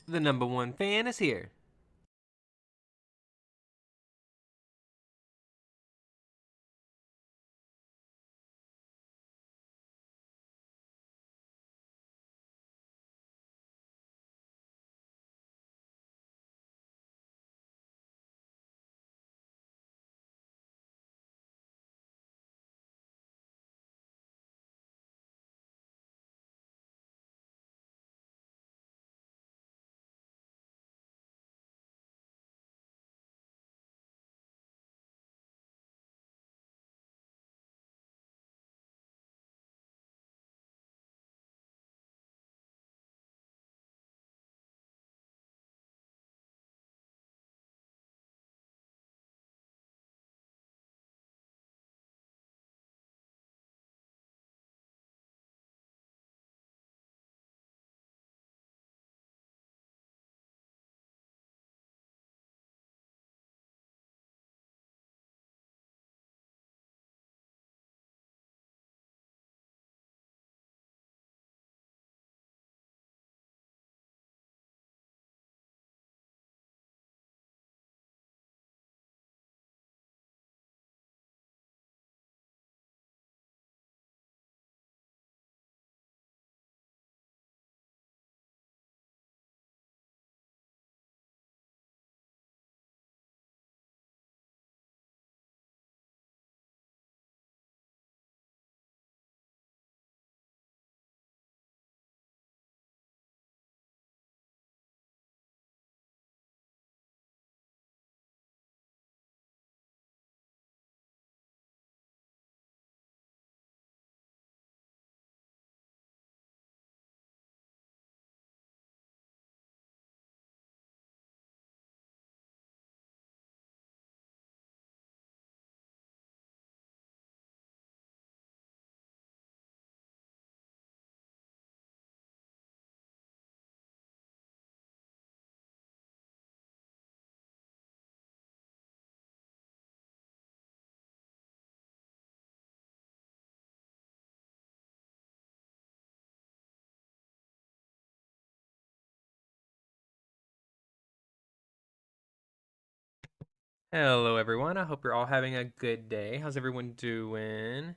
The number one fan is here. Hello, everyone. I hope you're all having a good day. How's everyone doing?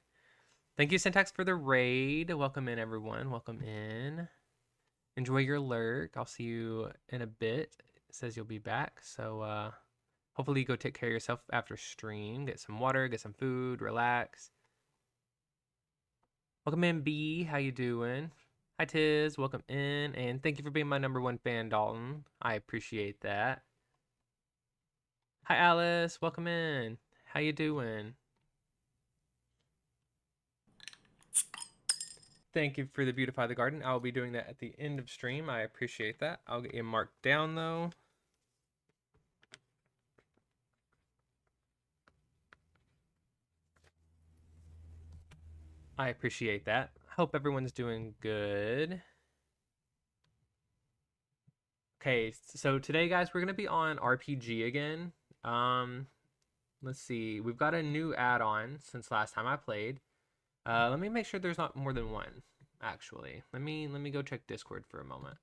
Thank you, Syntax, for the raid. Welcome in, everyone. Welcome in. Enjoy your lurk. I'll see you in a bit. It says you'll be back. So hopefully you go take care of yourself after stream. Get some water, get some food, relax. Welcome in, B. How you doing? Hi, Tiz. Welcome in. And thank you for being my number one fan, Dalton. I appreciate that. Hi, Alice. Welcome in. How you doing? Thank you for the Beautify the Garden. I'll be doing that at the end of stream. I appreciate that. I'll get you marked down, though. I appreciate that. Hope everyone's doing good. Okay, so today, guys, we're going to be on RPG again. Let's see. We've got a new add-on since last time I played. Let me make sure there's not more than one, actually. Let me go check Discord for a moment.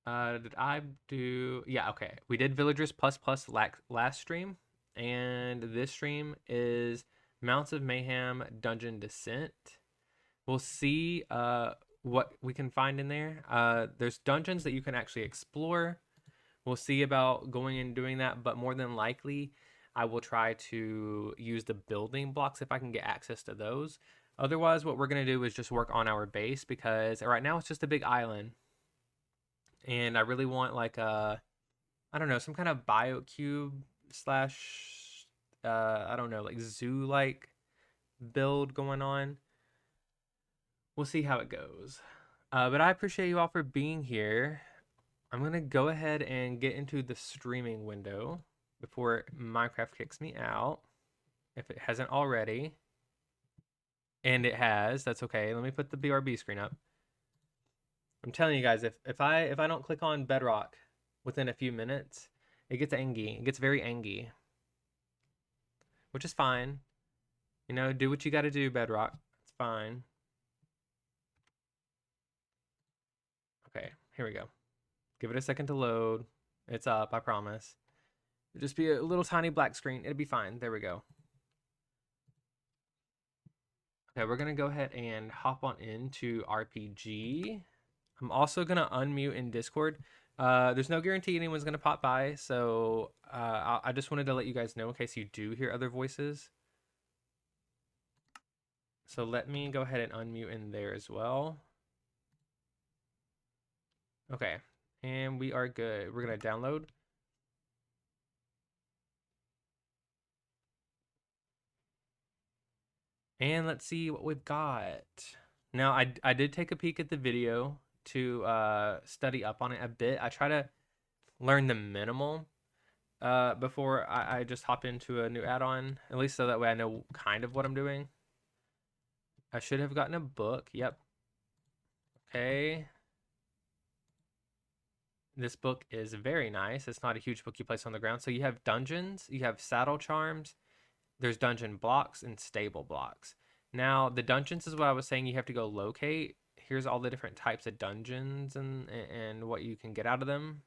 Did I do... Yeah, okay. We did Villagers Plus Plus last stream. And this stream is Mounts of Mayhem Dungeon Descent. We'll see what we can find in there. There's dungeons that you can actually explore. We'll see about going and doing that, but more than likely, I will try to use the building blocks if I can get access to those. Otherwise, what we're going to do is just work on our base because right now it's just a big island. And I really want like a, I don't know, some kind of biocube slash, I don't know, like zoo-like build going on. We'll see how it goes. But I appreciate you all for being here. I'm going to go ahead and get into the streaming window before Minecraft kicks me out, if it hasn't already. And it has. That's okay. Let me put the BRB screen up. I'm telling you guys, if I don't click on Bedrock within a few minutes, it gets angry. It gets very angry, which is fine. You know, do what you got to do, Bedrock. It's fine. Okay, Here we go. Give it a second to load. It's up, I promise. It'll just be a little tiny black screen. It'll be fine. There we go. Okay, we're going to go ahead and hop on into RPG. I'm also going to unmute in Discord. There's no guarantee anyone's going to pop by, so I just wanted to let you guys know in case you do hear other voices. So let me go ahead and unmute in there as well. Okay, and we are good. We're going to download. And let's see what we've got. Now, I did take a peek at the video to study up on it a bit. I try to learn the minimal before I just hop into a new add-on, at least so that way I know kind of what I'm doing. I should have gotten a book. Yep. Okay. This book is very nice. It's not a huge book you place on the ground. So you have dungeons, you have saddle charms, there's dungeon blocks and stable blocks. Now, the dungeons is what I was saying you have to go locate. Here's all the different types of dungeons and what you can get out of them.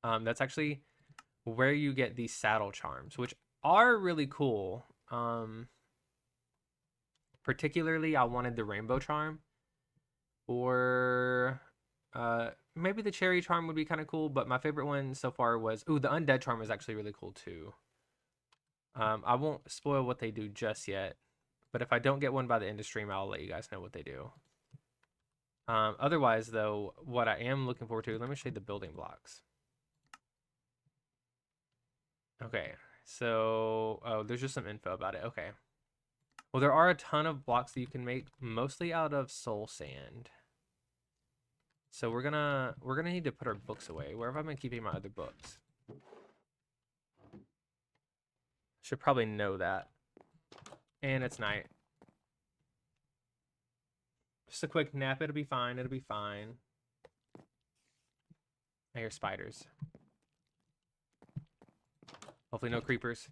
That's actually where you get these saddle charms, which are really cool. Particularly, I wanted the rainbow charm, or maybe the cherry charm would be kind of cool, but my favorite one so far was, the undead charm is actually really cool too. I won't spoil what they do just yet, but if I don't get one by the end of stream, I'll let you guys know what they do. Otherwise, though, what I am looking forward to, let me show you the building blocks. Okay, so, there's just some info about it. Okay. Well, there are a ton of blocks that you can make, mostly out of soul sand. So we're gonna need to put our books away. Where have I been keeping my other books? Should probably know that. And it's night. Just a quick nap. It'll be fine. It'll be fine. I hear spiders. Hopefully no creepers.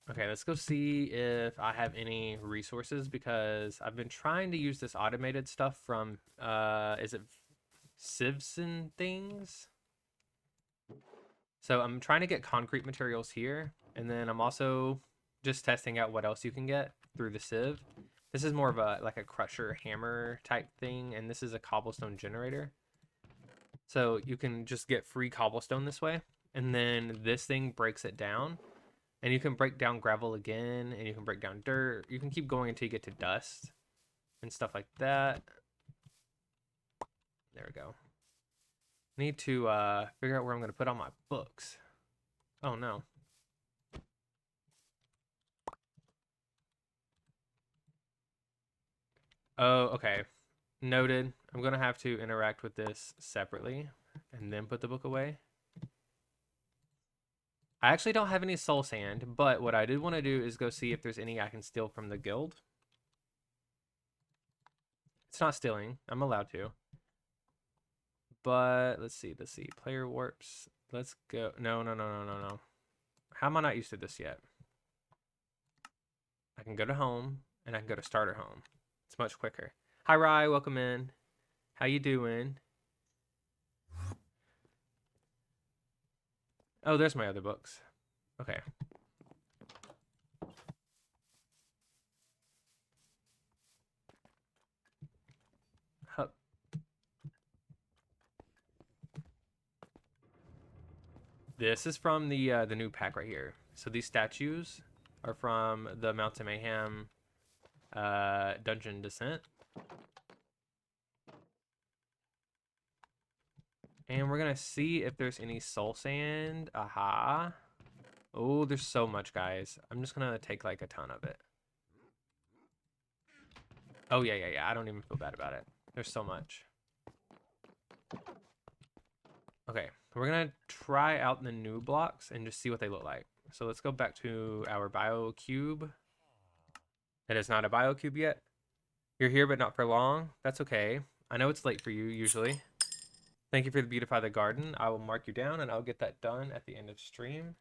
Okay, let's go see if I have any resources, because I've been trying to use this automated stuff from, is it Sieves and things? So I'm trying to get concrete materials here, and then I'm also just testing out what else you can get through the sieve. This is more of a like a crusher hammer type thing, and this is a cobblestone generator. So you can just get free cobblestone this way, and then this thing breaks it down. And you can break down gravel again, and you can break down dirt. You can keep going until you get to dust and stuff like that. There we go. Need to figure out where I'm going to put all my books. Oh, no. Oh, okay. Noted. I'm going to have to interact with this separately and then put the book away. I actually don't have any soul sand, but what I did want to do is go see if there's any I can steal from the guild. It's not stealing. I'm allowed to. But let's see. Player warps. Let's go. No. How am I not used to this yet? I can go to home, and I can go to starter home. It's much quicker. Hi, Rye. Welcome in. How you doing? Oh, there's my other books. Okay. Hup. This is from the new pack right here. So these statues are from the Mountain Mayhem Dungeon Descent. And we're going to see if there's any soul sand. Aha. Oh, there's so much, guys. I'm just going to take like a ton of it. Oh, yeah. I don't even feel bad about it. There's so much. Okay, we're going to try out the new blocks and just see what they look like. So let's go back to our bio cube. It is not a bio cube yet. You're here, but not for long. That's okay. I know it's late for you, usually. Thank you for the beautify the garden. I will mark you down, and I'll get that done at the end of stream.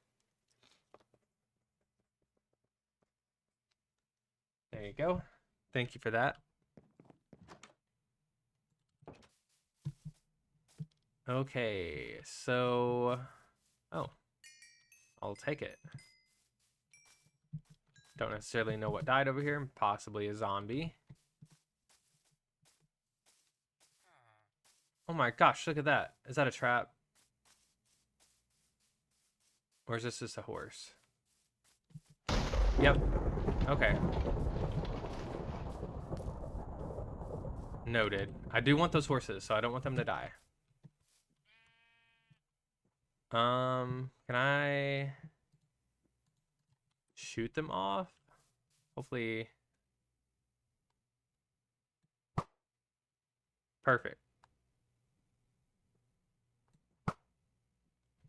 There you go. Thank you for that. Okay, so... Oh. I'll take it. Don't necessarily know what died over here. Possibly a zombie. Oh my gosh, look at that. Is that a trap? Or is this just a horse? Yep. Okay. Noted. I do want those horses, so I don't want them to die. Can I shoot them off? Hopefully. Perfect.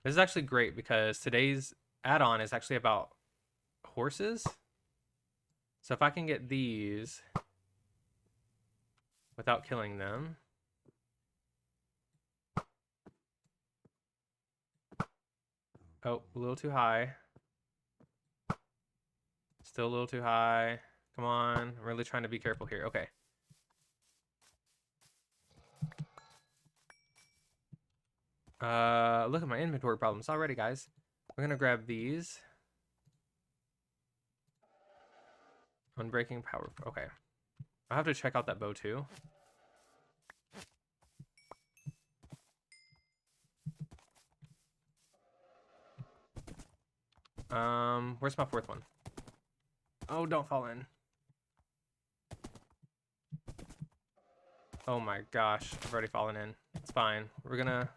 This is actually great because today's add-on is actually about horses. So if I can get these without killing them. Oh, a little too high. Still a little too high. Come on. I'm really trying to be careful here. Okay. Look at my inventory problems already, guys. We're gonna grab these. Unbreaking power. Okay. I'll have to check out that bow too. Where's my fourth one? Oh, don't fall in. Oh my gosh, I've already fallen in. It's fine. We're gonna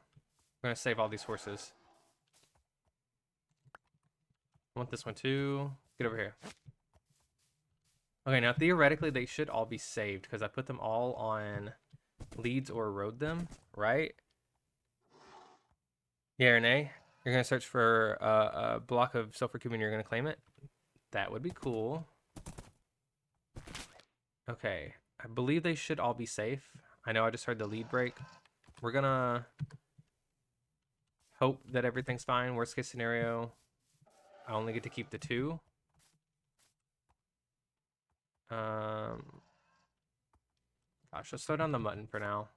save all these horses. I want this one too. Get over here. Okay, now theoretically they should all be saved because I put them all on leads or rode them, right? Yeah or nay? You're gonna search for a block of sulfur cube and you're gonna claim it? That would be cool. Okay, I believe they should all be safe. I know I just heard the lead break. We're gonna hope that everything's fine. Worst case scenario, I only get to keep the 2. Gosh, let's slow down the mutton for now.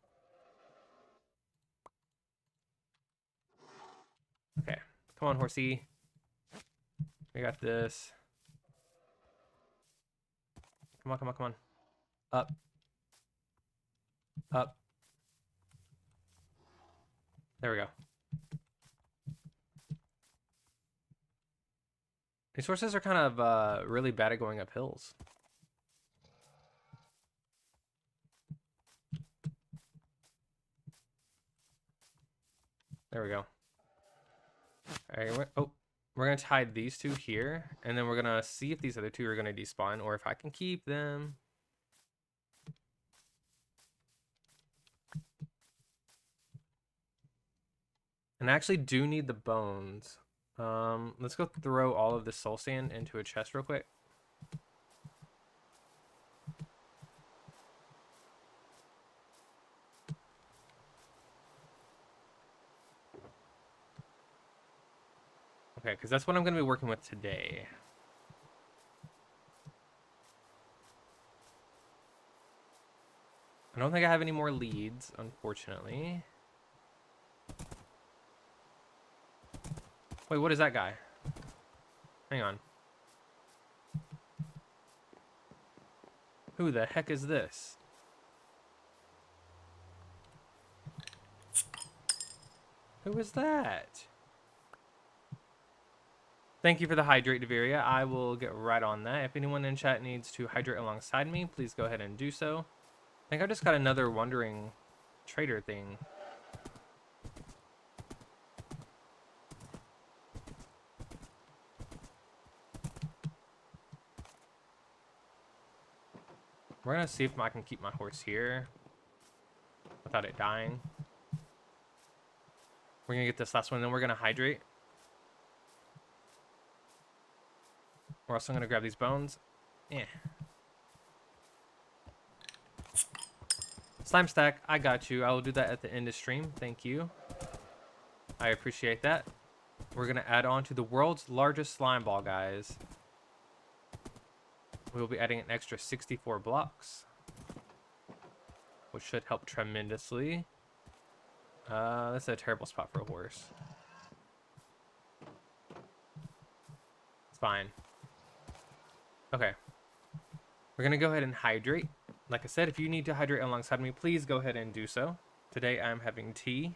Okay, come on, horsey. We got this. Come on, come on, come on. Up. Up. There we go. These horses are kind of really bad at going up hills. There we go. All right, we're going to hide these 2 here, and then we're going to see if these other 2 are going to despawn, or if I can keep them. And I actually do need the bones. Let's go throw all of the soul sand into a chest real quick. Okay, because that's what I'm going to be working with today. I don't think I have any more leads, unfortunately. Wait, what is that guy? Hang on. Who the heck is this? Who is that? Thank you for the hydrate, Deveria. I will get right on that. If anyone in chat needs to hydrate alongside me, please go ahead and do so. I think I just got another wandering trader thing. We're going to see if I can keep my horse here without it dying. We're going to get this last one, then we're going to hydrate. We're also going to grab these bones. Yeah. Slime stack, I got you. I will do that at the end of stream. Thank you. I appreciate that. We're going to add on to the world's largest slime ball, guys. we'll be adding an extra 64 blocks, which should help tremendously. That's a terrible spot for a horse. It's fine. Okay. We're gonna go ahead and hydrate. Like I said, if you need to hydrate alongside me, please go ahead and do so. Today I'm having tea.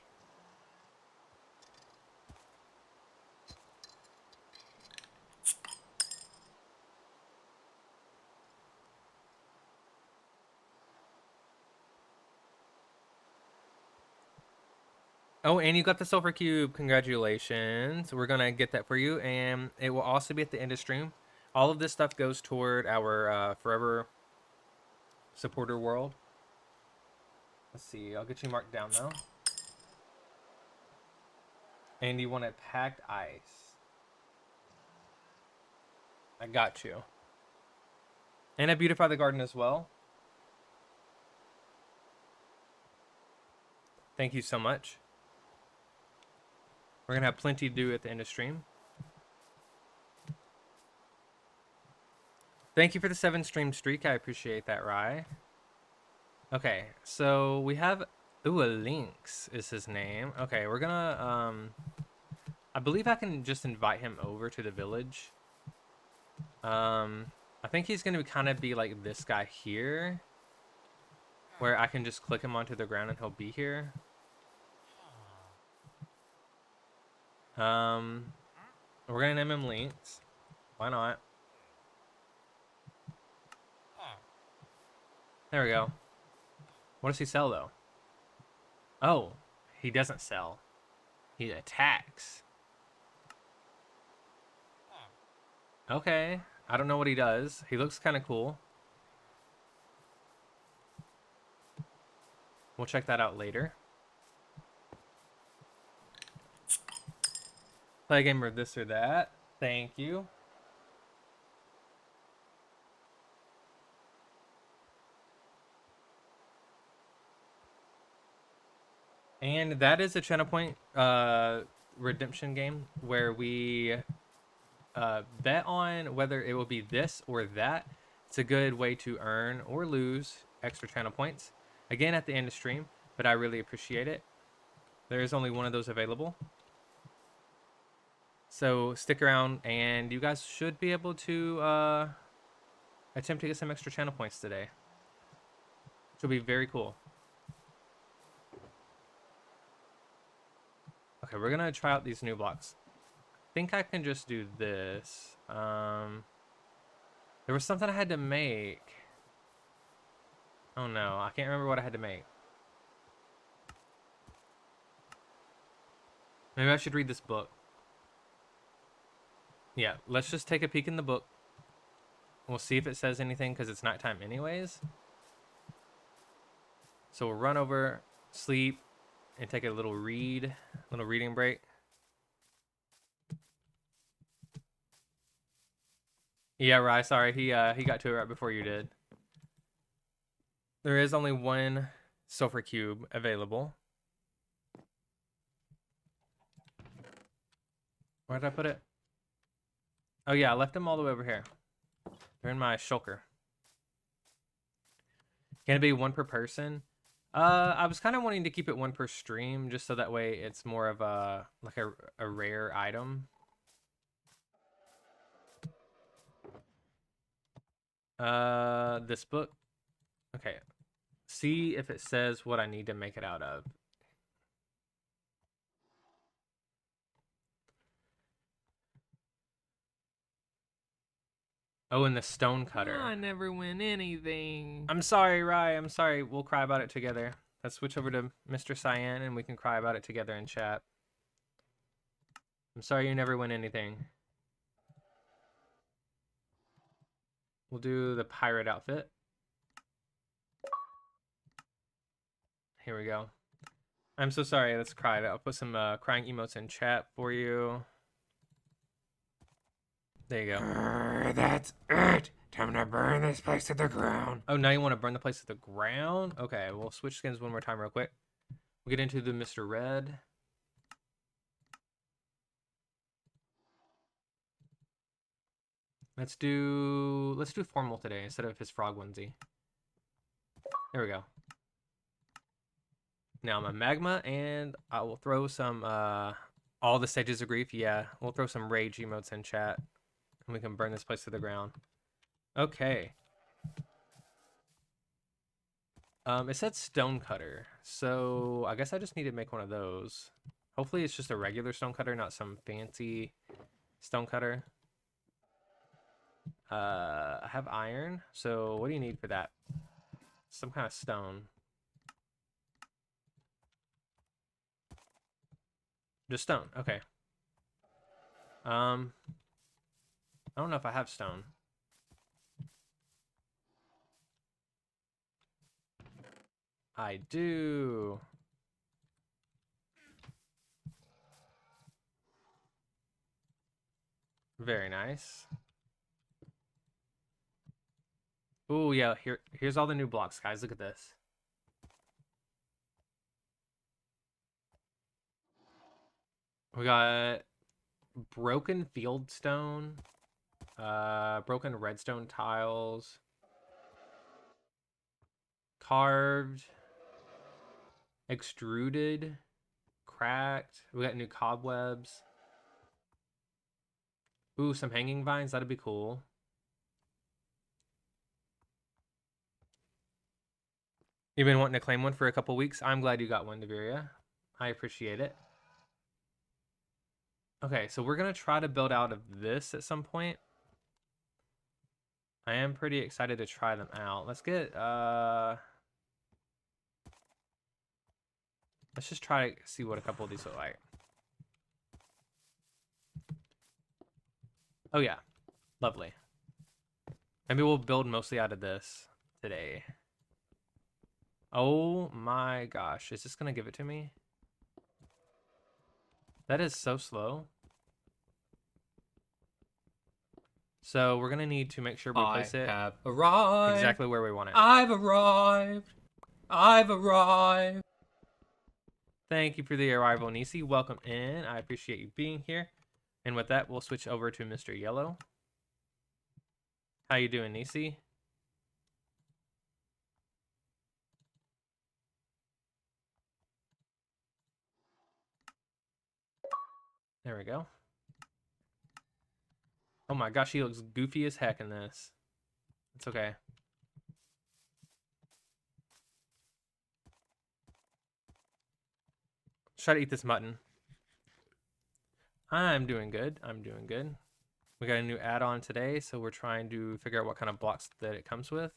Oh, and you got the silver cube. Congratulations. We're going to get that for you, and it will also be at the end of stream. All of this stuff goes toward our forever supporter world. Let's see. I'll get you marked down, though. And you want a packed ice. I got you. And I beautify the garden as well. Thank you so much. We're going to have plenty to do at the end of stream. Thank you for the 7 stream streak. I appreciate that, Rye. Okay, so we have... Ooh, a Lynx is his name. Okay, we're going to... I believe I can just invite him over to the village. I think he's going to kind of be like this guy here. Where I can just click him onto the ground and he'll be here. We're gonna name him Lynx. Why not? There we go. What does he sell though? Oh, he doesn't sell. He attacks. Okay. I don't know what he does. He looks kind of cool. We'll check that out later. Play a game or this or that. Thank you. And that is a channel point redemption game where we bet on whether it will be this or that. It's a good way to earn or lose extra channel points. Again, at the end of stream, but I really appreciate it. There is only one of those available. So stick around, and you guys should be able to attempt to get some extra channel points today. Which will be very cool. Okay, we're going to try out these new blocks. I think I can just do this. There was something I had to make. Oh no, I can't remember what I had to make. Maybe I should read this book. Yeah, let's just take a peek in the book. We'll see if it says anything because it's nighttime anyways. So we'll run over, sleep, and take a little reading break. Yeah, right. Sorry, he got to it right before you did. There is only one sulfur cube available. Where did I put it? Oh yeah, I left them all the way over here. They're in my shulker. Can it be 1 per person? I was kind of wanting to keep it 1 per stream, just so that way it's more of a like a rare item. This book. Okay. See if it says what I need to make it out of. Oh, and the stone cutter. I never win anything. I'm sorry, Rye. I'm sorry. We'll cry about it together. Let's switch over to Mr. Cyan and we can cry about it together in chat. I'm sorry you never win anything. We'll do the pirate outfit. Here we go. I'm so sorry. Let's cry. I'll put some crying emotes in chat for you. There you go. That's it. Time to burn this place to the ground. Oh, now you want to burn the place to the ground? Okay, we'll switch skins one more time real quick. We'll get into the Mr. Red. Let's do formal today instead of his frog onesie. There we go. Now I'm a magma, and I will throw some all the stages of grief. Yeah, we'll throw some rage emotes in chat, and we can burn this place to the ground. Okay. It said stonecutter, so I guess I just need to make one of those. Hopefully it's just a regular stonecutter, not some fancy stonecutter. I have iron, so what do you need for that? Some kind of stone. Just stone, okay. I don't know if I have stone. I do. Very nice. Oh yeah, here's all the new blocks, guys. Look at this. We got broken fieldstone, broken redstone tiles, carved, extruded, cracked. We got new cobwebs. Ooh, some hanging vines. That'd be cool. You've been wanting to claim one for a couple weeks. I'm glad you got one, Deveria. I appreciate it. Okay, so we're gonna try to build out of this at some point. I am pretty excited to try them out. Let's just try to see what a couple of these look like. Oh yeah, lovely. Maybe we'll build mostly out of this today. Oh my gosh, is this gonna give it to me? That is so slow. So we're gonna need to make sure we place it have arrived. exactly where we want it. I've arrived. I've arrived. Thank you for the arrival, Nisi. Welcome in. I appreciate you being here. And with that, we'll switch over to Mr. Yellow. How you doing, Nisi? There we go. Oh my gosh, he looks goofy as heck in this. It's okay. Try to eat this mutton. I'm doing good. I'm doing good. We got a new add-on today, so we're trying to figure out what kind of blocks that it comes with.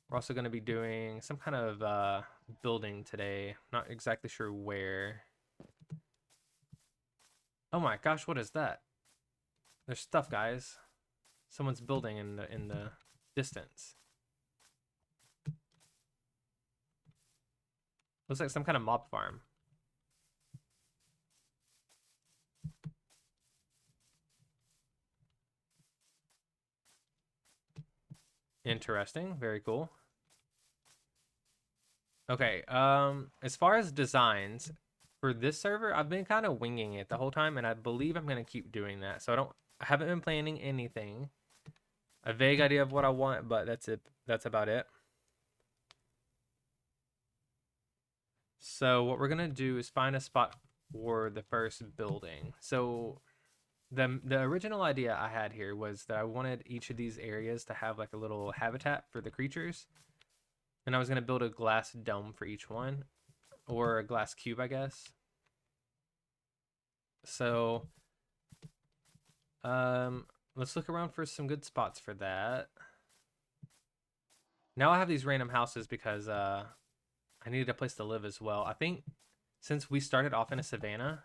We're also going to be doing some kind of building today. Not exactly sure where. Oh my gosh, what is that? There's stuff, guys. Someone's building in the distance. Looks like some kind of mob farm. Interesting. Very cool. Okay, as far as designs for this server, I've been kind of winging it the whole time, and I believe I'm gonna keep doing that. So I haven't been planning anything. A vague idea of what I want, but that's it. That's about it. So what we're gonna do is find a spot for the first building. So the original idea I had here was that I wanted each of these areas to have like a little habitat for the creatures. And I was going to build a glass dome for each one, or a glass cube, I guess. So let's look around for some good spots for that. Now I have these random houses because I needed a place to live as well. I think since we started off in a savannah,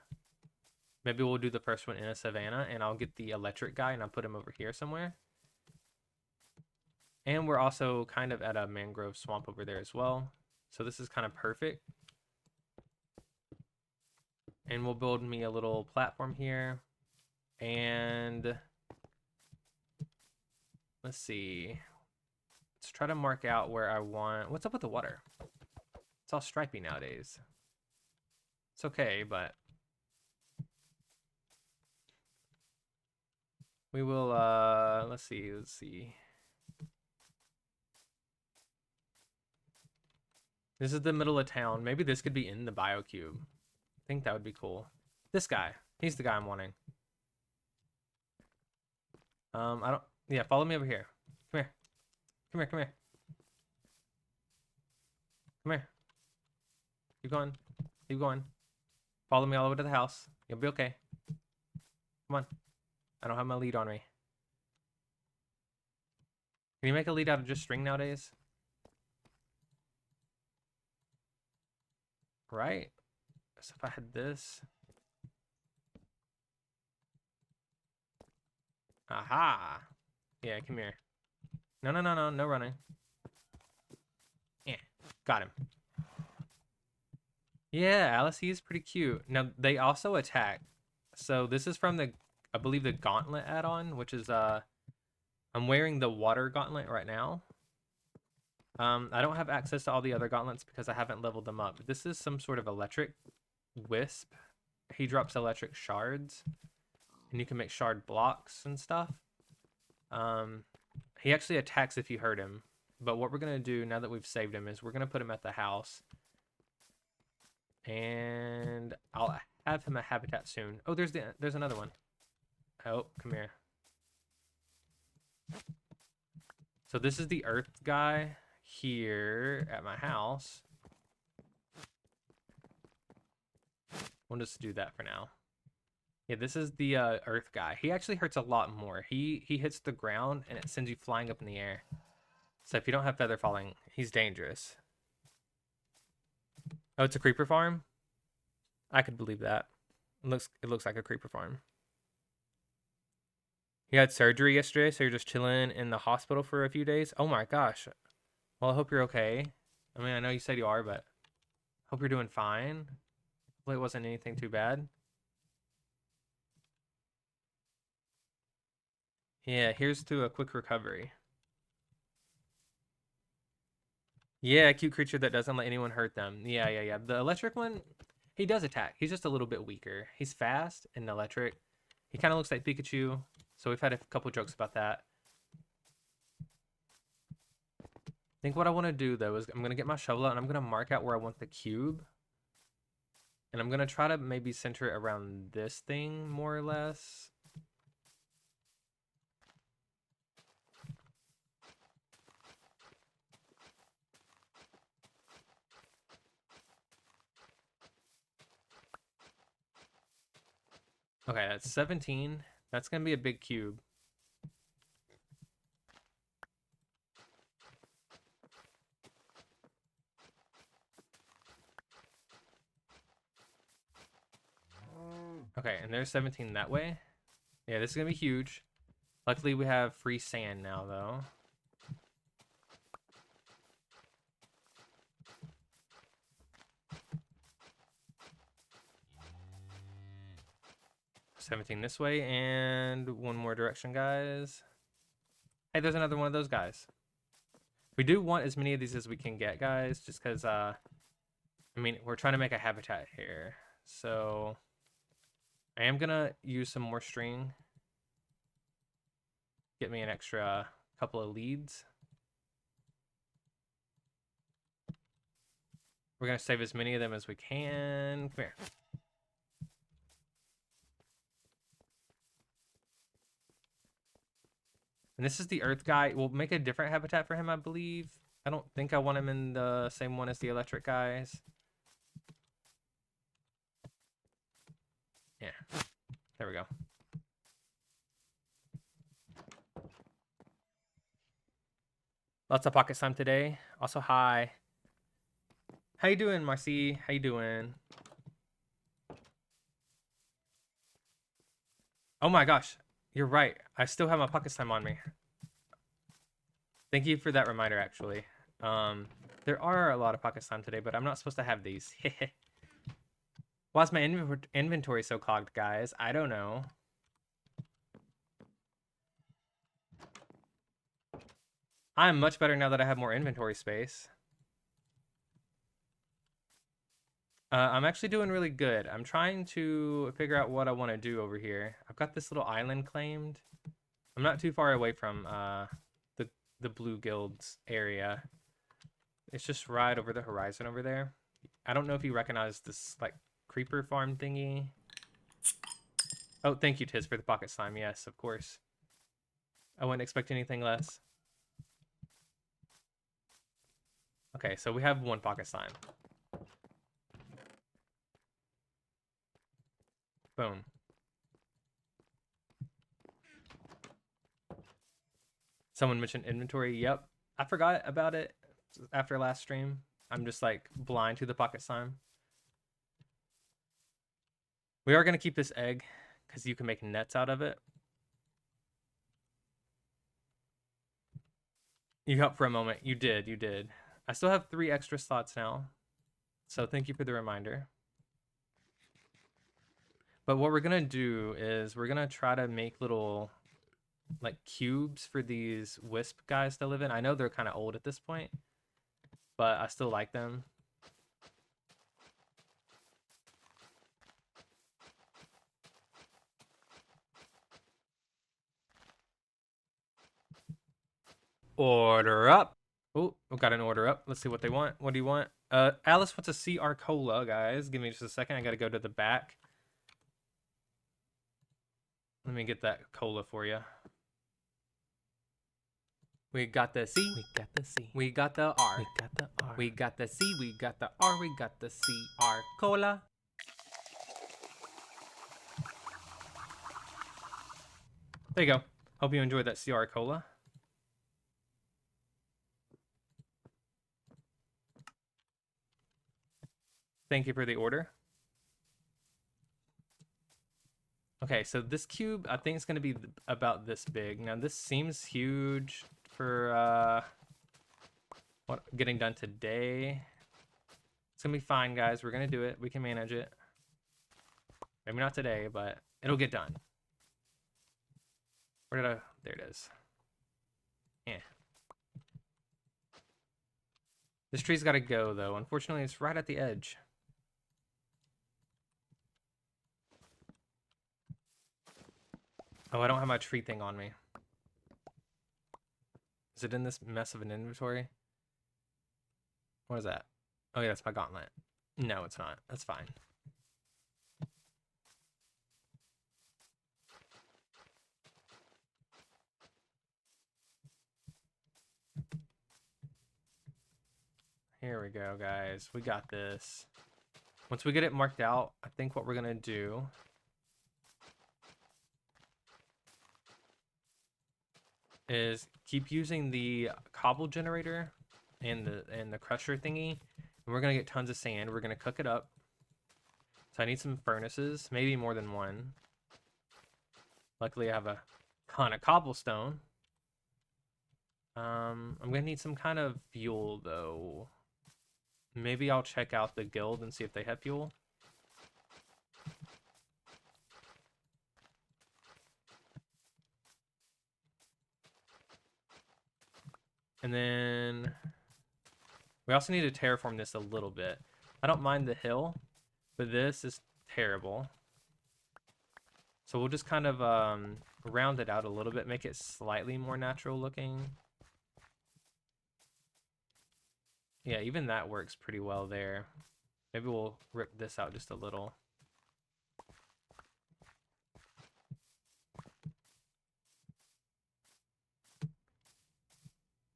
maybe we'll do the first one in a savannah, and I'll get the electric guy and I'll put him over here somewhere. And we're also kind of at a mangrove swamp over there as well. So this is kind of perfect. And we'll build me a little platform here. And let's see. Let's try to mark out where I want. What's up with the water? It's all stripy nowadays. It's okay, but We will, let's see. This is the middle of town. Maybe this could be in the biocube. I think that would be cool. This guy. He's the guy I'm wanting. Yeah, follow me over here. Come here. Come here, come here. Come here. Keep going. Keep going. Follow me all over to the house. You'll be okay. Come on. I don't have my lead on me. Can you make a lead out of just string nowadays? Right? So if I had this. Aha! Yeah, come here. No, no, no, no, no running. Yeah, got him. Yeah, Alice, he is pretty cute. Now, they also attack. So this is from the, I believe, the Gauntlet add-on, which is, I'm wearing the water gauntlet right now. I don't have access to all the other gauntlets because I haven't leveled them up. This is some sort of electric wisp. He drops electric shards, and you can make shard blocks and stuff. He actually attacks if you hurt him. But what we're going to do now that we've saved him is we're going to put him at the house. And I'll have him a habitat soon. Oh, there's another one. Oh, come here. So this is the earth guy here at my house. We'll just do that for now. Yeah, this is the earth guy. He actually hurts a lot more. He hits the ground and it sends you flying up in the air. So if you don't have feather falling, he's dangerous. Oh, it's a creeper farm? I could believe that. It looks like a creeper farm. You had surgery yesterday, so you're just chilling in the hospital for a few days? Oh my gosh. Well, I hope you're okay. I mean, I know you said you are, but hope you're doing fine. Hopefully it wasn't anything too bad. Yeah, here's to a quick recovery. Yeah, cute creature that doesn't let anyone hurt them. Yeah. The electric one, he does attack. He's just a little bit weaker. He's fast and electric. He kind of looks like Pikachu. So we've had a couple jokes about that. I think what I want to do, though, is I'm going to get my shovel out and I'm going to mark out where I want the cube. And I'm going to try to maybe center it around this thing, more or less. Okay, that's 17. That's going to be a big cube. Okay, and there's 17 that way. Yeah, this is going to be huge. Luckily, we have free sand now, though. $17 this way, and one more direction, guys. Hey, there's another one of those guys. We do want as many of these as we can get, guys, just because, I mean, we're trying to make a habitat here. So, I am going to use some more string. Get me an extra couple of leads. We're going to save as many of them as we can. Come here. And this is the earth guy. We'll make a different habitat for him, I believe. I don't think I want him in the same one as the electric guys. Yeah. There we go. Lots of pocket time today. Also, hi. How you doing, Marcy? How you doing? Oh my gosh. You're right. I still have my pocket time on me. Thank you for that reminder, actually. There are a lot of pocket time today, but I'm not supposed to have these. Why is my inventory so clogged, guys? I don't know. I'm much better now that I have more inventory space. I'm actually doing really good. I'm trying to figure out what I want to do over here. I've got this little island claimed. I'm not too far away from the Blue Guild's area. It's just right over the horizon over there. I don't know if you recognize this like creeper farm thingy. Oh, thank you, Tiz, for the pocket slime. Yes, of course. I wouldn't expect anything less. Okay, so we have one pocket slime. Boom. Someone mentioned inventory. Yep. I forgot about it after last stream. I'm just like blind to the pocket slime. We are going to keep this egg because you can make nets out of it. You helped for a moment. You did. You did. I still have 3 extra slots now. So thank you for the reminder. But what we're going to do is we're going to try to make little like cubes for these wisp guys to live in. I know they're kind of old at this point, but I still like them. Order up. Oh, we got an order up. Let's see what they want. What do you want? Alice wants a CR cola, guys. Give me just a second. I got to go to the back. Let me get that cola for you. We got the C. We got the C. We got the R. We got the R. We got the C. We got the R. We got the CR cola. There you go. Hope you enjoyed that CR cola. Thank you for the order. Okay, so this cube, I think it's going to be about this big. Now, this seems huge for what getting done today. It's going to be fine, guys. We're going to do it. We can manage it. Maybe not today, but it'll get done. Where did I... There it is. Yeah. This tree's got to go, though. Unfortunately, it's right at the edge. Oh, I don't have my tree thing on me. Is it in this mess of an inventory? What is that? Oh, yeah, that's my gauntlet. No, it's not. That's fine. Here we go, guys. We got this. Once we get it marked out, I think what we're going to do is keep using the cobble generator and the crusher thingy, and we're gonna get tons of sand. We're gonna cook it up. So I need some furnaces, maybe more than one. Luckily, I have a ton of cobblestone. I'm gonna need some kind of fuel though. Maybe I'll check out the guild and see if they have fuel. And then we also need to terraform this a little bit. I don't mind the hill, but this is terrible. So we'll just kind of round it out a little bit, make it slightly more natural looking. Yeah, even that works pretty well there. Maybe we'll rip this out just a little.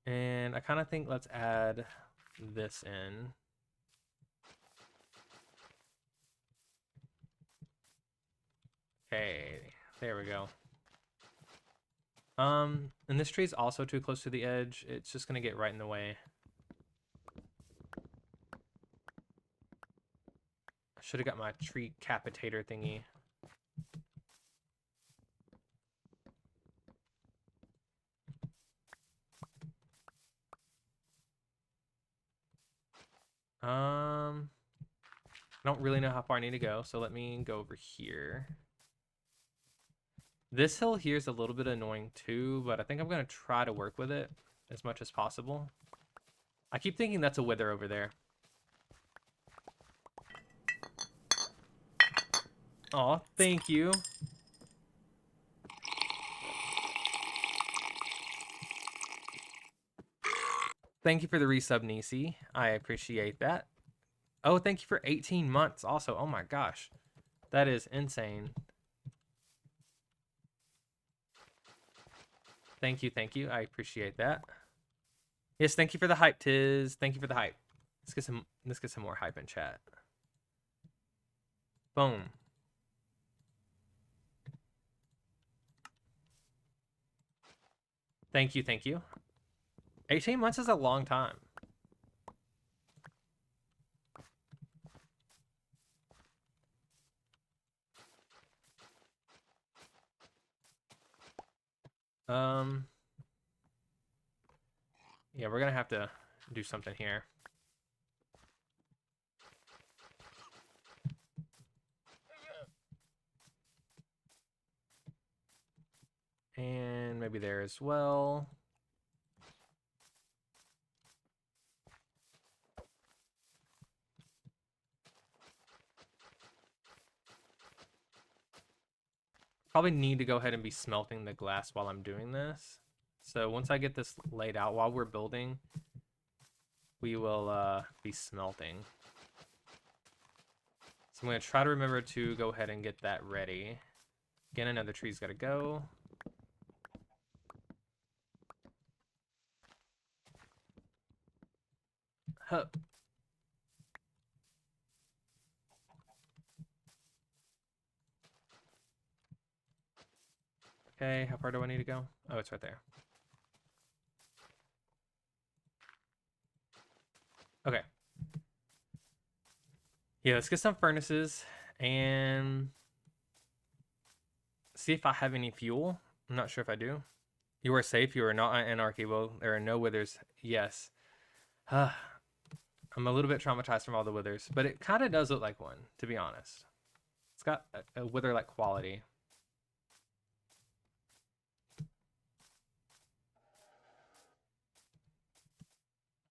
And I kind of think let's add this in. Okay, there we go. And this tree is also too close to the edge. It's just gonna get right in the way. I should have got my tree capitator thingy. I don't really know how far I need to go, so let me go over here. This hill here is a little bit annoying too, but I think I'm going to try to work with it as much as possible. I keep thinking that's a wither over there. Aw, thank you. Thank you for the resub, Nisi. I appreciate that. Oh, thank you for 18 months also. Oh my gosh. That is insane. Thank you, thank you. I appreciate that. Yes, thank you for the hype, Tiz. Thank you for the hype. Let's get some more hype in chat. Boom. Thank you, thank you. 18 months is a long time. Yeah, we're gonna have to do something here. And maybe there as well. Probably need to go ahead and be smelting the glass while I'm doing this. So once I get this laid out while we're building, we will be smelting. So I'm going to try to remember to go ahead and get that ready. Again, another tree's got to go. Hup. Okay, how far do I need to go? Oh, it's right there. Okay. Yeah, let's get some furnaces and see if I have any fuel. I'm not sure if I do. You are safe. You are not an anarchy. Well, there are no withers. Yes. I'm a little bit traumatized from all the withers, but it kind of does look like one, to be honest. It's got a wither-like quality.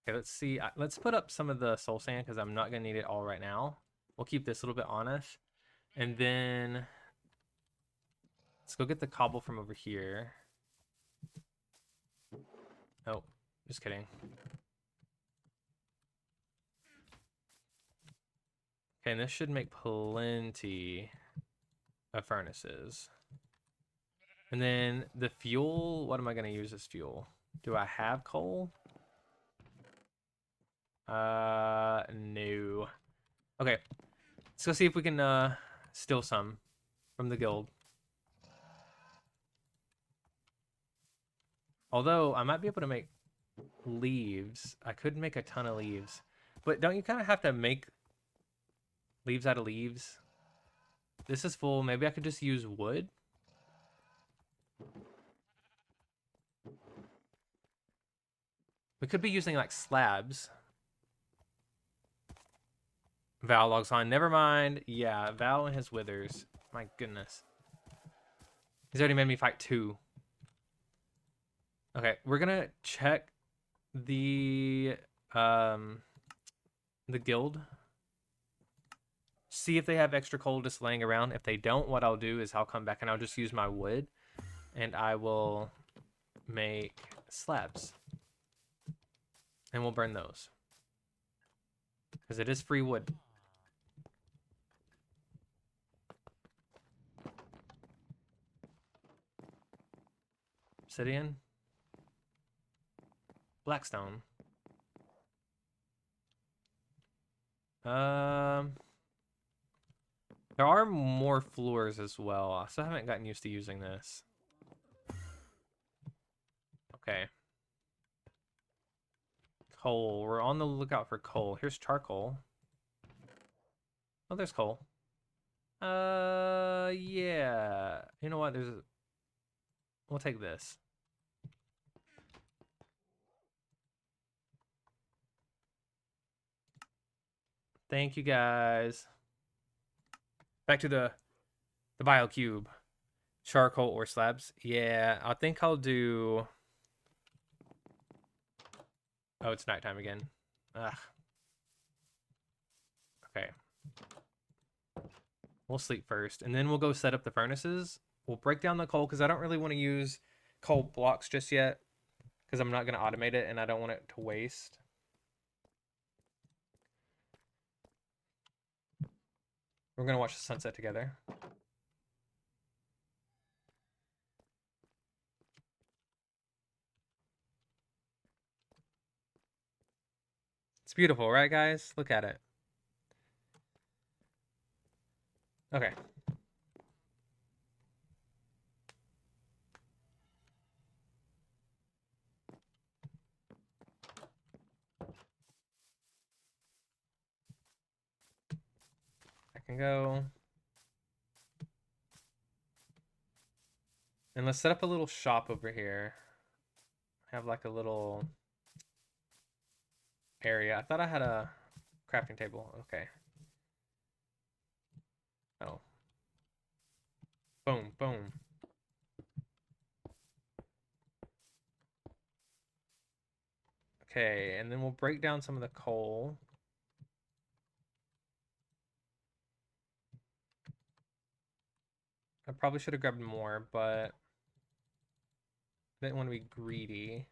Okay, let's see. Let's put up some of the soul sand because I'm not going to need it all right now. We'll keep this a little bit on us. And then let's go get the cobble from over here. Oh, just kidding. Okay, and this should make plenty of furnaces. And then the fuel, what am I going to use as fuel? Do I have coal? No. Okay. Let's go see if we can steal some from the guild. Although I might be able to make leaves. I could make a ton of leaves. But don't you kind of have to make leaves out of leaves? This is full. Maybe I could just use wood. We could be using like slabs. Val logs on. Never mind. Yeah, Val and his withers. My goodness. He's already made me fight 2. Okay, we're gonna check the guild. See if they have extra coal just laying around. If they don't, what I'll do is I'll come back and I'll just use my wood and I will make slabs. And we'll burn those. Because it is free wood. Obsidian. Blackstone. There are more floors as well. I still haven't gotten used to using this. Okay. Coal. We're on the lookout for coal. Here's charcoal. Oh, there's coal. Yeah. You know what? We'll take this. Thank you guys. Back to the bio cube. Charcoal or slabs. Yeah, I think I'll do. Oh, it's nighttime again. Ugh. Okay. We'll sleep first, and then we'll go set up the furnaces. We'll break down the coal because I don't really want to use coal blocks just yet. because I'm not going to automate it and I don't want it to waste. We're going to watch the sunset together. It's beautiful, right, guys? Look at it. Okay. I can go. And let's set up a little shop over here. Have like a little area. I thought I had a crafting table. Okay. Oh. Boom, boom. Okay, and then we'll break down some of the coal. I probably should have grabbed more, but I didn't want to be greedy.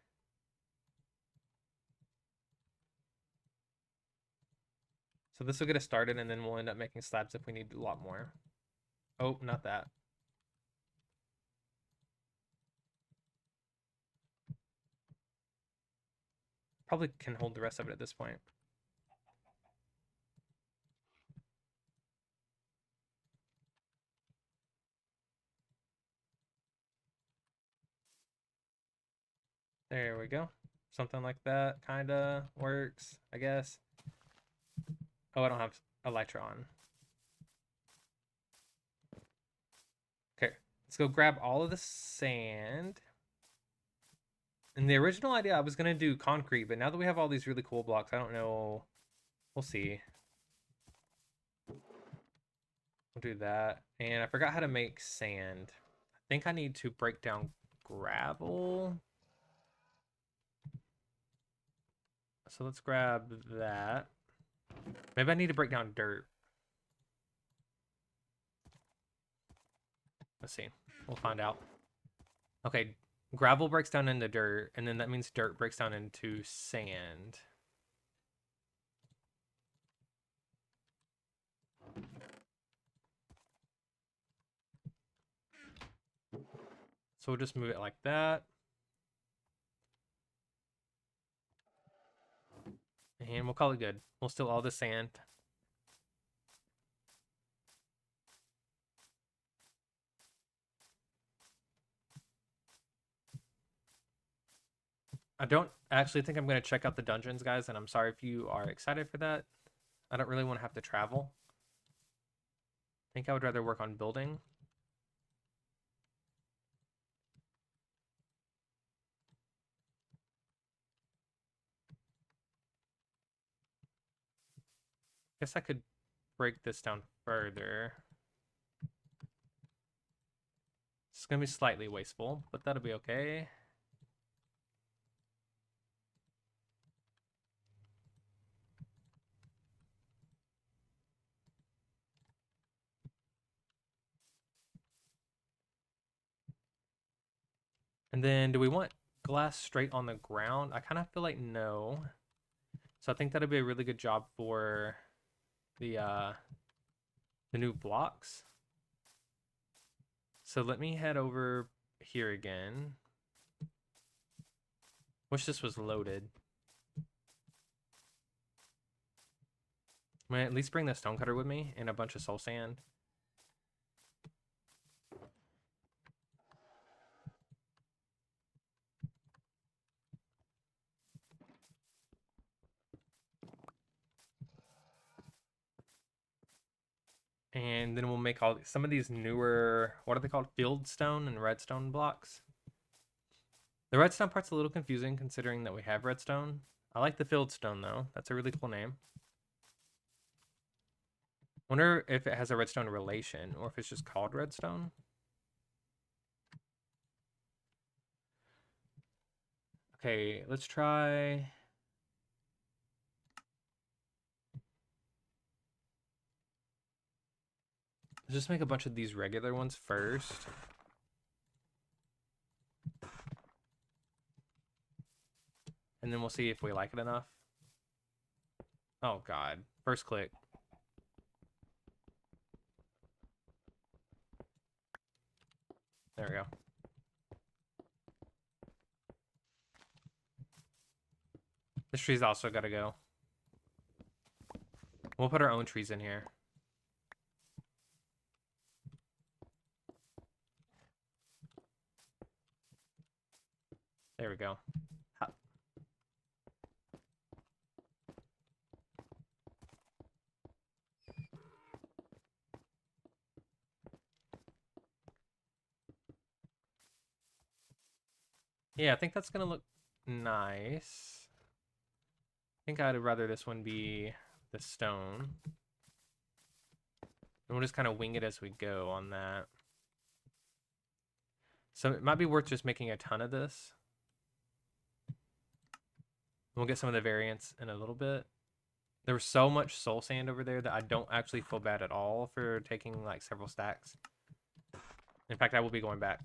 So this will get us started, and then we'll end up making slabs if we need a lot more. Oh, not that. Probably can hold the rest of it at this point. There we go. Something like that kind of works, I guess. Oh, I don't have Elytra on. Okay, let's go grab all of the sand. In the original idea, I was going to do concrete, but now that we have all these really cool blocks, I don't know. We'll see. We'll do that. And I forgot how to make sand. I think I need to break down gravel. So let's grab that. Maybe I need to break down dirt. Let's see. We'll find out. Okay, gravel breaks down into dirt, and then that means dirt breaks down into sand. So we'll just move it like that. And we'll call it good. We'll steal all the sand. I don't actually think I'm going to check out the dungeons, guys, and I'm sorry if you are excited for that. I don't really want to have to travel. I think I would rather work on building. Guess I could break this down further. It's going to be slightly wasteful, but that'll be okay. And then do we want glass straight on the ground? I kind of feel like no. So I think that'll be a really good job for the new blocks. So let me head over here again. Wish this was loaded. I'm gonna at least bring the stonecutter with me and a bunch of soul sand. And then we'll make some of these newer, what are they called? Fieldstone and redstone blocks. The redstone part's a little confusing considering that we have redstone. I like the fieldstone though. That's a really cool name. Wonder if it has a redstone relation or if it's just called redstone. Okay, let's try. Let's just make a bunch of these regular ones first. and then we'll see if we like it enough. Oh God, first click. There we go. This tree's also got to go. We'll put our own trees in here. There we go. Yeah, I think that's gonna look nice. I think I'd rather this one be the stone. And we'll just kind of wing it as we go on that. So it might be worth just making a ton of this. We'll get some of the variants in a little bit. There was so much soul sand over there that I don't actually feel bad at all for taking like several stacks. In fact, I will be going back.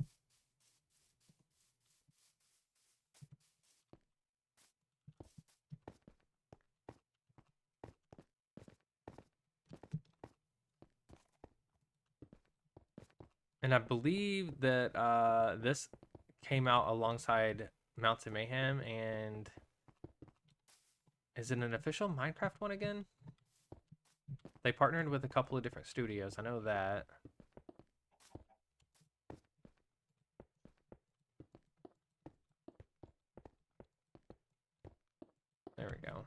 And I believe that this came out alongside Mountain Mayhem, and is it an official Minecraft one again? They partnered with a couple of different studios, I know that. There we go.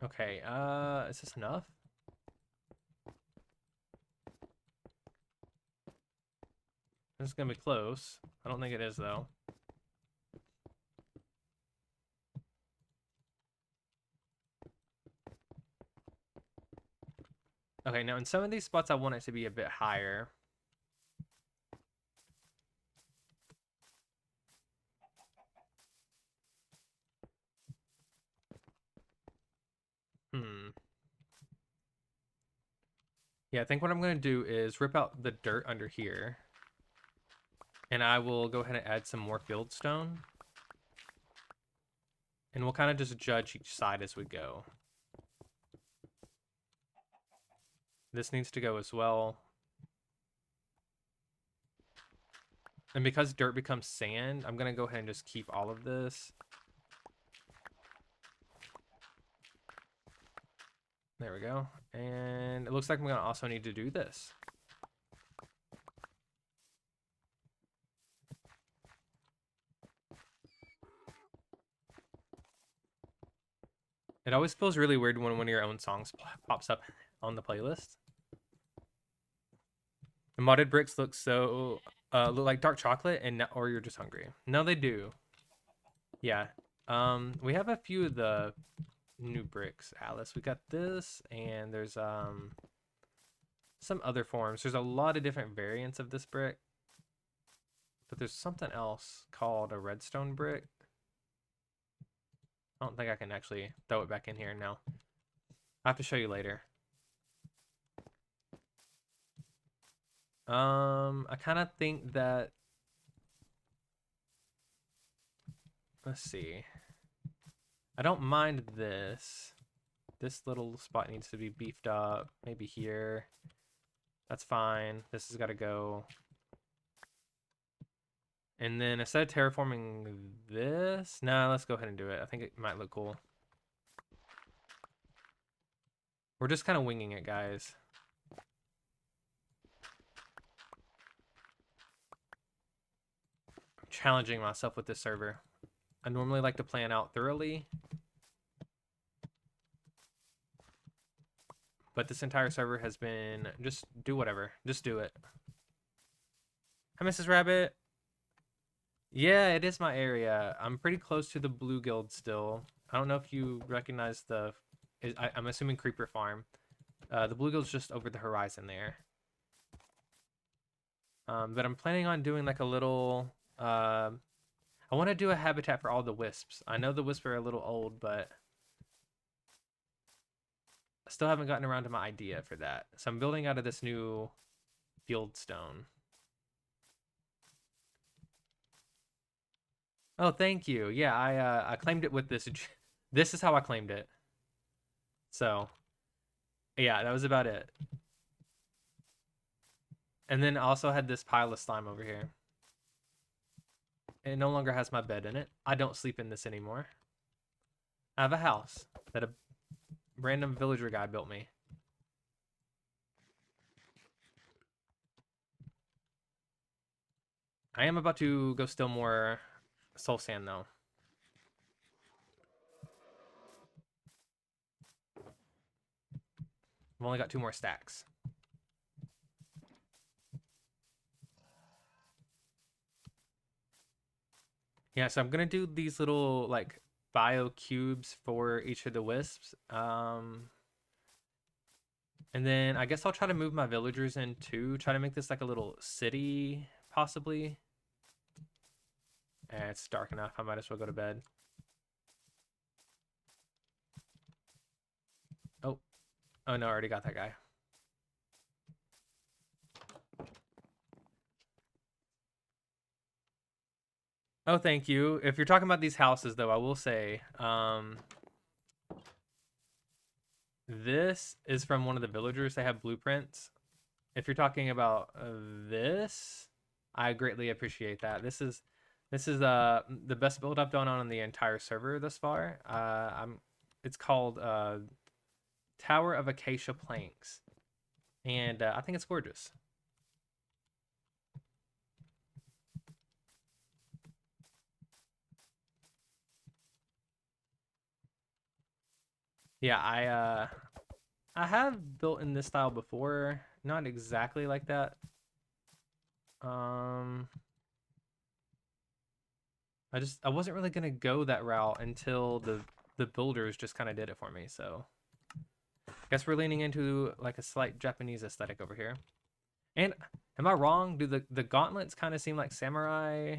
Okay, is this enough? This is gonna be close. I don't think it is though. Okay, now in some of these spots I want it to be a bit higher. Yeah, I think what I'm going to do is rip out the dirt under here. And I will go ahead and add some more fieldstone. And we'll kind of just judge each side as we go. This needs to go as well. And because dirt becomes sand, I'm going to go ahead and just keep all of this. There we go. And it looks like I'm going to also need to do this. It always feels really weird when one of your own songs pops up on the playlist. The modded bricks look look like dark chocolate, and or you're just hungry. No, they do. Yeah. We have a few of the new bricks, Alice. We got this, and there's some other forms. There's a lot of different variants of this brick, but there's something else called a redstone brick. I don't think I can actually throw it back in here now. I have to show you later. I kind of think that, let's see. I don't mind this. This little spot needs to be beefed up. Maybe here. That's fine. This has got to go. And then instead of terraforming this, nah, let's go ahead and do it. I think it might look cool. We're just kind of winging it, guys. I'm challenging myself with this server. I normally like to plan out thoroughly, but this entire server has been just do whatever. Just do it. Hi, Mrs. Rabbit. Yeah, it is my area. I'm pretty close to the Blue Guild still. I don't know if you recognize the... I'm assuming Creeper Farm. The Blue Guild's just over the horizon there. But I'm planning on doing like a little... I want to do a habitat for all the wisps. I know the wisps are a little old, but... still haven't gotten around to my idea for that. So I'm building out of this new Fieldstone. Oh, thank you. Yeah, I claimed it with this. This is how I claimed it. So, yeah, that was about it. And then I also had this pile of slime over here. It no longer has my bed in it. I don't sleep in this anymore. I have a house that a random villager guy built me. I am about to go steal more soul sand, though. I've only got 2 more stacks. Yeah, so I'm gonna do these little like bio cubes for each of the wisps. And then I guess I'll try to move my villagers in too. Try to make this like a little city, possibly. It's dark enough. I might as well go to bed. Oh. Oh no, I already got that guy. Oh, thank you. If you're talking about these houses, though, I will say, this is from one of the villagers. They have blueprints. If you're talking about this, I greatly appreciate that. This is the best build I've done on the entire server thus far. It's called Tower of Acacia Planks, and I think it's gorgeous. Yeah, I have built in this style before, not exactly like that. I wasn't really gonna go that route until the builders just kind of did it for me. So I guess we're leaning into like a slight Japanese aesthetic over here. And am I wrong? Do the gauntlets kind of seem like samurai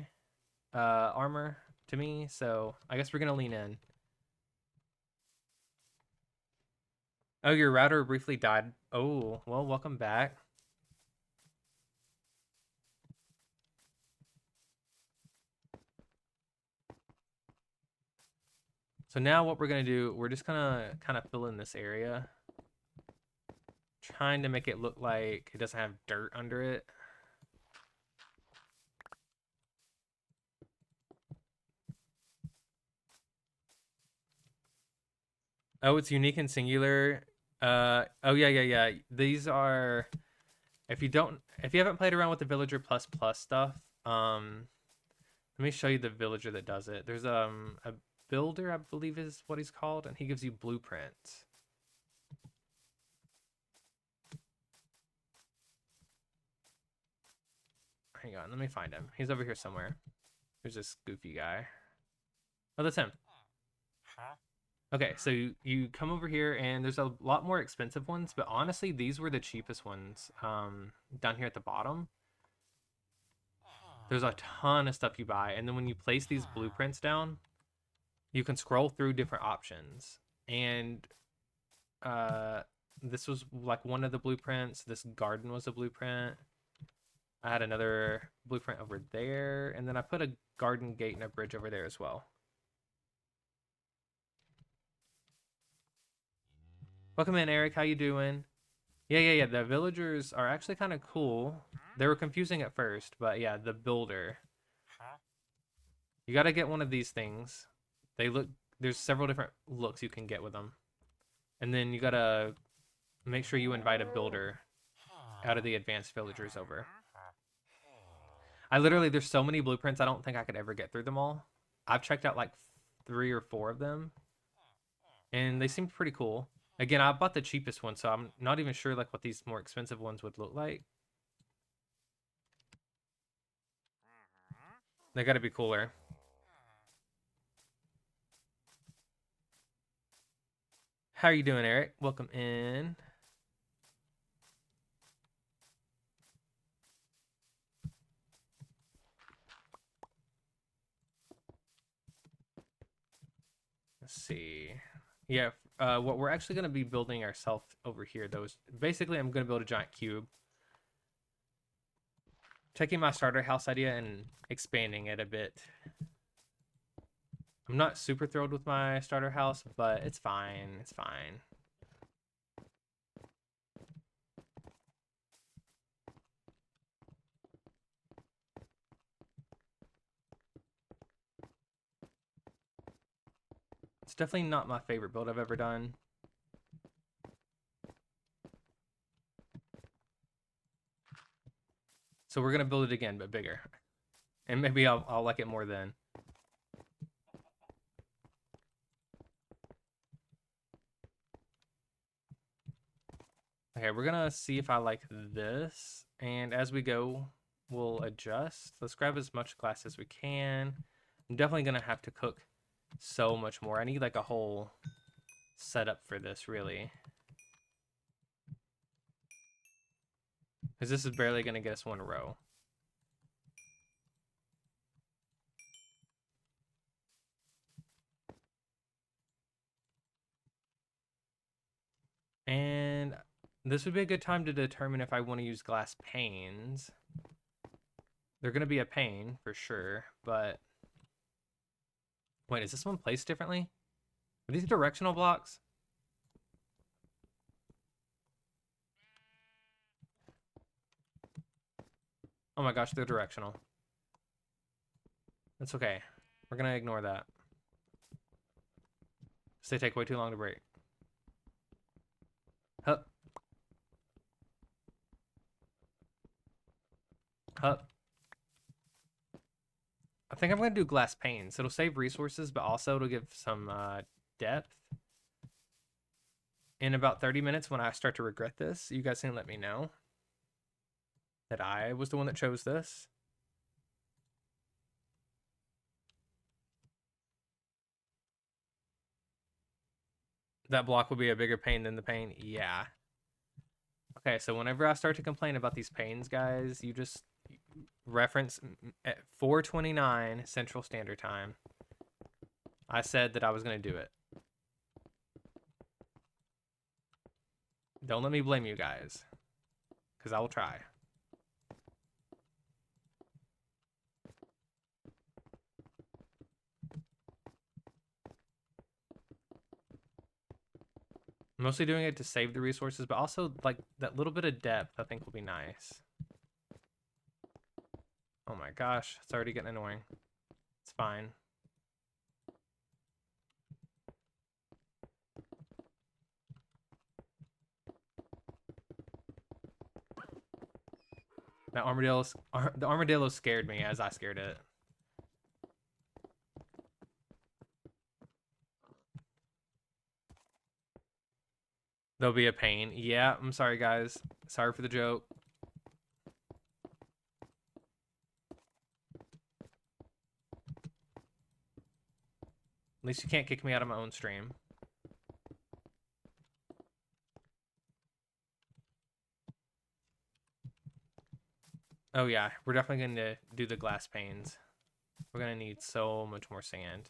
armor to me? So I guess we're gonna lean in. Oh, your router briefly died. Oh, well, welcome back. So now what we're gonna do, we're just gonna kind of fill in this area, trying to make it look like it doesn't have dirt under it. Oh, it's unique and singular. Oh yeah. These are, if you haven't played around with the villager plus plus stuff, let me show you the villager that does it. There's a builder, I believe is what he's called, and he gives you blueprints. Hang on, let me find him. He's over here somewhere. There's this goofy guy. Oh, that's him. Okay, so you come over here, and there's a lot more expensive ones, but honestly, these were the cheapest ones down here at the bottom. There's a ton of stuff you buy, and then when you place these blueprints down, you can scroll through different options. And this was like one of the blueprints. This garden was a blueprint. I had another blueprint over there, and then I put a garden gate and a bridge over there as well. Welcome in, Eric. How you doing? Yeah. The villagers are actually kind of cool. They were confusing at first, but yeah, the builder. You got to get one of these things. There's several different looks you can get with them. And then you got to make sure you invite a builder out of the advanced villagers over. There's so many blueprints, I don't think I could ever get through them all. I've checked out like 3 or 4 of them, and they seem pretty cool. Again, I bought the cheapest one, so I'm not even sure like what these more expensive ones would look like. They got to be cooler. How are you doing, Eric? Welcome in. Let's see. Yeah, what we're actually going to be building ourselves over here, though, is basically I'm going to build a giant cube. Taking my starter house idea and expanding it a bit. I'm not super thrilled with my starter house, but it's fine. It's fine. It's definitely not my favorite build I've ever done. So we're gonna build it again, but bigger. And maybe I'll like it more then. Okay, we're gonna see if I like this. And as we go, we'll adjust. Let's grab as much glass as we can. I'm definitely gonna have to cook so much more. I need like a whole setup for this, really. Because this is barely gonna get us one row. And this would be a good time to determine if I want to use glass panes. They're going to be a pain for sure, but wait, is this one placed differently? Are these directional blocks? Oh my gosh, they're directional. That's okay. We're going to ignore that. Because they take way too long to break. Hup. Hup. I think I'm going to do glass panes. It'll save resources, but also it'll give some depth. In about 30 minutes, when I start to regret this, you guys can let me know that I was the one that chose this. That block will be a bigger pain than the pain. Yeah. Okay, so whenever I start to complain about these pains, guys, you just reference at 4:29 Central Standard Time. I said that I was going to do it. Don't let me blame you guys, because I will try. I'm mostly doing it to save the resources, but also like that little bit of depth I think will be nice. Oh my gosh, it's already getting annoying. It's fine. The armadillo scared me as I scared it. There'll be a pain. Yeah, I'm sorry, guys. Sorry for the joke. At least you can't kick me out of my own stream. Oh yeah, we're definitely going to do the glass panes. We're going to need so much more sand.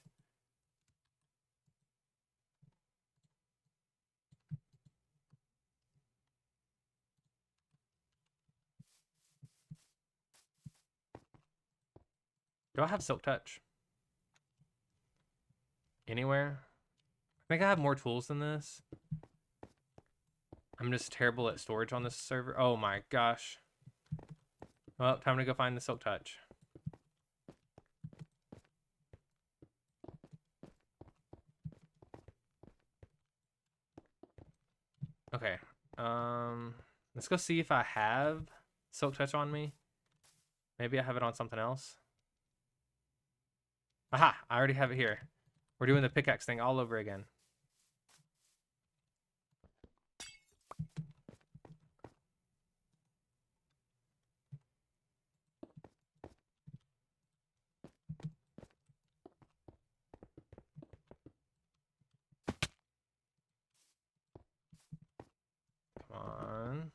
Do I have Silk Touch? Anywhere? I think I have more tools than this. I'm just terrible at storage on this server. Oh my gosh. Well, time to go find the Silk Touch. Okay. Let's go see if I have Silk Touch on me. Maybe I have it on something else. Aha! I already have it here. We're doing the pickaxe thing all over again. Come on.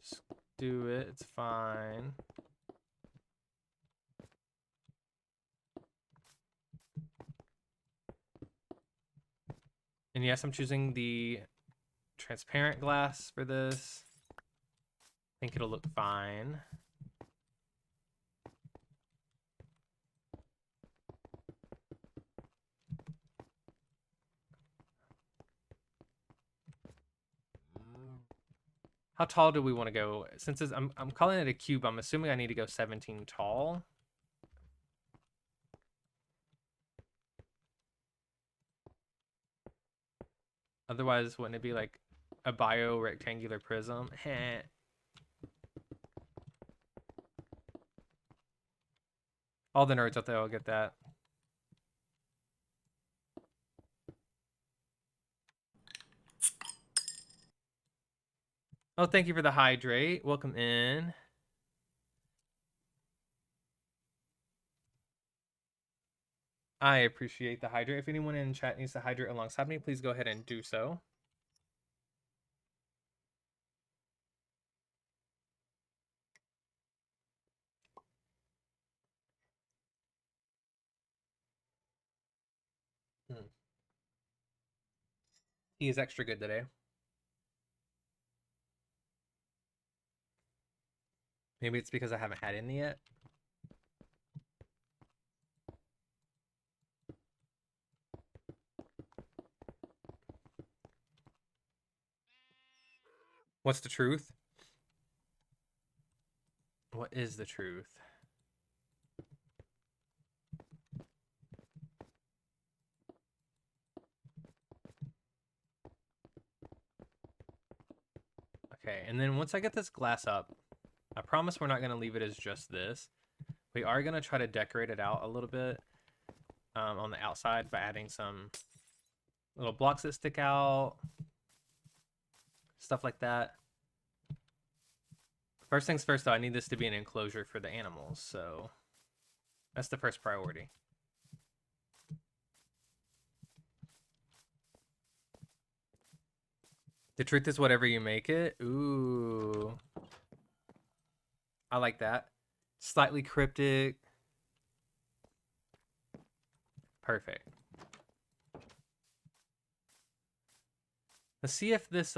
Just do it. It's fine. And yes, I'm choosing the transparent glass for this. I think it'll look fine. How tall do we want to go? Since I'm calling it a cube, I'm assuming I need to go 17 tall. Otherwise, wouldn't it be like a bio-rectangular prism? Heh. All the nerds out there will get that. Oh, thank you for the hydrate. Welcome in. I appreciate the hydrate. If anyone in chat needs to hydrate alongside me, please go ahead and do so. He is extra good today. Maybe it's because I haven't had any yet. What's the truth? What is the truth? Okay, and then once I get this glass up, I promise we're not going to leave it as just this. We are going to try to decorate it out a little bit on the outside by adding some little blocks that stick out, stuff like that. First things first, though, I need this to be an enclosure for the animals, so that's the first priority. The truth is whatever you make it. Ooh. I like that. Slightly cryptic. Perfect. Let's see if this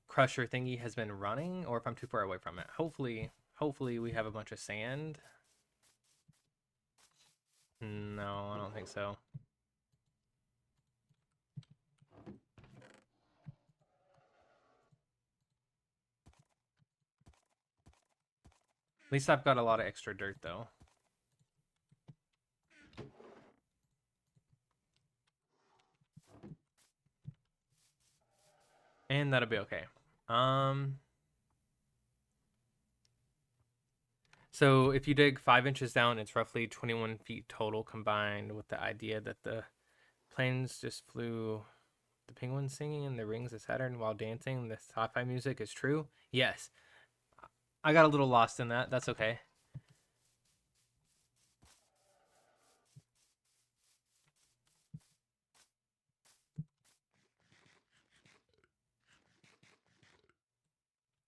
crusher thingy has been running or if I'm too far away from it. Hopefully we have a bunch of sand. No, I don't think so. At least I've got a lot of extra dirt though. And that'll be okay. So if you dig 5 inches down, it's roughly 21 feet total, combined with the idea that the planes just flew, the penguins singing in the rings of Saturn while dancing. The sci-fi music is true. Yes. I got a little lost in that. That's okay.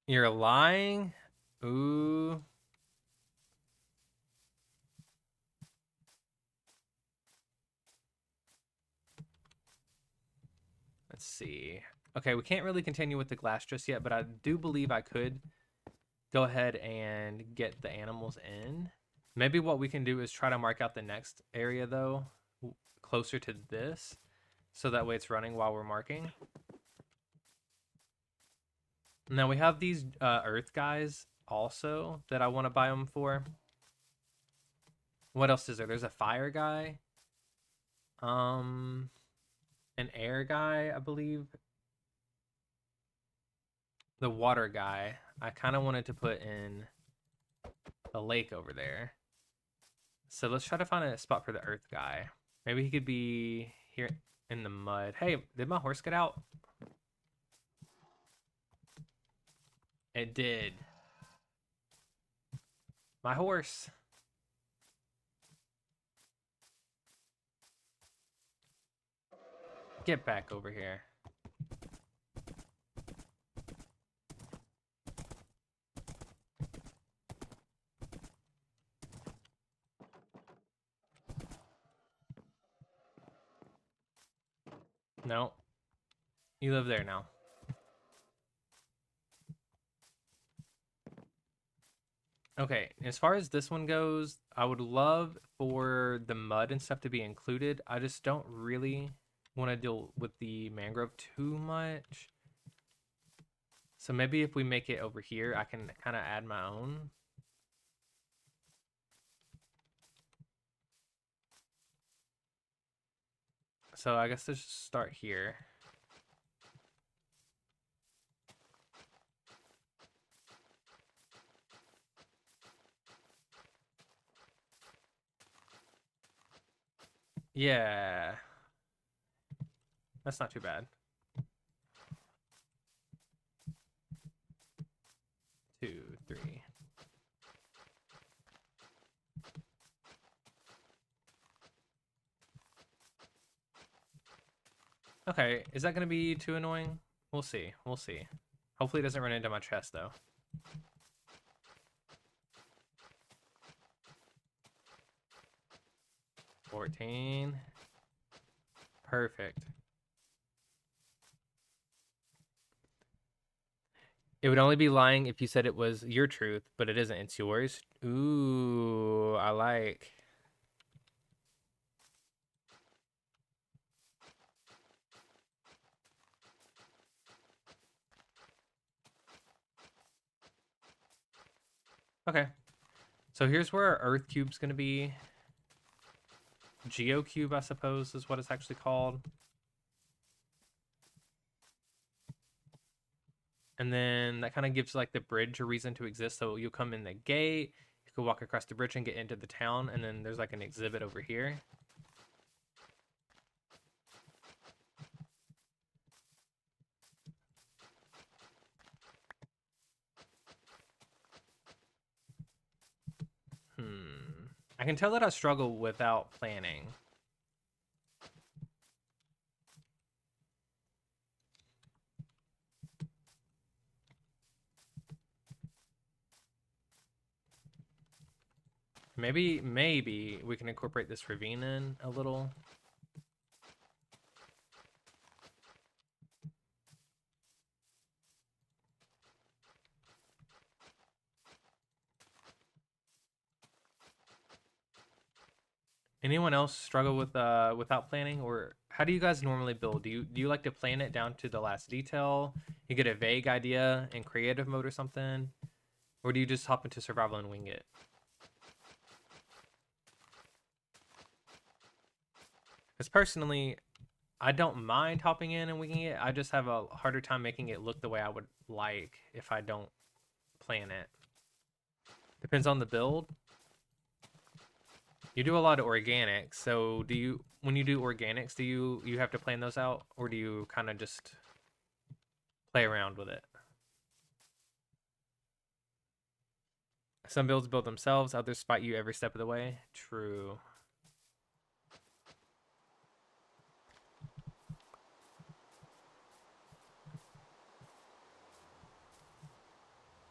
You're lying? Ooh. Let's see. Okay, we can't really continue with the glass just yet, but I do believe I could go ahead and get the animals in. Maybe what we can do is try to mark out the next area, though, closer to this, so that way it's running while we're marking. Now we have these earth guys also that I want to buy them for. What else is there? There's a fire guy. An air guy, I believe. The water guy. I kind of wanted to put in a lake over there. So let's try to find a spot for the earth guy. Maybe he could be here in the mud. Hey, did my horse get out? It did. My horse. Get back over here. No. You live there now. Okay, as far as this one goes, I would love for the mud and stuff to be included. I just don't really want to deal with the mangrove too much. So maybe if we make it over here, I can kind of add my own. So I guess let's just start here. Yeah. That's not too bad. 2, 3. Okay, is that going to be too annoying? We'll see. We'll see. Hopefully it doesn't run into my chest, though. 14. Perfect. It would only be lying if you said it was your truth, but it isn't. It's yours. Ooh, I like. Okay. So here's where our Earth Cube's going to be. GeoCube, I suppose, is what it's actually called. And then that kind of gives like the bridge a reason to exist. So you'll come in the gate, you can walk across the bridge and get into the town, and then there's like an exhibit over here. I can tell that I struggle without planning. Maybe we can incorporate this ravine in a little. Anyone else struggle with without planning, or how do you guys normally build? Do you like to plan it down to the last detail? You get a vague idea in creative mode or something, or do you just hop into survival and wing it? Because personally, I don't mind hopping in and winging it. I just have a harder time making it look the way I would like if I don't plan it. Depends on the build. You do a lot of organics, so when you do organics, do you have to plan those out, or do you kind of just play around with it? Some builds build themselves, others spite you every step of the way. True.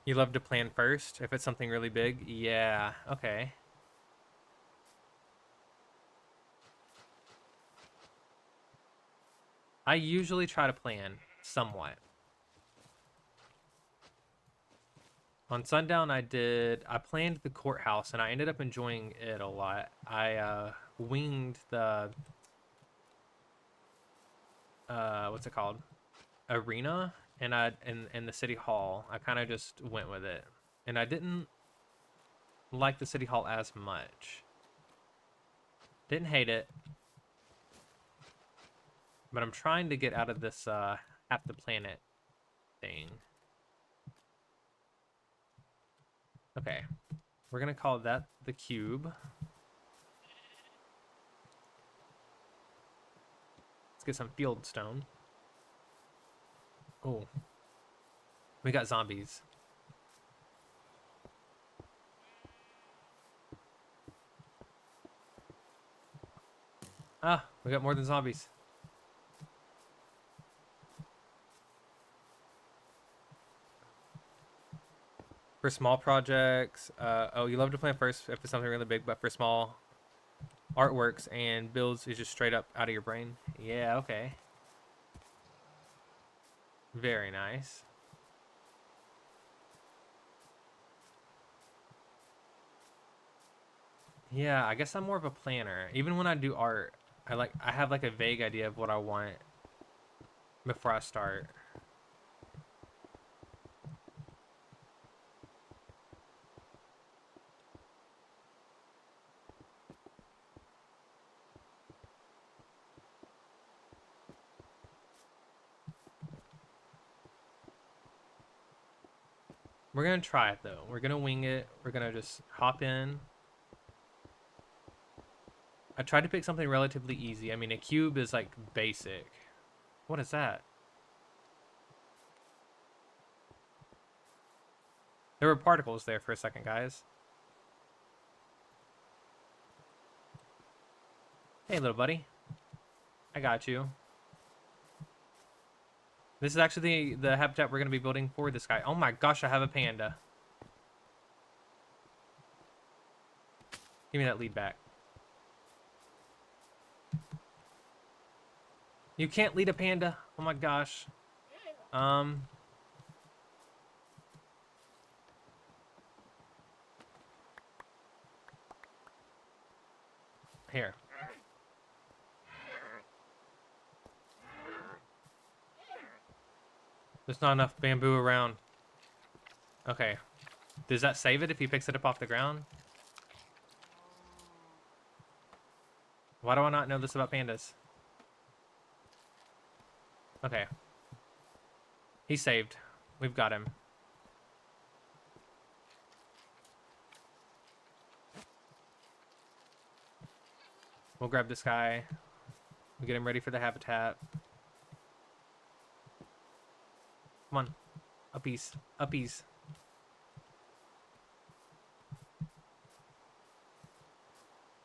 You love to plan first if it's something really big? Yeah, okay. I usually try to plan somewhat. On Sundown, I planned the courthouse, and I ended up enjoying it a lot. I winged the, what's it called? Arena, and in the city hall. I kind of just went with it. And I didn't like the city hall as much. Didn't hate it. But I'm trying to get out of this half the planet thing. Okay. We're going to call that the cube. Let's get some FIELDSTONE. Oh. We got zombies. Ah, we got more than zombies. For small projects, oh, you love to plan first if it's something really big, but for small artworks and builds, is just straight up out of your brain. Yeah, okay. Very nice. Yeah, I guess I'm more of a planner. Even when I do art, I have like a vague idea of what I want before I start. We're gonna try it though. We're gonna wing it. We're gonna just hop in. I tried to pick something relatively easy. I mean, a cube is like basic. What is that? There were particles there for a second, guys. Hey, little buddy. I got you. This is actually the habitat we're going to be building for this guy. Oh my gosh, I have a panda. Give me that lead back. You can't lead a panda. Oh my gosh. Here. There's not enough bamboo around. Okay. Does that save it if he picks it up off the ground? Why do I not know this about pandas? Okay. He's saved. We've got him. We'll grab this guy. We'll get him ready for the habitat. Come on. Uppies. Uppies.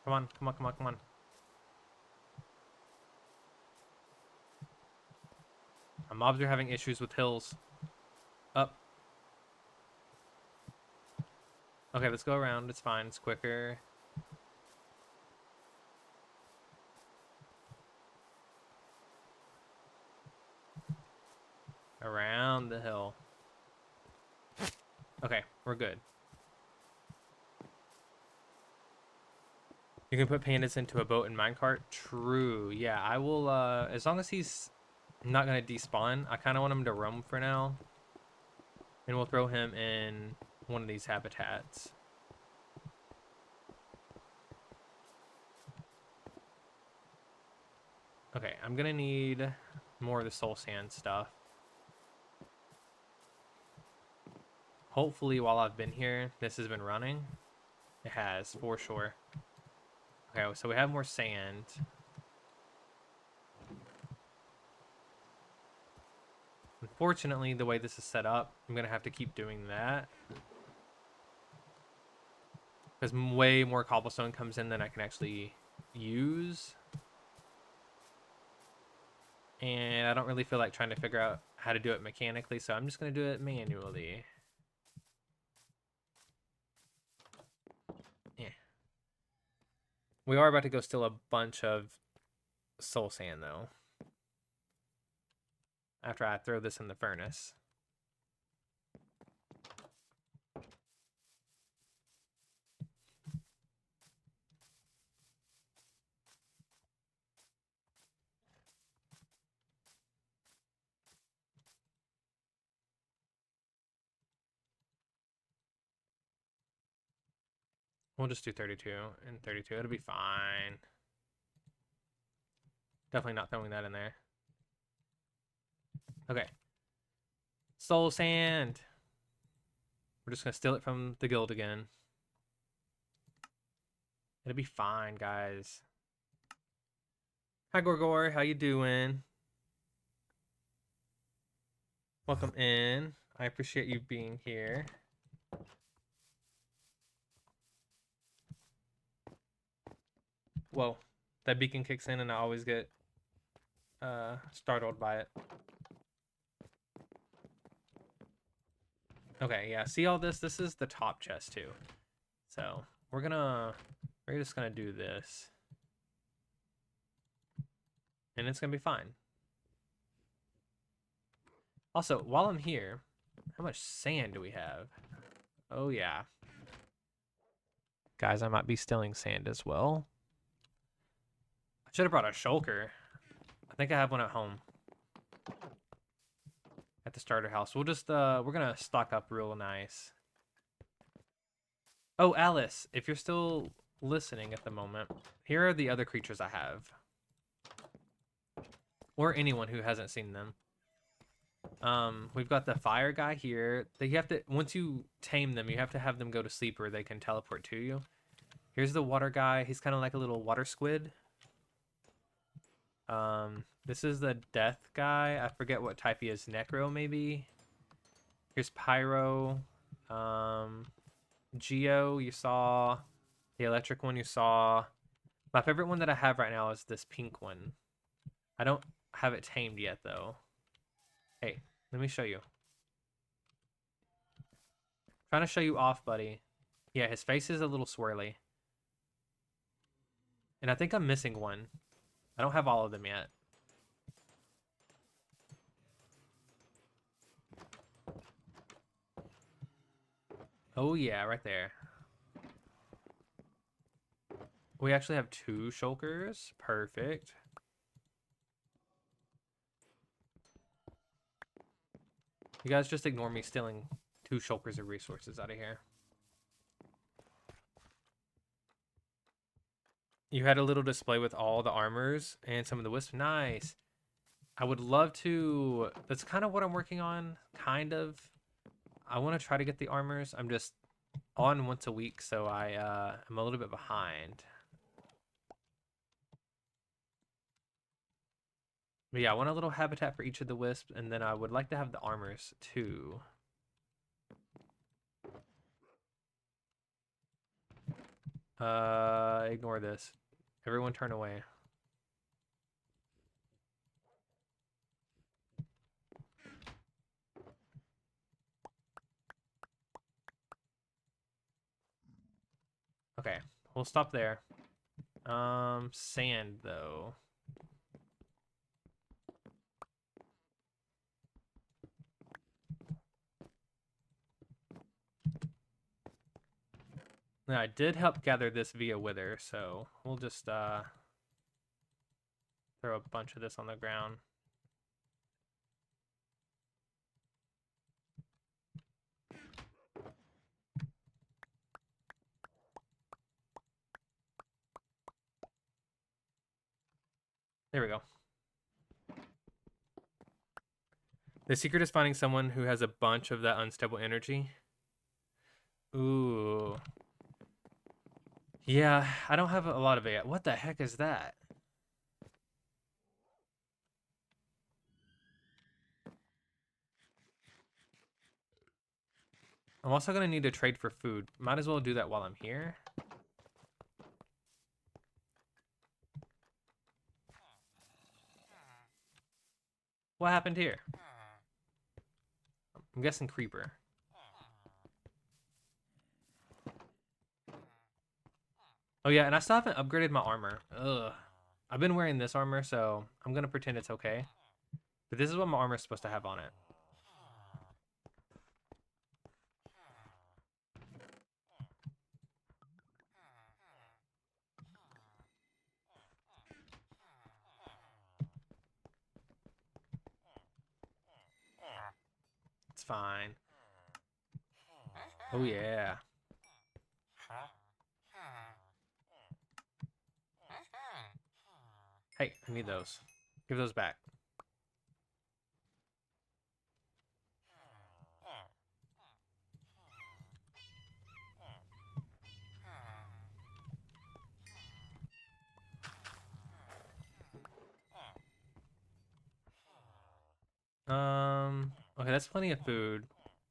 Come on. Come on. Come on. Come on. Our mobs are having issues with hills. Up. Okay, let's go around. It's fine. It's quicker. Around the hill. Okay, we're good. You can put pandas into a boat and minecart. True. Yeah, I will, as long as he's not going to despawn, I kind of want him to roam for now. And we'll throw him in one of these habitats. Okay, I'm going to need more of the soul sand stuff. Hopefully, while I've been here, this has been running. It has, for sure. Okay, so we have more sand. Unfortunately, the way this is set up, I'm going to have to keep doing that. Because way more cobblestone comes in than I can actually use. And I don't really feel like trying to figure out how to do it mechanically, so I'm just going to do it manually. Yeah. We are about to go steal a bunch of soul sand, though. After I throw this in the furnace. We'll just do 32 and 32. It'll be fine. Definitely not throwing that in there. Okay. Soul sand. We're just going to steal it from the guild again. It'll be fine, guys. Hi, Gorgor. How you doing? Welcome in. I appreciate you being here. Whoa. That beacon kicks in and I always get startled by it. Okay, yeah. See all this? This is the top chest too. So we're just gonna do this. And it's gonna be fine. Also, while I'm here, how much sand do we have? Oh, yeah. Guys, I might be stealing sand as well. I should have brought a shulker. I think I have one at home. At the starter house. We'll just, we're gonna stock up real nice. Oh, Alice, if you're still listening at the moment, here are the other creatures I have. Or anyone who hasn't seen them. We've got the fire guy here. They have to, once you tame them, you have to have them go to sleep or they can teleport to you. Here's the water guy. He's kind of like a little water squid. This is the death guy. I forget what type he is. Necro, maybe? Here's Pyro. Geo, you saw. The electric one you saw. My favorite one that I have right now is this pink one. I don't have it tamed yet, though. Hey, let me show you. Trying to show you off, buddy. Yeah, his face is a little swirly. And I think I'm missing one. I don't have all of them yet. Oh yeah, right there. We actually have 2 shulkers. Perfect. You guys just ignore me stealing 2 shulkers of resources out of here. You had a little display with all the armors and some of the wisps. Nice. I would love to... That's kind of what I'm working on, kind of. I want to try to get the armors. I'm just on once a week, so I'm a little bit behind. But yeah, I want a little habitat for each of the wisps, and then I would like to have the armors too. Ignore this. Everyone turn away. Okay, we'll stop there. Sand though. Now, I did help gather this via Wither, so we'll just throw a bunch of this on the ground. There we go. The secret is finding someone who has a bunch of that unstable energy. Ooh. Yeah, I don't have a lot of it yet. What the heck is that? I'm also going to need to trade for food. Might as well do that while I'm here. What happened here? I'm guessing creeper. Oh yeah, and I still haven't upgraded my armor. Ugh. I've been wearing this armor, so I'm going to pretend it's okay. But this is what my armor is supposed to have on it. It's fine. Oh yeah. Hey, I need those. Give those back. Okay, that's plenty of food.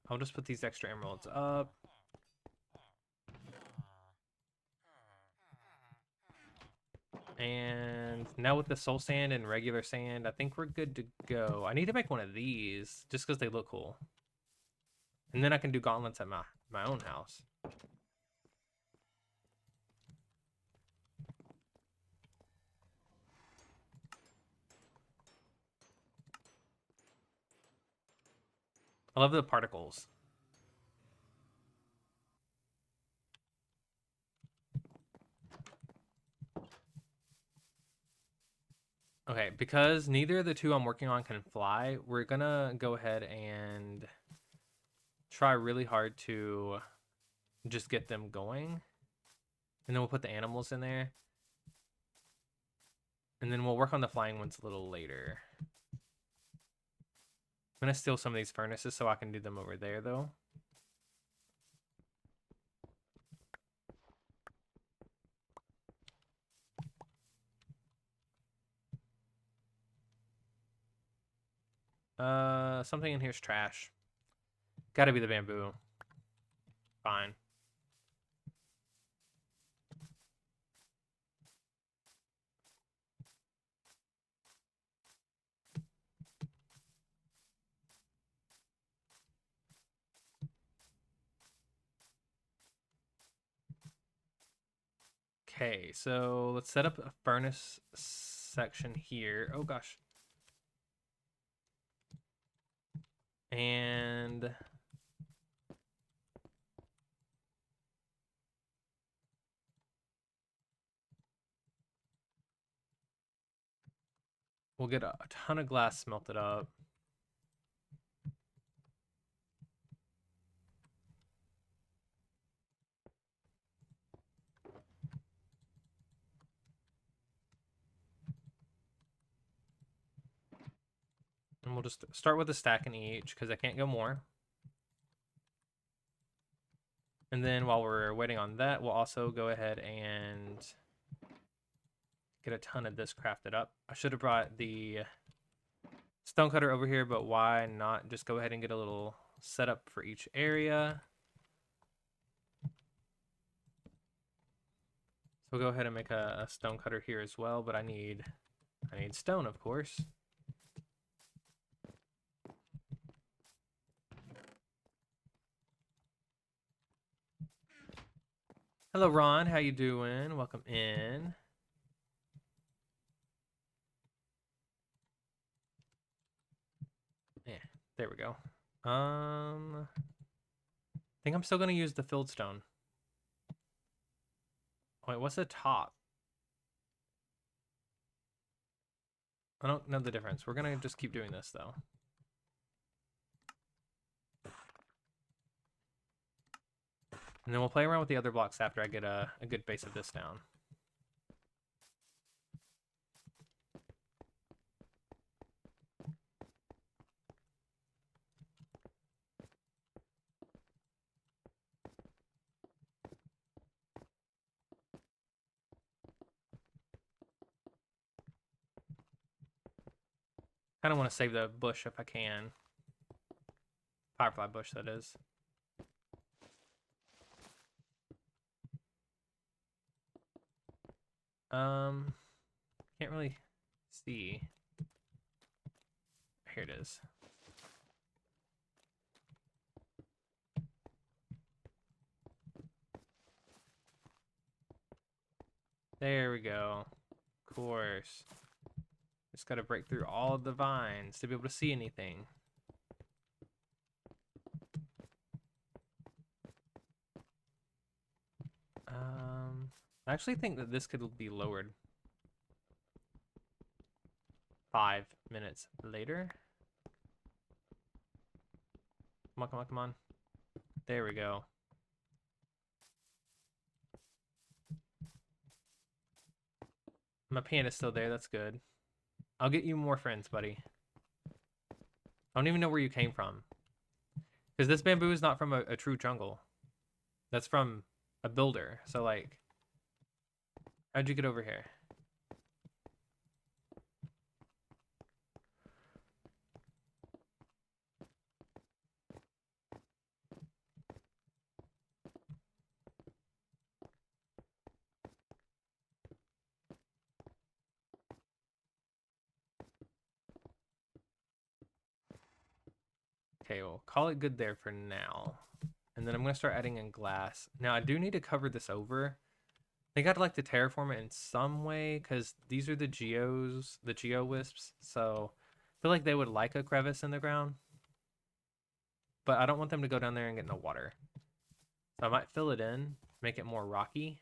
I'll just put these extra emeralds up. And now with the soul sand and regular sand, I think we're good to go. I need to make one of these just because they look cool. And then I can do gauntlets at my own house. I love the particles. Okay, because neither of the two I'm working on can fly, we're gonna go ahead and try really hard to just get them going. And then we'll put the animals in there. And then we'll work on the flying ones a little later. I'm gonna steal some of these furnaces so I can do them over there though. Something in here's trash. Gotta be the bamboo. Fine. Okay, so let's set up a furnace section here. Oh gosh. And we'll get a ton of glass smelted up. And we'll just start with a stack in each because I can't go more. And then while we're waiting on that, we'll also go ahead and get a ton of this crafted up. I should have brought the stonecutter over here, but why not just go ahead and get a little setup for each area. So we'll go ahead and make a stonecutter here as well, but I need stone, of course. Hello, Ron. How you doing? Welcome in. Yeah, there we go. I think I'm still gonna use the fieldstone. Wait, what's the top? I don't know the difference. We're gonna just keep doing this though. And then we'll play around with the other blocks after I get a good base of this down. Kind of want to save the bush if I can. Firefly bush, that is. Can't really see. Here it is. There we go. Of course. Just gotta break through all of the vines to be able to see anything. I actually think that this could be lowered 5 minutes later. Come on, come on, come on. There we go. My pan is still there. That's good. I'll get you more friends, buddy. I don't even know where you came from. Because this bamboo is not from a true jungle. That's from a builder. So, like, how'd you get over here? Okay, we'll call it good there for now. And then I'm going to start adding in glass. Now, I do need to cover this over. I think I'd like to terraform it in some way, because these are the geos, the geo wisps. So I feel like they would like a crevice in the ground. but I don't want them to go down there and get in the water. So I might fill it in, make it more rocky.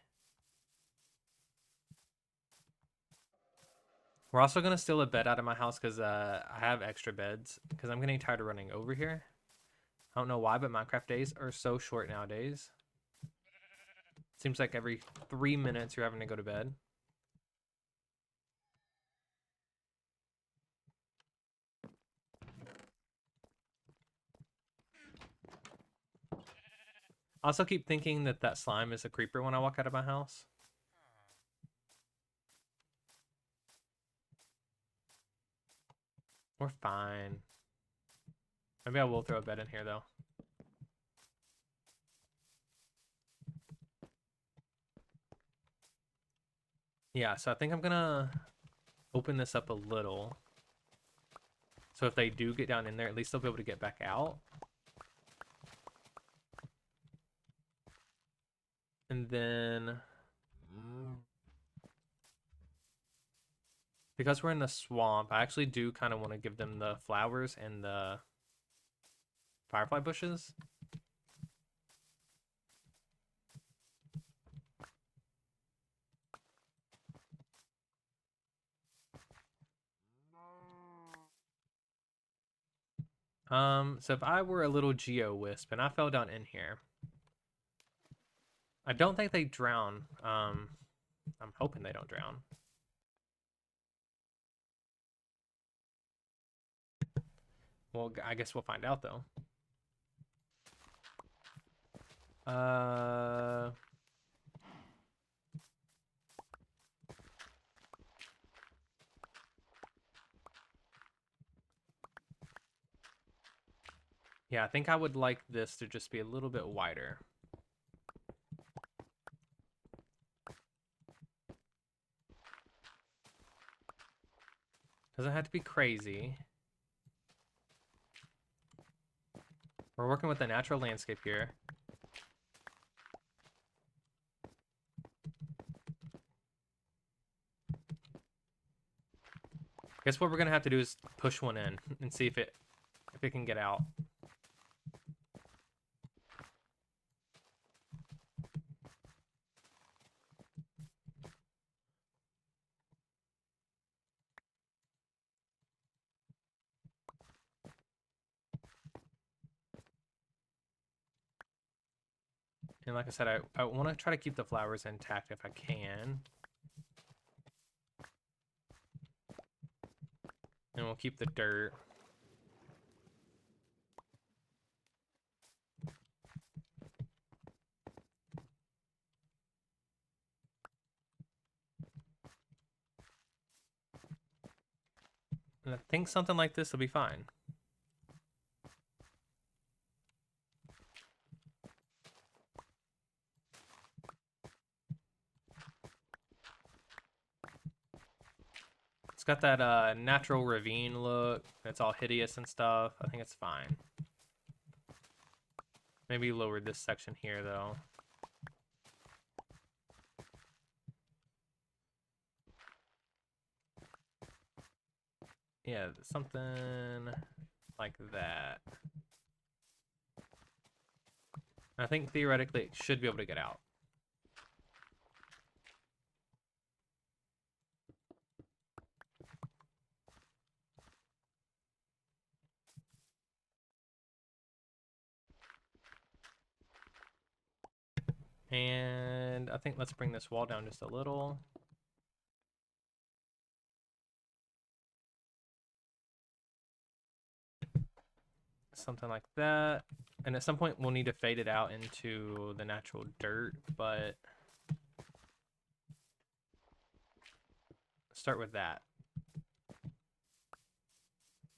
We're also going to steal a bed out of my house because I have extra beds because I'm getting tired of running over here. I don't know why, but Minecraft days are so short nowadays. Seems like every 3 minutes you're having to go to bed. I also keep thinking that that slime is a creeper when I walk out of my house. We're fine. Maybe I will throw a bed in here, though. Yeah, so I think I'm gonna open this up a little. So if they do get down in there, at least they'll be able to get back out. And then, because we're in the swamp, I actually do kind of want to give them the flowers and the firefly bushes. So if I were a little geo-wisp and I fell down in here, I don't think they drown. I'm hoping they don't drown. Well, I guess we'll find out, though. Yeah, I think I would like this to just be a little bit wider. Doesn't have to be crazy. We're working with the natural landscape here. I guess what we're gonna have to do is push one in and see if it can get out. And like I said, I want to try to keep the flowers intact if I can. And we'll keep the dirt. And I think something like this will be fine. It's got that natural ravine look. It's all hideous and stuff. I think it's fine. Maybe lower this section here, though. Yeah, something like that. I think theoretically it should be able to get out. And I think let's bring this wall down just a little. Something like that. And at some point we'll need to fade it out into the natural dirt, but start with that.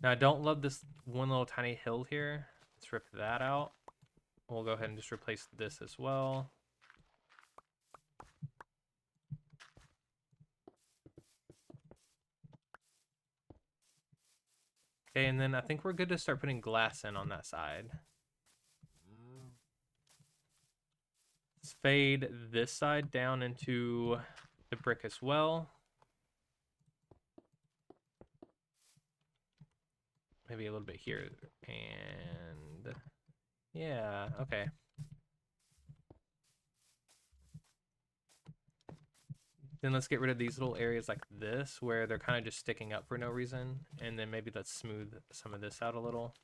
Now I don't love this one little tiny hill here. Let's rip that out. We'll go ahead and just replace this as well. Okay, and then I think we're good to start putting glass in on that side. Let's fade this side down into the brick as well. Maybe a little bit here. And Yeah, okay. Then let's get rid of these little areas like this where they're kind of just sticking up for no reason. And then maybe let's smooth some of this out a little.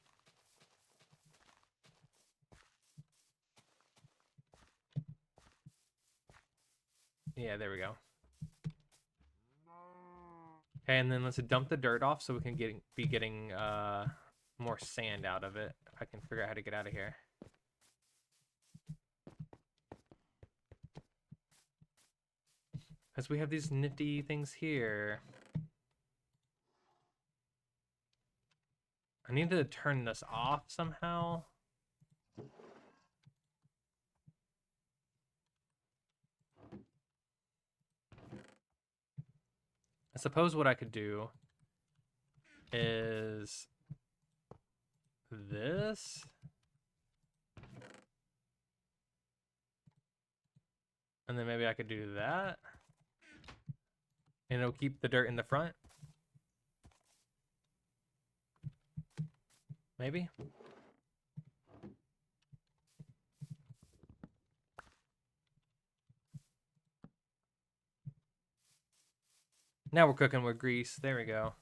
Yeah, there we go. Okay, and then let's dump the dirt off so we can be getting more sand out of it. I can figure out how to get out of here. Because we have these nifty things here. I need to turn this off somehow. I suppose what I could do is this. And then maybe I could do that. And it'll keep the dirt in the front. Maybe. Now we're cooking with grease. There we go.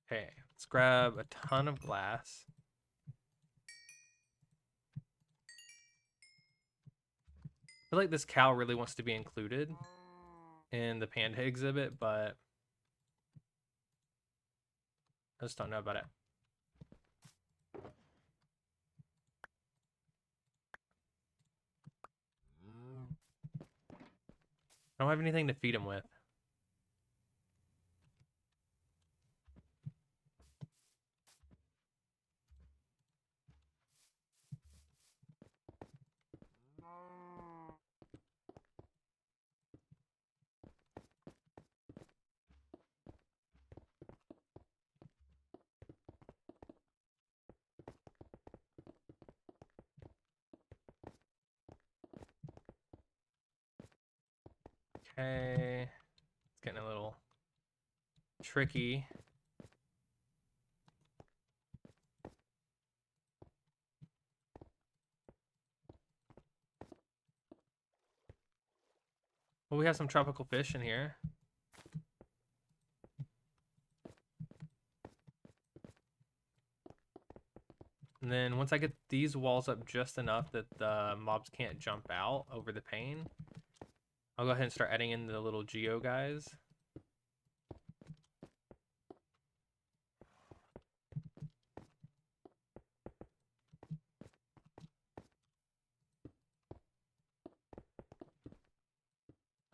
Okay, let's grab a ton of glass. I feel like this cow really wants to be included in the panda exhibit, but I just don't know about it. I don't have anything to feed him with. Okay, it's getting a little tricky. Well, we have some tropical fish in here. And then once I get these walls up just enough that the mobs can't jump out over the pane, I'll go ahead and start adding in the little geo guys.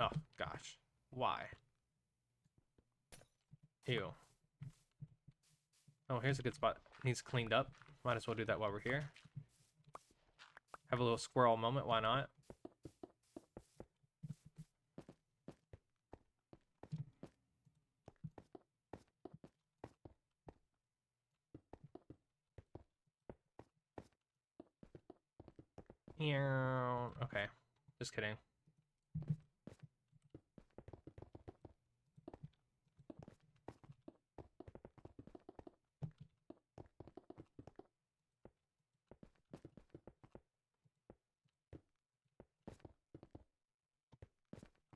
Oh, gosh. Why? Ew. Oh, here's a good spot. Needs cleaned up. Might as well do that while we're here. Have a little squirrel moment. Why not? Okay. Just kidding.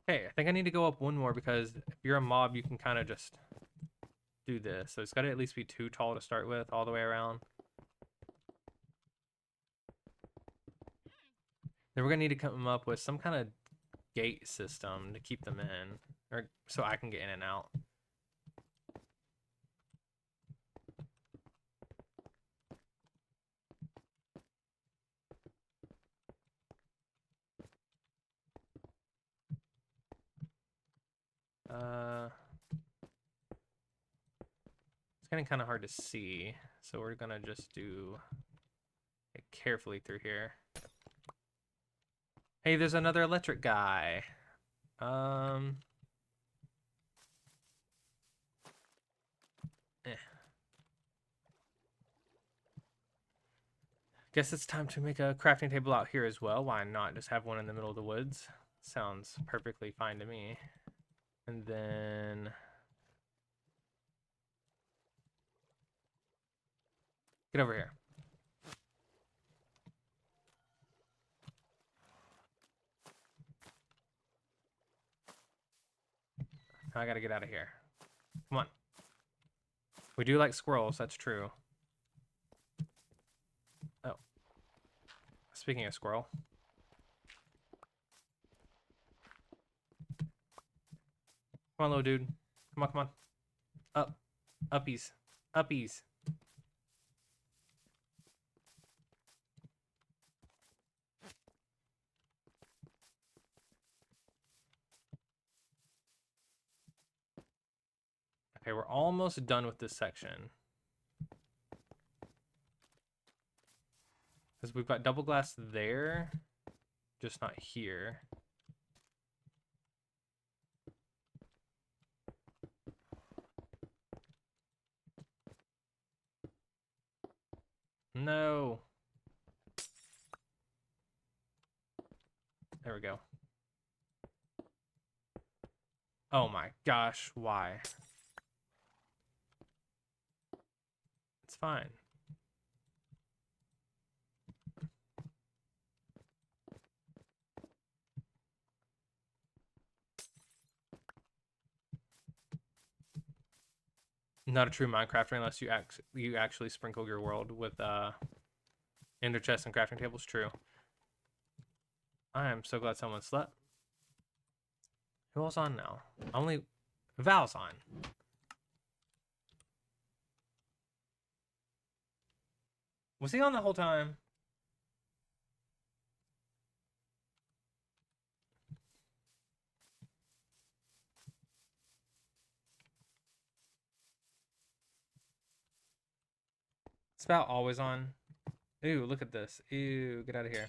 Hey, I think I need to go up one more because if you're a mob, you can kind of just do this. So it's got to at least be 2 tall to start with all the way around. Then we're going to need to come up with some kind of gate system to keep them in, or so I can get in and out. It's getting kind of hard to see, so we're gonna just do it carefully through here. Hey, there's another electric guy. Guess it's time to make a crafting table out here as well. Why not just have one in the middle of the woods? Sounds perfectly fine to me. And then get over here. I gotta get out of here. Come on. We do like squirrels, that's true. Oh. Speaking of squirrel. Come on, little dude. Come on, come on. Up. Uppies. Uppies. Okay, we're almost done with this section. Because we've got double glass there, just not here. No. There we go. Oh my gosh, why? It's fine. Not a true Minecrafter unless you actually sprinkle your world with ender chests and crafting tables. True. I am so glad someone slept. Who else on now? Only Val's on. Was he on the whole time? It's about always on. Ooh, look at this. Ew, get out of here.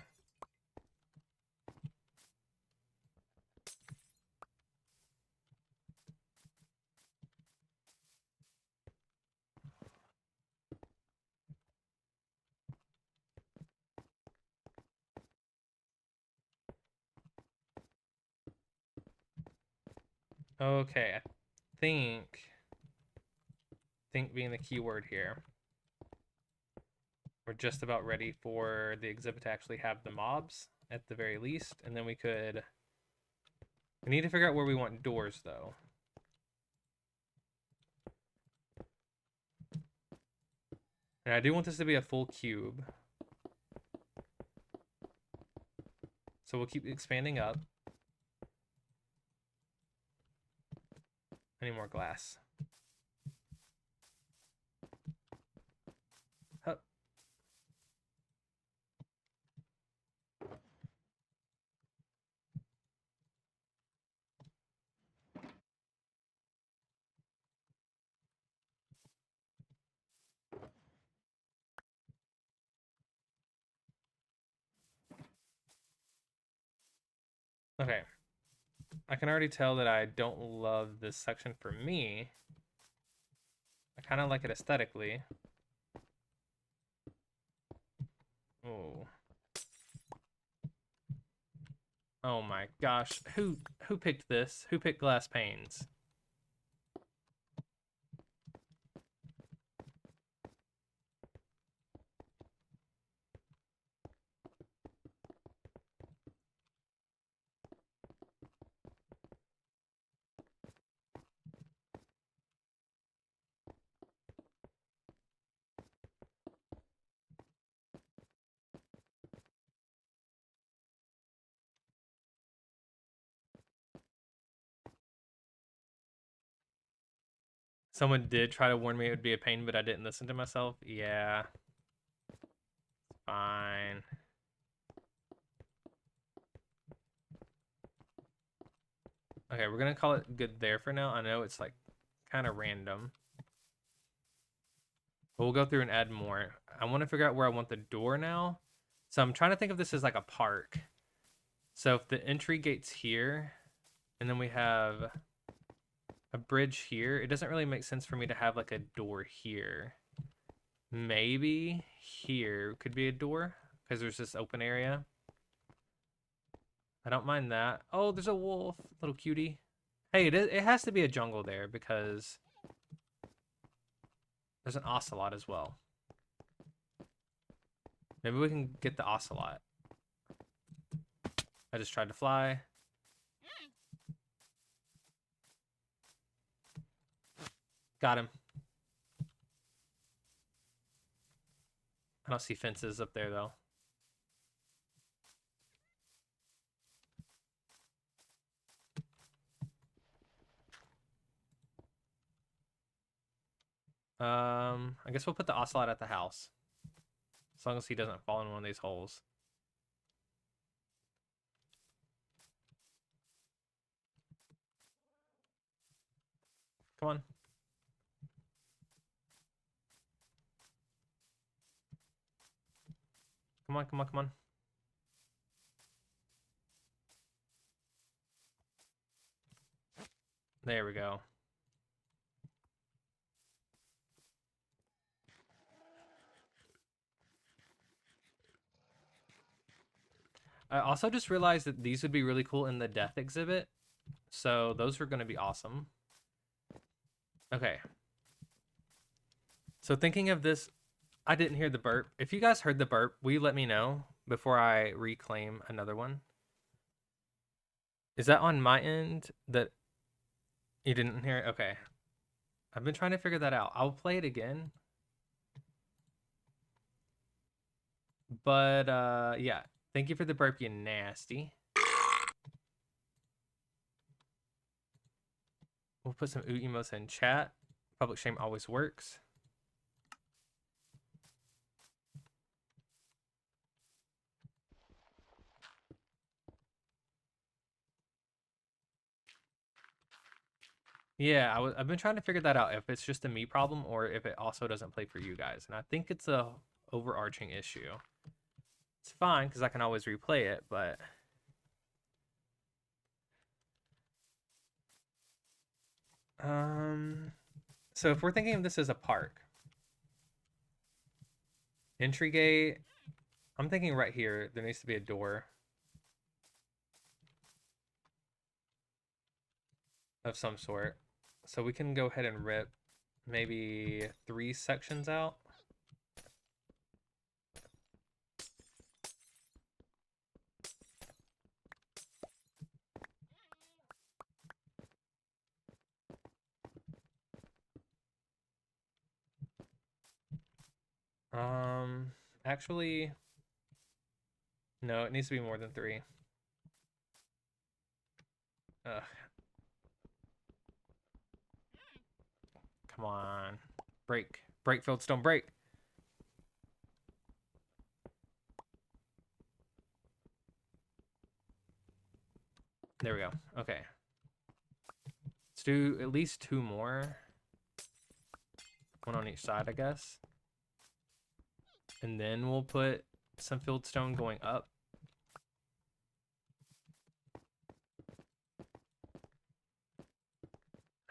Okay, I think being the keyword here. We're just about ready for the exhibit to actually have the mobs at the very least, and then we need to figure out where we want doors though. And I do want this to be a full cube. So we'll keep expanding up. I need more glass. Hup. Okay. I can already tell that I don't love this section for me. I kind of like it aesthetically. Oh. Oh my gosh. Who picked this? Who picked glass panes? Someone did try to warn me it would be a pain, but I didn't listen to myself. Yeah. Fine. Okay, we're gonna call it good there for now. I know it's like kind of random. But we'll go through and add more. I want to figure out where I want the door now. So I'm trying to think of this as like a park. So if the entry gate's here, and then we have a bridge here, it doesn't really make sense for me to have like a door here. Maybe here could be a door because there's this open area. I don't mind that. Oh, there's a wolf, little cutie. Hey, it has to be a jungle there because there's an ocelot as well. Maybe we can get the ocelot. I just tried to fly. Got him. I don't see fences up there though. I guess we'll put the ocelot at the house. As long as he doesn't fall in one of these holes. Come on. Come on, come on, come on. There we go. I also just realized that these would be really cool in the death exhibit. So those are going to be awesome. Okay. So thinking of this, I didn't hear the burp. If you guys heard the burp, will you let me know before I reclaim another one? Is that on my end that you didn't hear it? Okay. I've been trying to figure that out. I'll play it again. But yeah. Thank you for the burp, you nasty. We'll put some ooh emotes in chat. Public shame always works. Yeah, I've been trying to figure that out, if it's just a me problem or if it also doesn't play for you guys. And I think it's a overarching issue. It's fine because I can always replay it, but so if we're thinking of this as a park, entry gate, I'm thinking right here there needs to be a door of some sort. So we can go ahead and rip maybe 3 sections out. Actually, no, it needs to be more than 3. Ugh. Come on. Break. Break, Fieldstone, break. There we go. Okay. Let's do at least 2 more. One on each side, I guess. And then we'll put some fieldstone going up.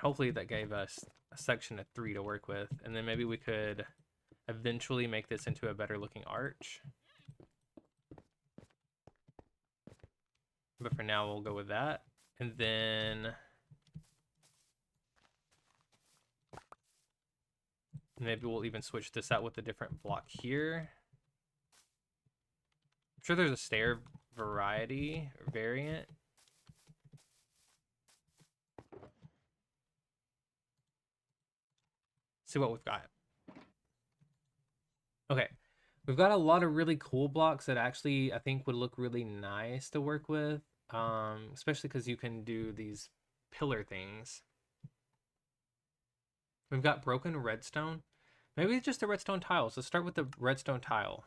Hopefully that gave us a section of 3 to work with. And then maybe we could eventually make this into a better looking arch. But for now, we'll go with that. And then maybe we'll even switch this out with a different block here. I'm sure there's a stair variety or variant. See what we've got. Okay. We've got a lot of really cool blocks that actually I think would look really nice to work with. Especially because you can do these pillar things. We've got broken redstone. Maybe just the redstone tiles. Let's start with the redstone tile.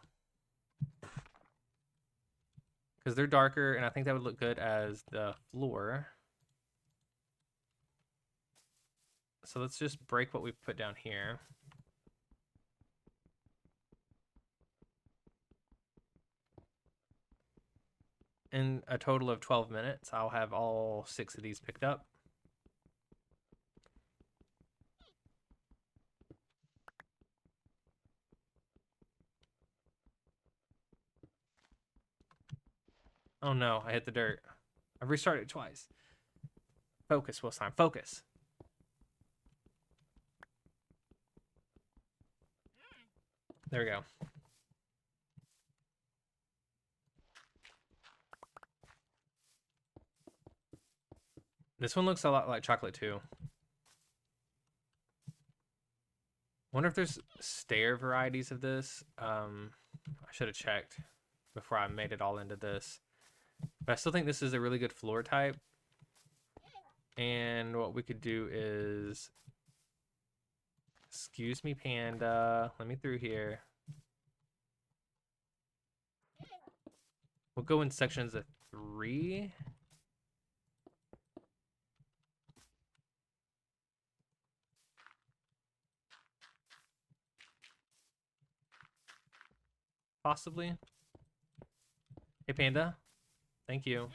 Because they're darker, and I think that would look good as the floor. So let's just break what we've put down here. In a total of 12 minutes, I'll have all 6 of these picked up. Oh no, I hit the dirt. I've restarted twice. Focus, Wilstein, focus. There we go. This one looks a lot like chocolate too. Wonder if there's stair varieties of this. I should have checked before I made it all into this. But I still think this is a really good floor type. And what we could do is... Excuse me, Panda. Let me through here. We'll go in sections of 3. Possibly. Hey, Panda. Thank you.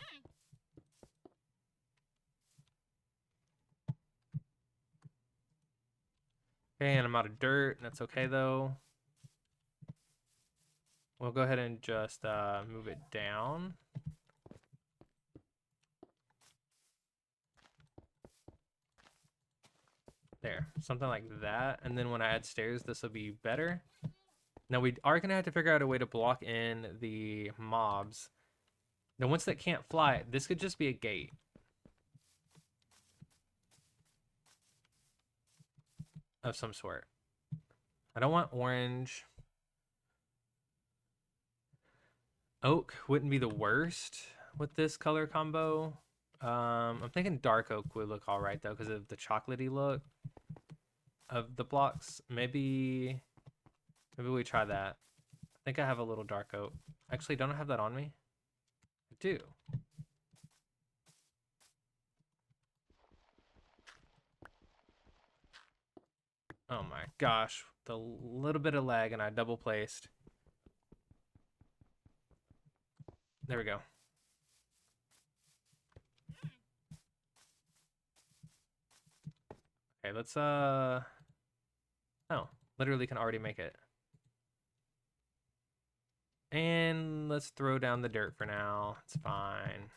Okay, and I'm out of dirt. That's okay, though. We'll go ahead and just move it down. There, something like that. And then when I add stairs, this will be better. Now we are going to have to figure out a way to block in the mobs. Now once that can't fly, this could just be a gate. Of some sort. I don't want orange. Oak wouldn't be the worst with this color combo. I'm thinking dark oak would look all right though because of the chocolatey look of the blocks. Maybe we try that. I think I have a little dark oak. Actually, don't I have that on me? I do. Oh my gosh, the little bit of lag and I double placed. There we go. Okay, let's oh, literally can already make it. And let's throw down the dirt for now. It's fine.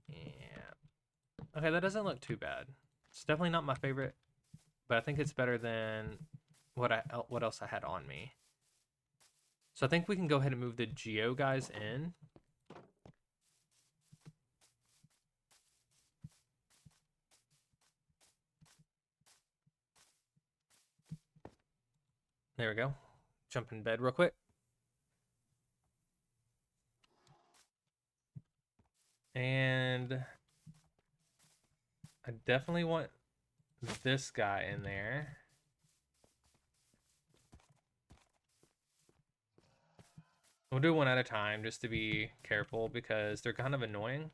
Yeah. Okay, that doesn't look too bad. It's definitely not my favorite, but I think it's better than what else I had on me. So I think we can go ahead and move the Geo guys in. There we go. Jump in bed real quick. And I definitely want this guy in there. We'll do one at a time just to be careful because they're kind of annoying.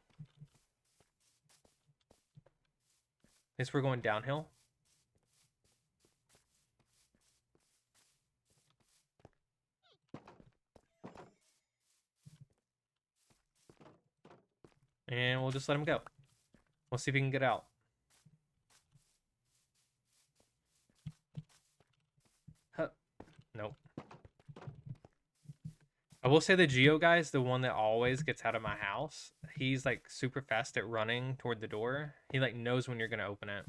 I guess we're going downhill. And we'll just let him go. We'll see if he can get out. Huh. Nope. I will say the Geo guy is the one that always gets out of my house. He's like super fast at running toward the door. He like knows when you're gonna open it.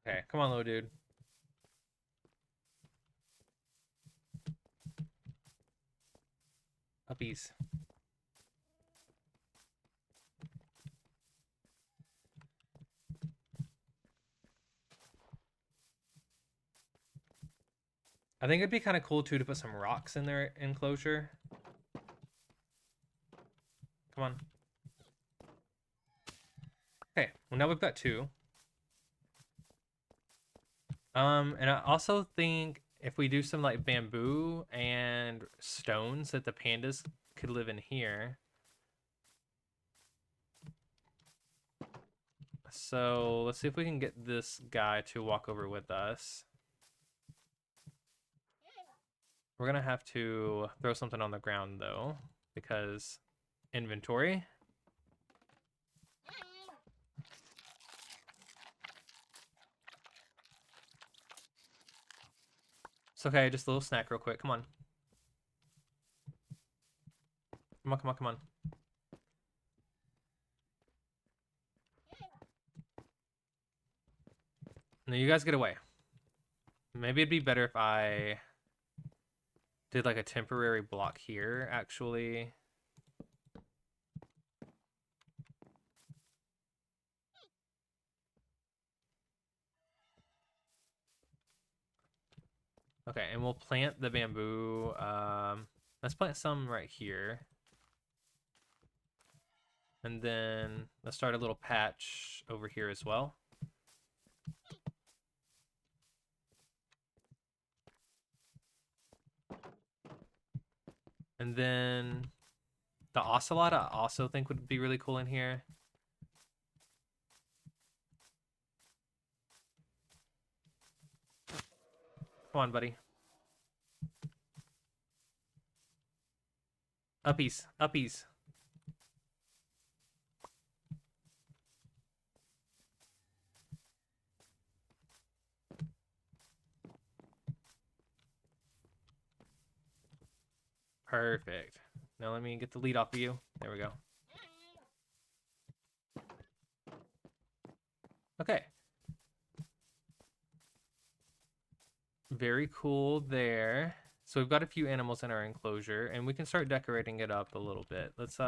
Okay, come on, little dude. Puppies. I think it'd be kind of cool too to put some rocks in their enclosure. Come on. Okay, well now we've got 2. And I also think if we do some like bamboo and stones that the pandas could live in here. So let's see if we can get this guy to walk over with us. We're gonna have to throw something on the ground though, because inventory. It's okay, just a little snack real quick. Come on. Come on, come on, come on. No, you guys get away. Maybe it'd be better if I did like a temporary block here, actually. Okay, and we'll plant the bamboo. Let's plant some right here. And then let's start a little patch over here as well. And then the ocelot I also think would be really cool in here. Come on, buddy. Uppies, uppies. Perfect. Now let me get the lead off of you. There we go. Okay. Very cool there. So we've got a few animals in our enclosure, and we can start decorating it up a little bit. Let's see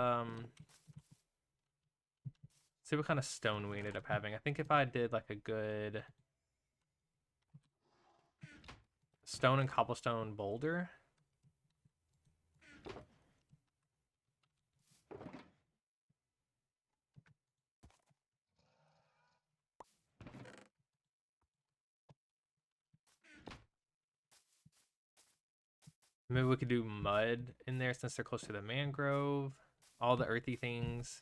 what kind of stone we ended up having. I think if I did like a good stone and cobblestone boulder. Maybe we could do mud in there since they're close to the mangrove. All the earthy things.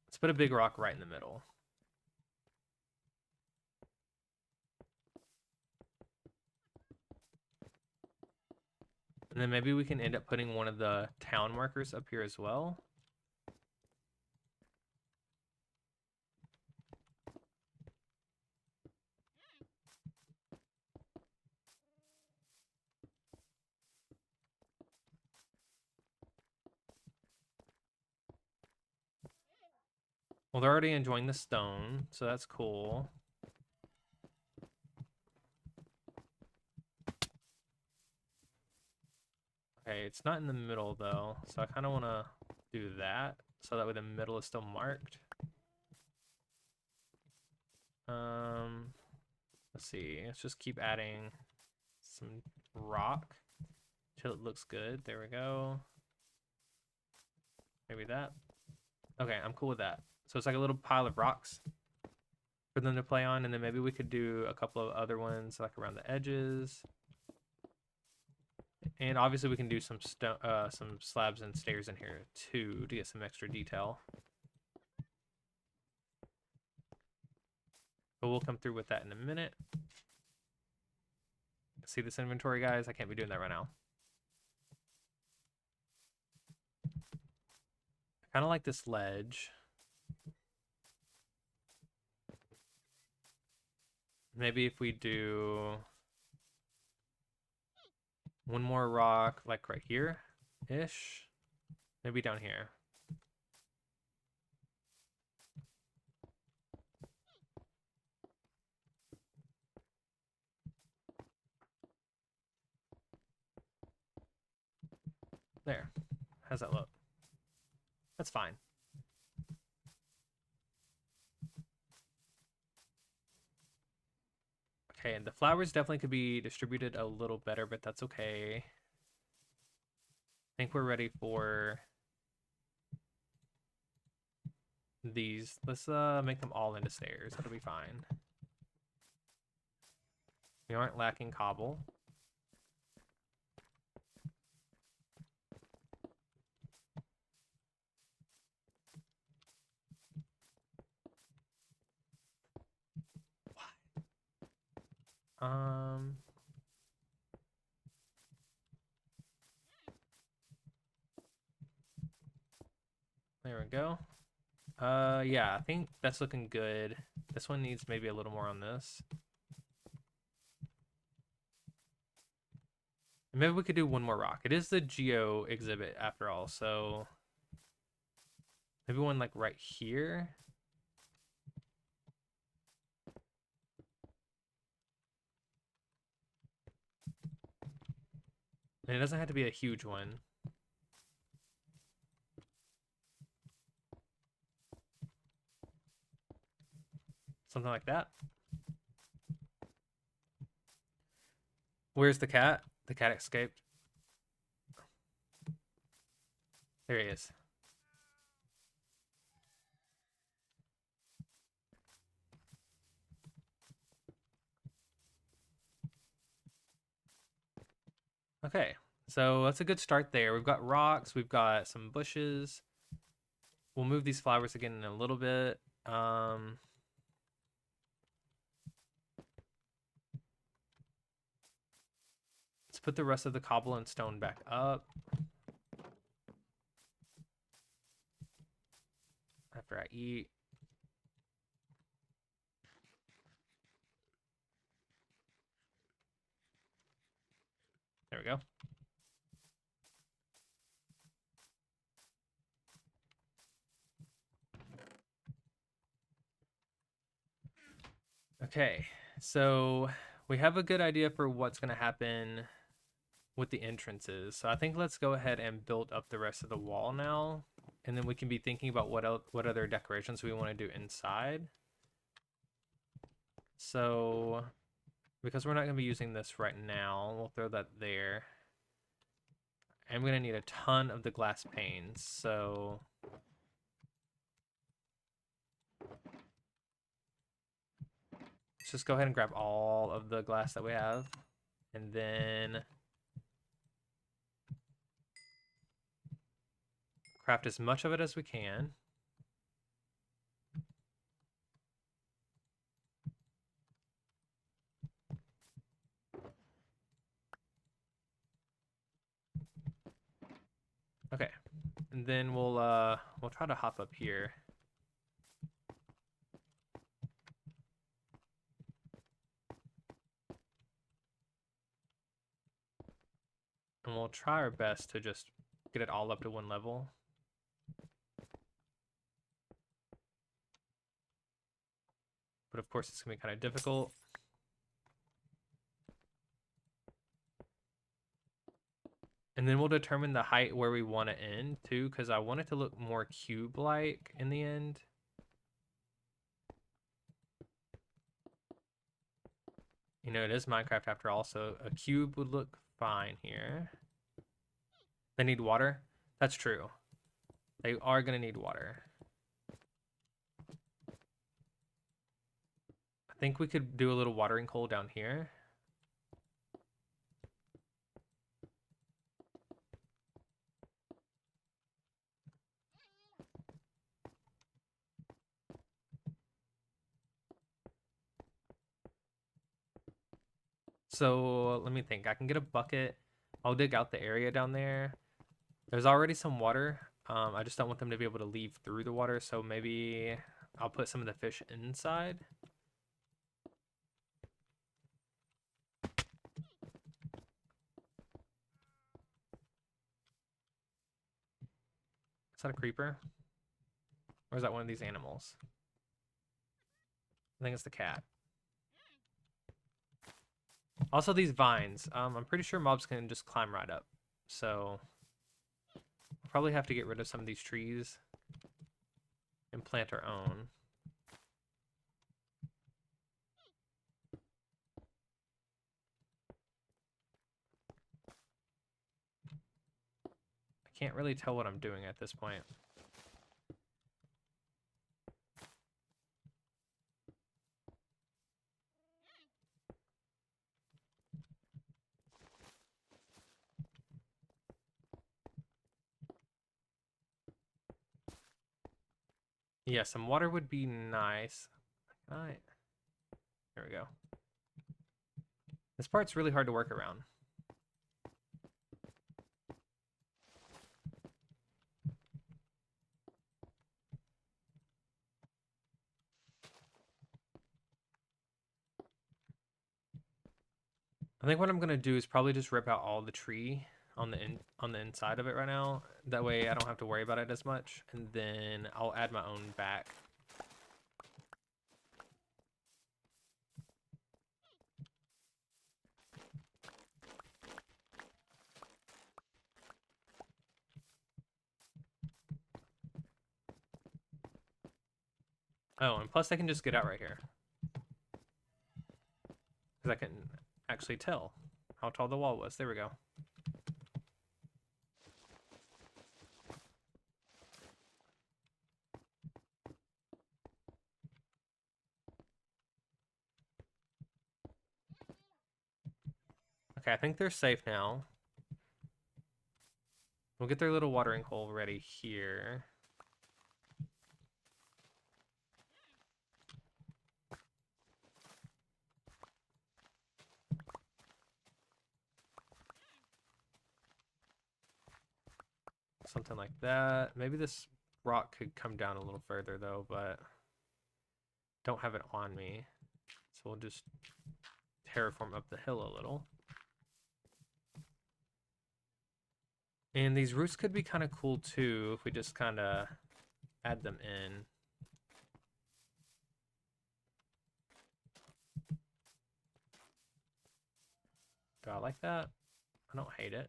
Let's put a big rock right in the middle. And then maybe we can end up putting one of the town markers up here as well. Well, they're already enjoying the stone, so that's cool. Okay, it's not in the middle though, so I kind of want to do that, so that way the middle is still marked. Let's see. Let's just keep adding some rock till it looks good. There we go. Maybe that. Okay, I'm cool with that. So it's like a little pile of rocks for them to play on, and then maybe we could do a couple of other ones like around the edges. And obviously we can do some slabs and stairs in here too to get some extra detail. But we'll come through with that in a minute. See this inventory, guys? I can't be doing that right now. I kind of like this ledge. Maybe if we do one more rock, like right here-ish. Maybe down here. There. How's that look? That's fine. Okay, and the flowers definitely could be distributed a little better, but that's okay. I think we're ready for these. Let's make them all into stairs. That'll be fine. We aren't lacking cobble. There we go. Yeah, I think that's looking good. This one needs maybe a little more on this. Maybe we could do one more rock. It is the Geo exhibit after all, so maybe one like right here. And it doesn't have to be a huge one. Something like that. Where's the cat? The cat escaped. There he is. Okay, so that's a good start there. We've got rocks, we've got some bushes. We'll move these flowers again in a little bit. Let's put the rest of the cobble and stone back up. After I eat. There we go. Okay, so we have a good idea for what's going to happen with the entrances. So I think let's go ahead and build up the rest of the wall now. And then we can be thinking about what other decorations we want to do inside. So because we're not going to be using this right now, we'll throw that there. I'm going to need a ton of the glass panes. So let's just go ahead and grab all of the glass that we have. And then craft as much of it as we can. Okay, and then we'll try to hop up here. And we'll try our best to just get it all up to one level. But of course it's gonna be kind of difficult. And then we'll determine the height where we want to end too, because I want it to look more cube-like in the end. You know, it is Minecraft after all, so a cube would look fine here. They need water? That's true. They are going to need water. I think we could do a little watering hole down here. So let me think. I can get a bucket. I'll dig out the area down there. There's already some water. I just don't want them to be able to leave through the water, so maybe I'll put some of the fish inside. Is that a creeper? Or is that one of these animals? I think it's the cat. Also, these vines. I'm pretty sure mobs can just climb right up. So we'll probably have to get rid of some of these trees and plant our own. I can't really tell what I'm doing at this point. Yeah, some water would be nice. All right. There we go. This part's really hard to work around. I think what I'm gonna do is probably just rip out all the tree on the inside of it right now. That way I don't have to worry about it as much, and then I'll add my own back. Oh, and plus I can just get out right here. Because I can actually tell how tall the wall was. There we go. Okay, I think they're safe now. We'll get their little watering hole ready here. Something like that. Maybe this rock could come down a little further though, but don't have it on me. So we'll just terraform up the hill a little. And these roots could be kind of cool too if we just kind of add them in. Do I like that? I don't hate it.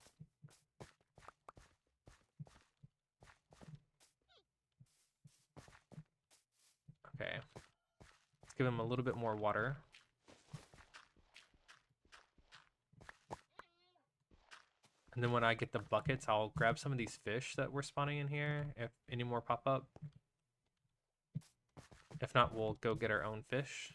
Okay. Let's give them a little bit more water. And then when I get the buckets, I'll grab some of these fish that we're spawning in here, if any more pop up. If not, we'll go get our own fish.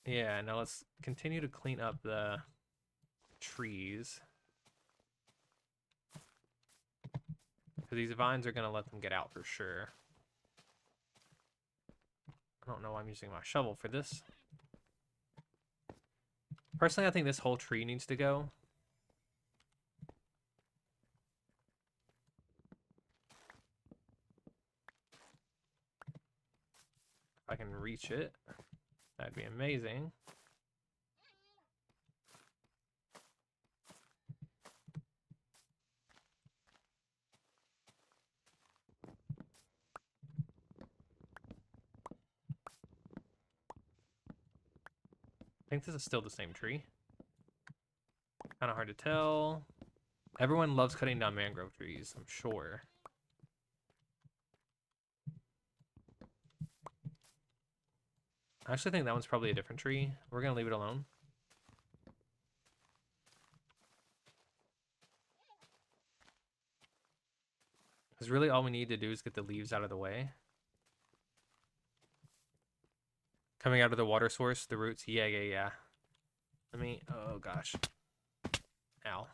Yeah, now let's continue to clean up the trees. Because these vines are going to let them get out for sure. I don't know why I'm using my shovel for this. Personally, I think this whole tree needs to go. If I can reach it, that'd be amazing. I think this is still the same tree. Kind of hard to tell. Everyone loves cutting down mangrove trees, I'm sure. I actually think that one's probably a different tree. We're going to leave it alone. Because really all we need to do is get the leaves out of the way. Coming out of the water source, the roots. Yeah. Let me, oh gosh. Ow.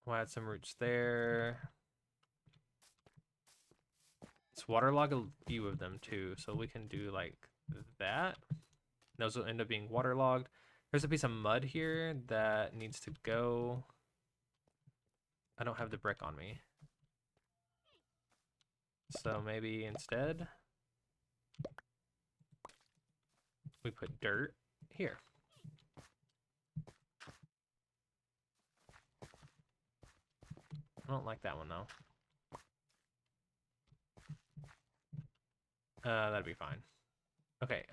We'll add some roots there. Let's waterlog a few of them too, so we can do like that. Those will end up being waterlogged. There's a piece of mud here that needs to go. I don't have the brick on me. So maybe instead we put dirt here. I don't like that one though. That'd be fine. Okay,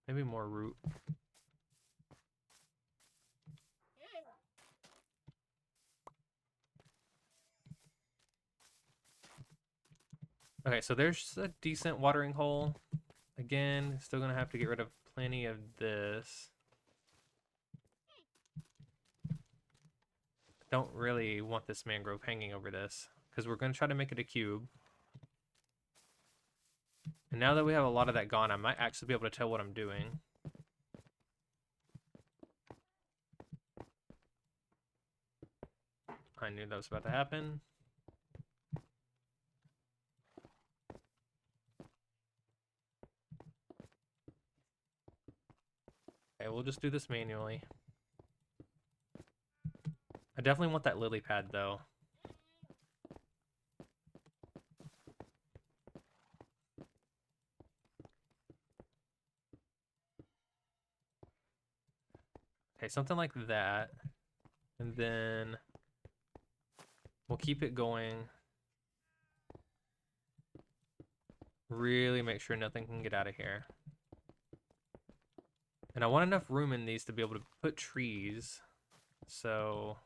maybe more root. Okay, so there's a decent watering hole. Again, still gonna have to get rid of plenty of this. Don't really want this mangrove hanging over this because we're gonna try to make it a cube. And now that we have a lot of that gone, I might actually be able to tell what I'm doing. I knew that was about to happen. we'll just do this manually. I definitely want that lily pad though. Okay, something like that. And then we'll keep it going. Really make sure nothing can get out of here. And I want enough room in these to be able to put trees. So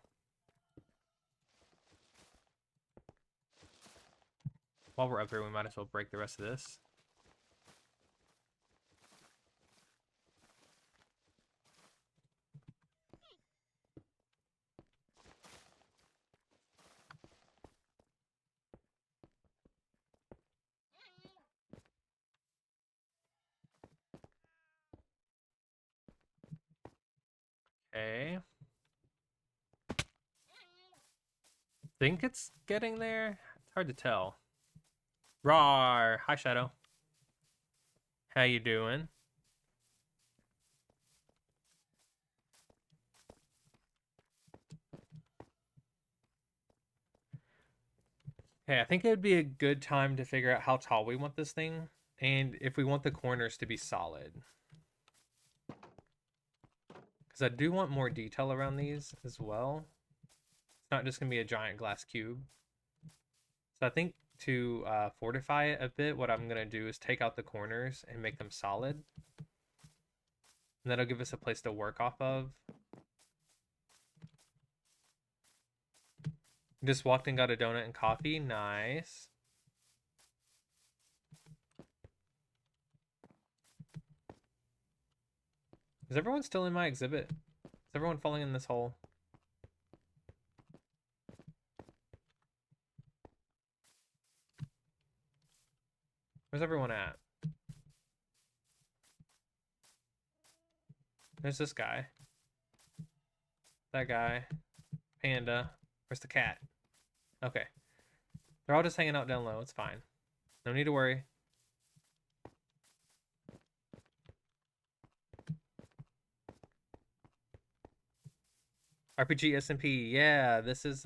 while we're up here, we might as well break the rest of this. Okay. Think it's getting there? It's hard to tell. Rawr! Hi, Shadow. How you doing? Okay, I think it would be a good time to figure out how tall we want this thing, and if we want the corners to be solid. Because I do want more detail around these as well. It's not just going to be a giant glass cube. So I think to fortify it a bit, what I'm going to do is take out the corners and make them solid. And that'll give us a place to work off of. Just walked and got a donut and coffee. Nice. Is everyone still in my exhibit? Is everyone falling in this hole? Where's everyone at? There's this guy. That guy. Panda. Where's the cat? Okay. They're all just hanging out down low. It's fine. No need to worry. RPG SMP. Yeah, this is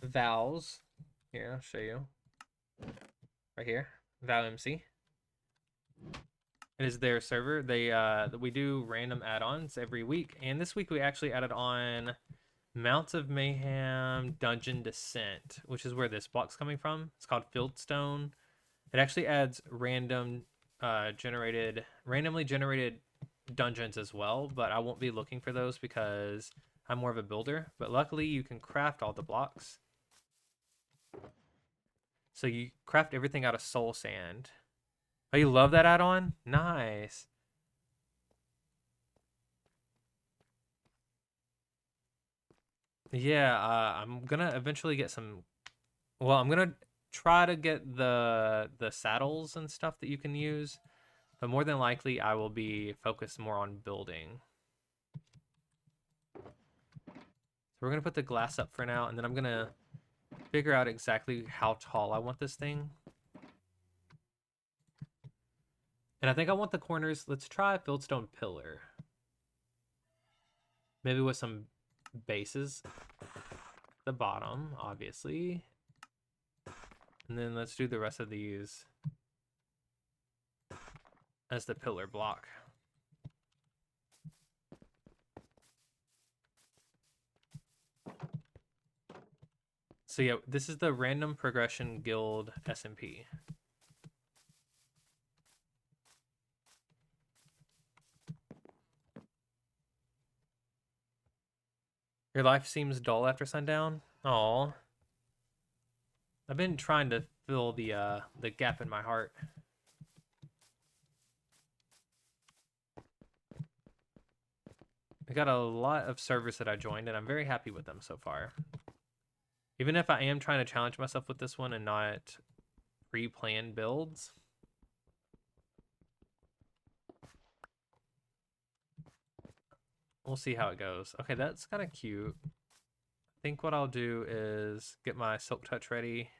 Val's. Here, I'll show you. Right here. Val MC. It is their server. They we do random add-ons every week, and this week we actually added on Mounts of Mayhem Dungeon Descent, which is where this block's coming from. It's called FIELDSTONE. It actually adds randomly generated dungeons as well, but I won't be looking for those because I'm more of a builder. But luckily you can craft all the blocks. So you craft everything out of soul sand. Oh, you love that add-on? Nice. Yeah, I'm gonna eventually get some. Well, I'm gonna try to get the saddles and stuff that you can use, but more than likely I will be focused more on building. So we're gonna put the glass up for now, and then I'm gonna figure out exactly how tall I want this thing. And I think I want the corners. Let's try a fieldstone pillar. Maybe with some bases. The bottom, obviously. And then let's do the rest of these as the pillar block. So yeah, this is the Random Progression Guild SMP. Your life seems dull after sundown? Aw. I've been trying to fill the gap in my heart. I got a lot of servers that I joined, and I'm very happy with them so far. Even if I am trying to challenge myself with this one and not pre-plan builds. We'll see how it goes. Okay, that's kind of cute. I think what I'll do is get my Silk Touch ready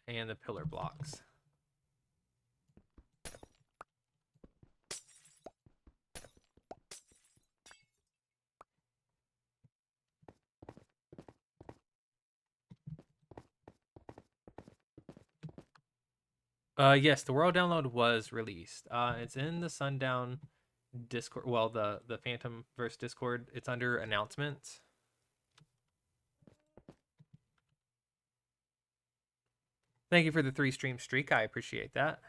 and the pillar blocks. Yes, the world download was released. It's in the Sundown Discord. Well, the Phantom verse Discord. It's under announcements. Thank you for the 3 stream streak. I appreciate that.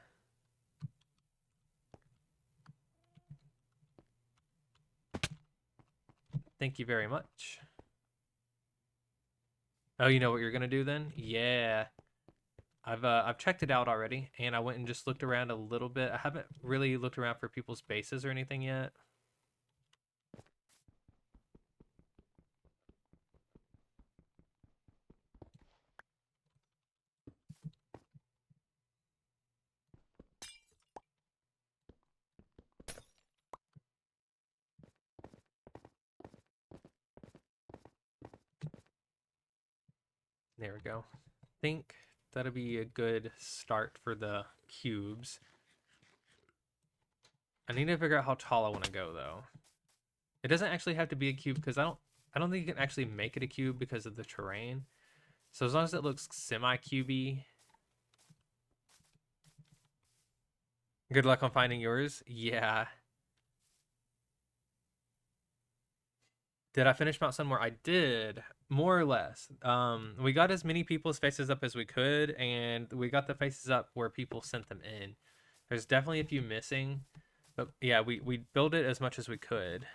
Thank you very much. Oh, you know what you're gonna do then? Yeah. I've checked it out already, and I went and just looked around a little bit. I haven't really looked around for people's bases or anything yet. There we go. Think that'll be a good start for the cubes. I need to figure out how tall I want to go though. It doesn't actually have to be a cube because I don't think you can actually make it a cube because of the terrain. So as long as it looks semi-cubey. Good luck on finding yours. Yeah. Did I finish Mount Sunmore? I did, more or less. We got as many people's faces up as we could, and we got the faces up where people sent them in. There's definitely a few missing, but yeah, we built it as much as we could.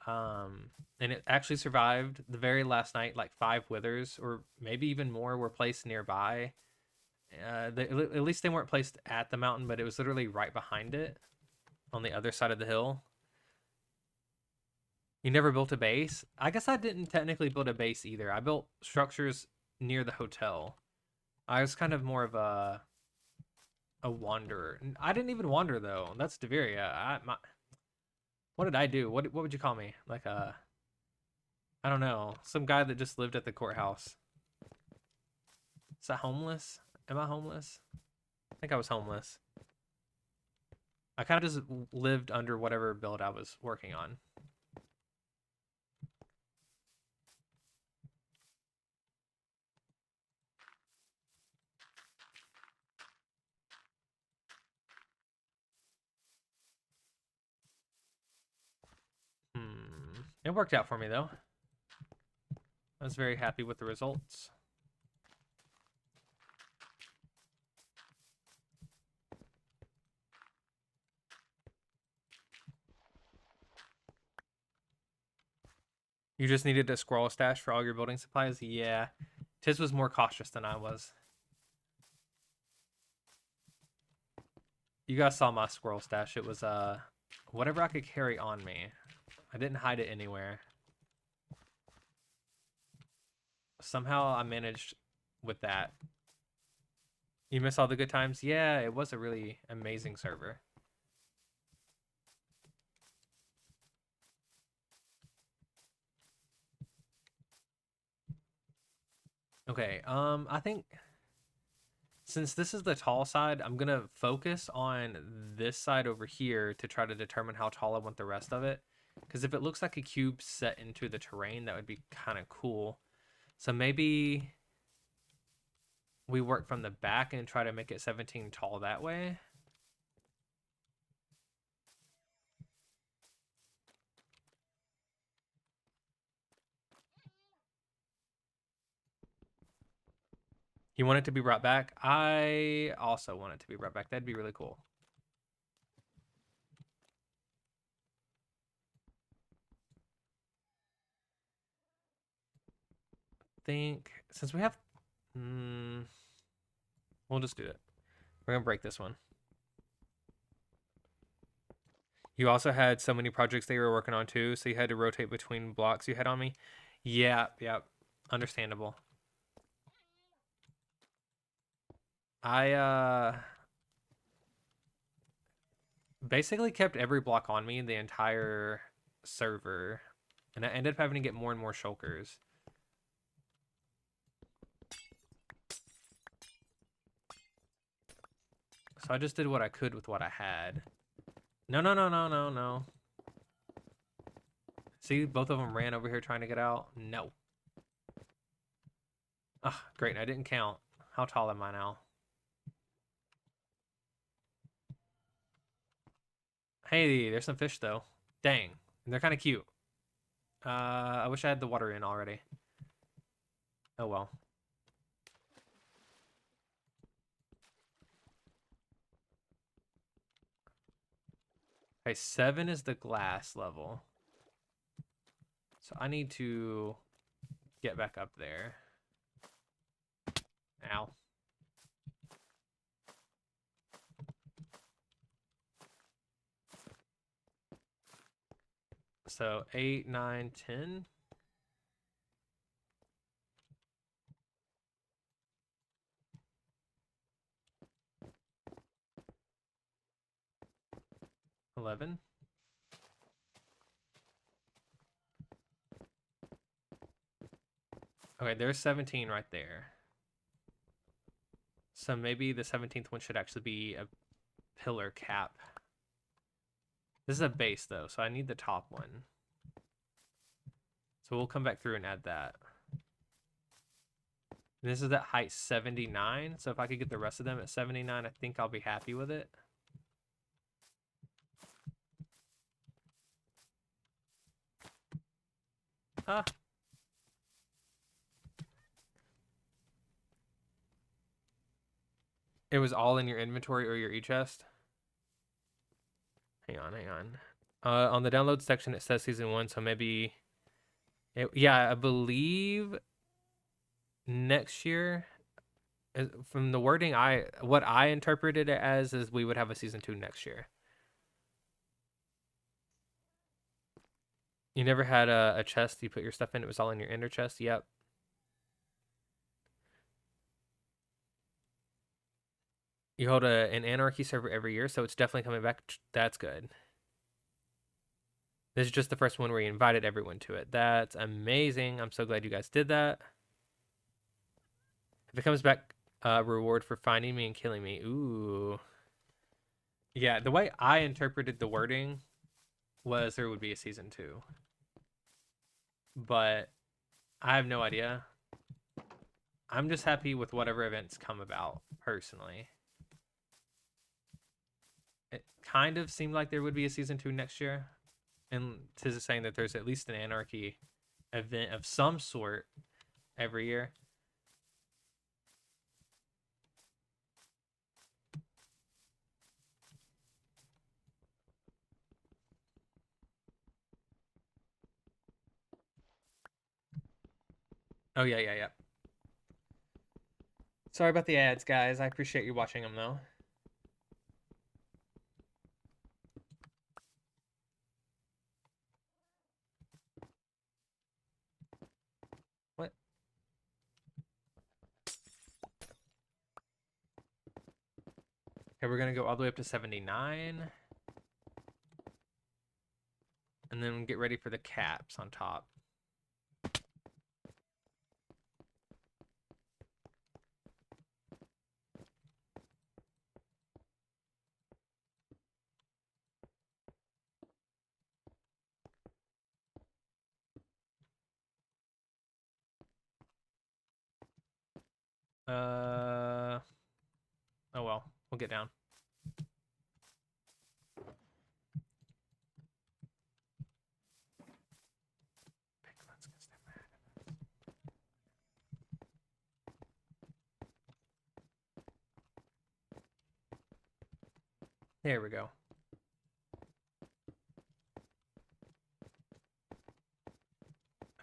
And it actually survived the very last night. Like 5 withers, or maybe even more, were placed nearby. At least they weren't placed at the mountain, but it was literally right behind it, on the other side of the hill. You never built a base? I guess I didn't technically build a base either. I built structures near the hotel. I was kind of more of a wanderer. I didn't even wander though. That's Deveria. What did I do? What would you call me? Like I don't know, some guy that just lived at the courthouse. Is that homeless? Am I homeless? I think I was homeless. I kind of just lived under whatever build I was working on. It worked out for me though. I was very happy with the results. You just needed a scroll stash for all your building supplies? Yeah. Tiz was more cautious than I was. You guys saw my squirrel stash. It was whatever I could carry on me. I didn't hide it anywhere. Somehow I managed with that. You miss all the good times? Yeah, it was a really amazing server. Okay, I think since this is the tall side, I'm gonna focus on this side over here to try to determine how tall I want the rest of it. Because if it looks like a cube set into the terrain, that would be kind of cool. So maybe we work from the back and try to make it 17 tall that way. You want it to be brought back? I also want it to be brought back. That'd be really cool. Think since we have, we'll just do it. We're gonna break this one. You also had so many projects that you were working on too, so you had to rotate between blocks you had on me. Yeah, understandable. I basically kept every block on me the entire server, and I ended up having to get more and more shulkers. So I just did what I could with what I had. No. See, both of them ran over here trying to get out. No. Ah, great. I didn't count. How tall am I now? Hey, there's some fish though. Dang, and they're kind of cute. I wish I had the water in already. Oh well. Okay, 7 is the glass level. So I need to get back up there. Ow. So 8, 9, 10. $11. Okay, there's 17 right there. So maybe the 17th one should actually be a pillar cap. This is a base though, so I need the top one. So we'll come back through and add that. This is at height 79, so if I could get the rest of them at 79, I think I'll be happy with it. Ah. It was all in your inventory or your e-chest? Hang on, hang on. On the download section, it says season 1, so maybe... yeah, I believe next year... From the wording, what I interpreted it as is we would have a season 2 next year. You never had a chest you put your stuff in? It was all in your inner chest? Yep. You hold an Anarchy server every year, so it's definitely coming back. That's good. This is just the first one where you invited everyone to it. That's amazing. I'm so glad you guys did that. If it comes back, reward for finding me and killing me. Ooh. Yeah, the way I interpreted the wording was there would be a season 2. But I have no idea. I'm just happy with whatever events come about, personally. It kind of seemed like there would be a season 2 next year. And Tiz is saying that there's at least an Anarchy event of some sort every year. Oh, yeah, yeah, yeah. Sorry about the ads, guys. I appreciate you watching them, though. What? Okay, we're going to go all the way up to 79. And then get ready for the caps on top. Oh well, we'll get down. There we go.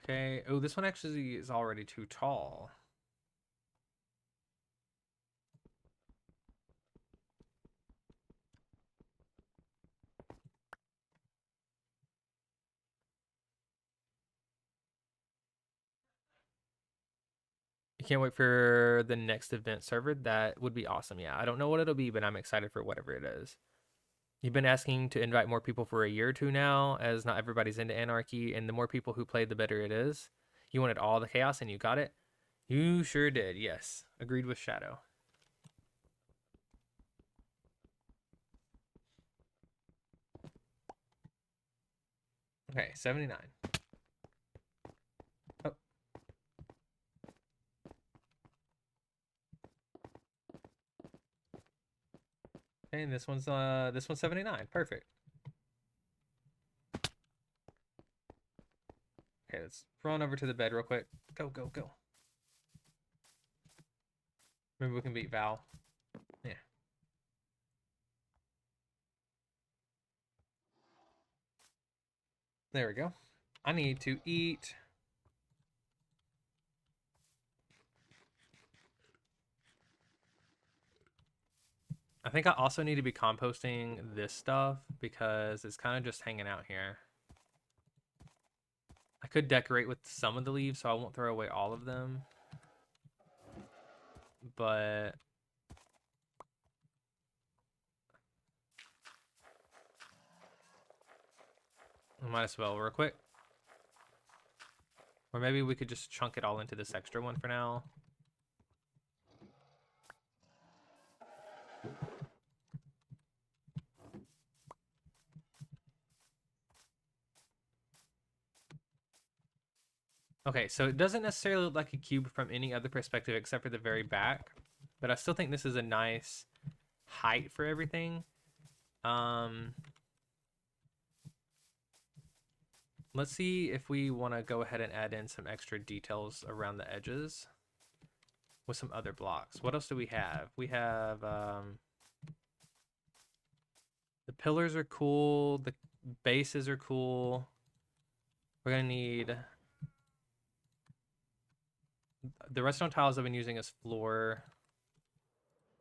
Okay. Oh, this one actually is already too tall. You can't wait for the next event server. That would be awesome. Yeah, I don't know what it'll be, but I'm excited for whatever it is. You've been asking to invite more people for a year or two now, as not everybody's into Anarchy, and the more people who play, the better it is. You wanted all the chaos, and you got it. You sure did. Yes, agreed with Shadow. Okay, 79. Oh. Okay, and this one's 79. Perfect. Okay, let's run over to the bed real quick. Go, go, go. Maybe we can beat Val. Yeah. There we go. I need to eat. I think I also need to be composting this stuff because it's kind of just hanging out here. I could decorate with some of the leaves, so I won't throw away all of them. But I might as well real quick. Or maybe we could just chunk it all into this extra one for now. Okay, so it doesn't necessarily look like a cube from any other perspective except for the very back. But I still think this is a nice height for everything. Let's see if we want to go ahead and add in some extra details around the edges with some other blocks. What else do we have? We have the pillars are cool. The bases are cool. We're going to need the redstone tiles I've been using as floor.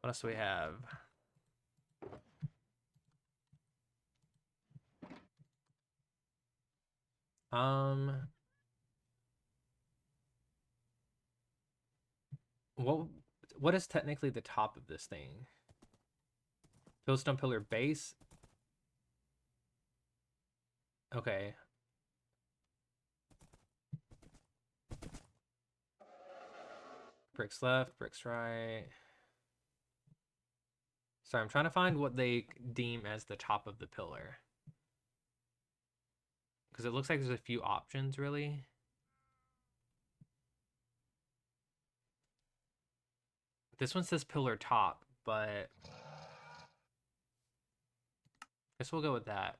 What else do we have? What is technically the top of this thing? Fieldstone pillar base? Okay. Bricks left, bricks right. Sorry, I'm trying to find what they deem as the top of the pillar. Because it looks like there's a few options, really. This one says pillar top, but I guess we'll go with that.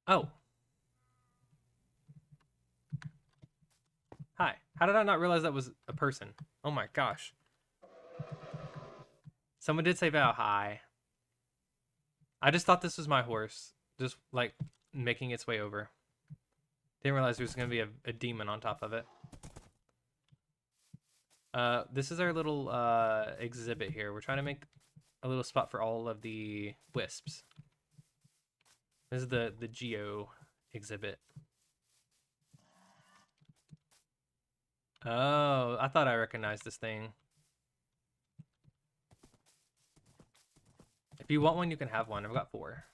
Oh. Hi. How did I not realize that was a person? Oh my gosh. Someone did say Val, hi. I just thought this was my horse. Just, like, making its way over. Didn't realize there was going to be a demon on top of it. This is our little exhibit here. We're trying to make a little spot for all of the wisps. This is the geo exhibit. Oh, I thought I recognized this thing. If you want one, you can have one. I've got 4.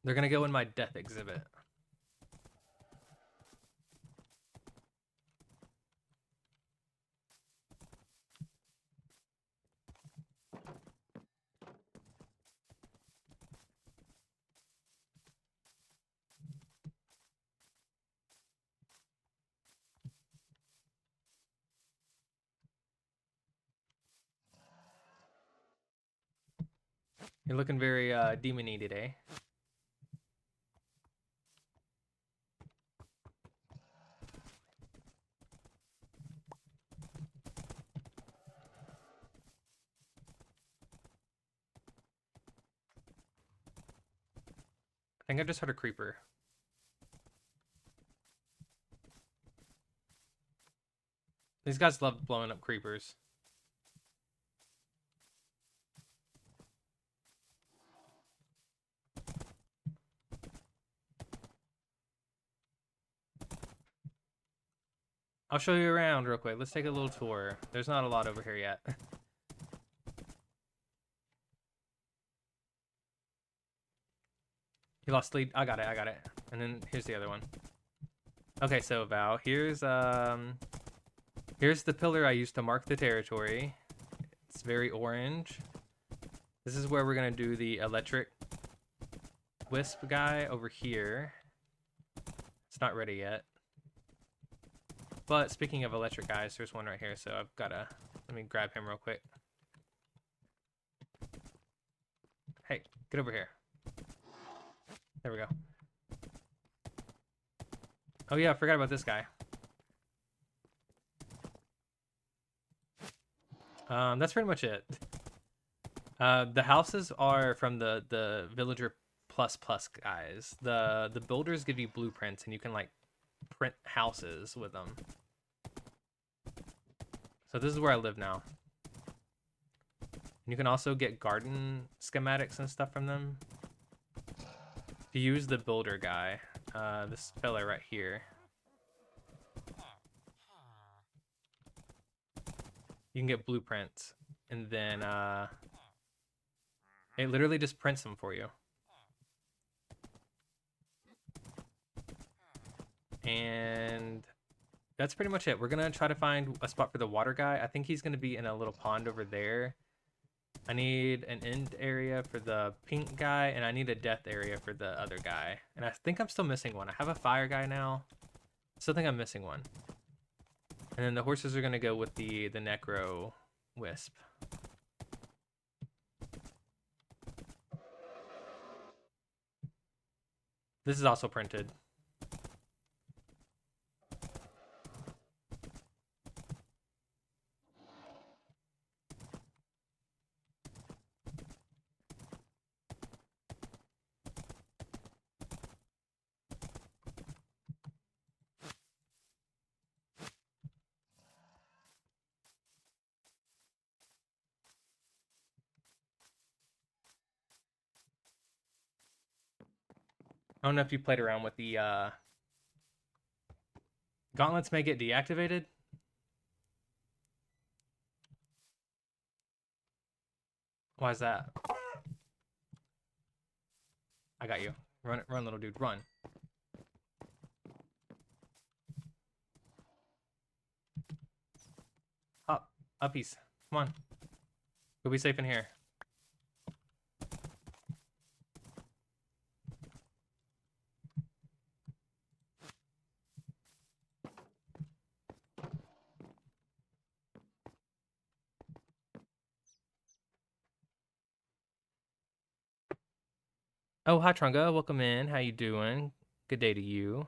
They're gonna go in my death exhibit. You're looking very demon-y today. I think I just heard a creeper. These guys love blowing up creepers. I'll show you around real quick. Let's take a little tour. There's not a lot over here yet. You lost lead. I got it. I got it. And then here's the other one. Okay, so Val, here's the pillar I used to mark the territory. It's very orange. This is where we're gonna do the electric wisp guy over here. It's not ready yet. But speaking of electric guys, there's one right here, so I've gotta let me grab him real quick. Hey, get over here. There we go. Oh yeah, I forgot about this guy. That's pretty much it. The houses are from the villager plus guys. The builders give you blueprints and you can like print houses with them. So this is where I live now. And you can also get garden schematics and stuff from them. If you use the builder guy, this fella right here, you can get blueprints, and then it literally just prints them for you. And that's pretty much it. We're gonna try to find a spot for the water guy. I think he's gonna be in a little pond over there. I need an end area for the pink guy, and I need a death area for the other guy. And I think I'm still missing one. I have a fire guy now. Still think I'm missing one. And then the horses are gonna go with the necro wisp. This is also printed. I don't know if you played around with the gauntlets may get deactivated. Why is that? I got you. Run, run, little dude, run. Up, uppies. Come on. We'll be safe in here. Oh, hi Trunga, welcome in. How you doing? Good day to you.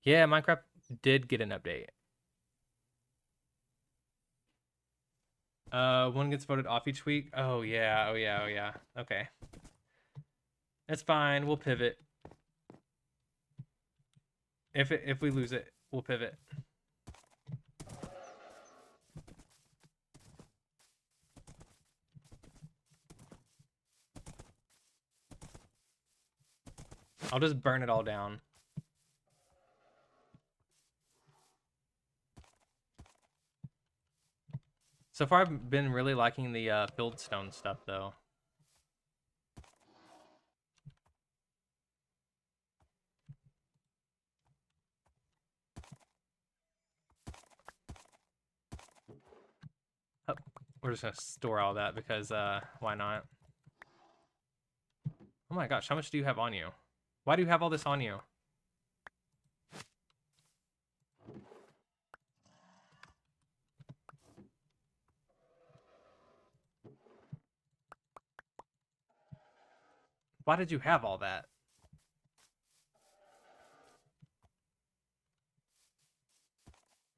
Yeah, Minecraft did get an update. One gets voted off each week. Oh yeah, oh yeah, oh yeah. Okay. That's fine. We'll pivot. If we lose it, we'll pivot. I'll just burn it all down. So far, I've been really liking the FIELDSTONE stuff, though. Oh, we're just gonna store all that because why not? Oh my gosh, how much do you have on you? Why do you have all this on you? Why did you have all that?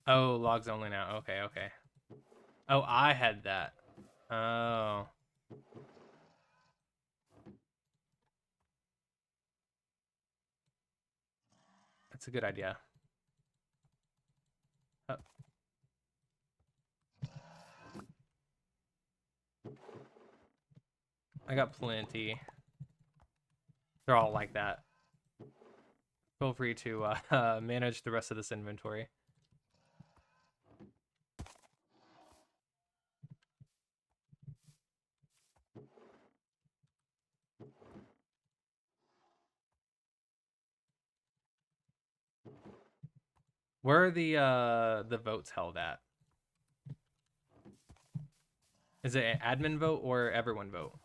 Oh, logs only now. Okay, okay. Oh, I had that. Oh. That's a good idea. Oh. I got plenty. They're all like that. Feel free to manage the rest of this inventory. Where are the votes held at? Is it an admin vote or everyone vote?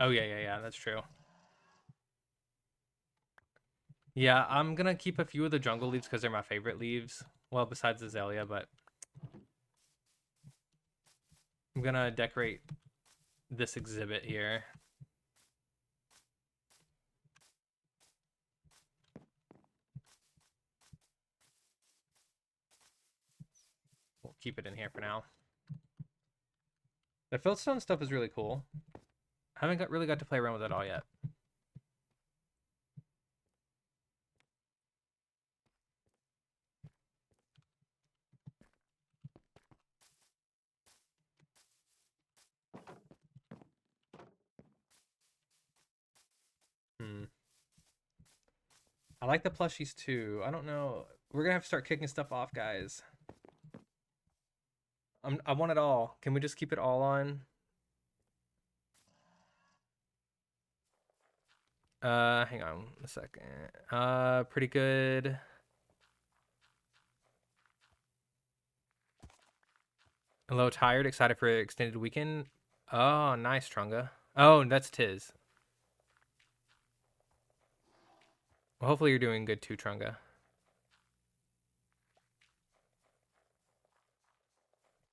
Oh, yeah, that's true. Yeah, I'm gonna keep a few of the jungle leaves because they're my favorite leaves. Well, besides Azalea, but I'm gonna decorate this exhibit here. We'll keep it in here for now. The Fieldstone stuff is really cool. I haven't really got to play around with it all yet. I like the plushies too. I don't know. We're gonna have to start kicking stuff off, guys. I want it all. Can we just keep it all on? Hang on a second. Pretty good. A little tired, excited for extended weekend. Oh, nice, Trunga. Oh, that's Tiz. Well, hopefully you're doing good too, Trunga.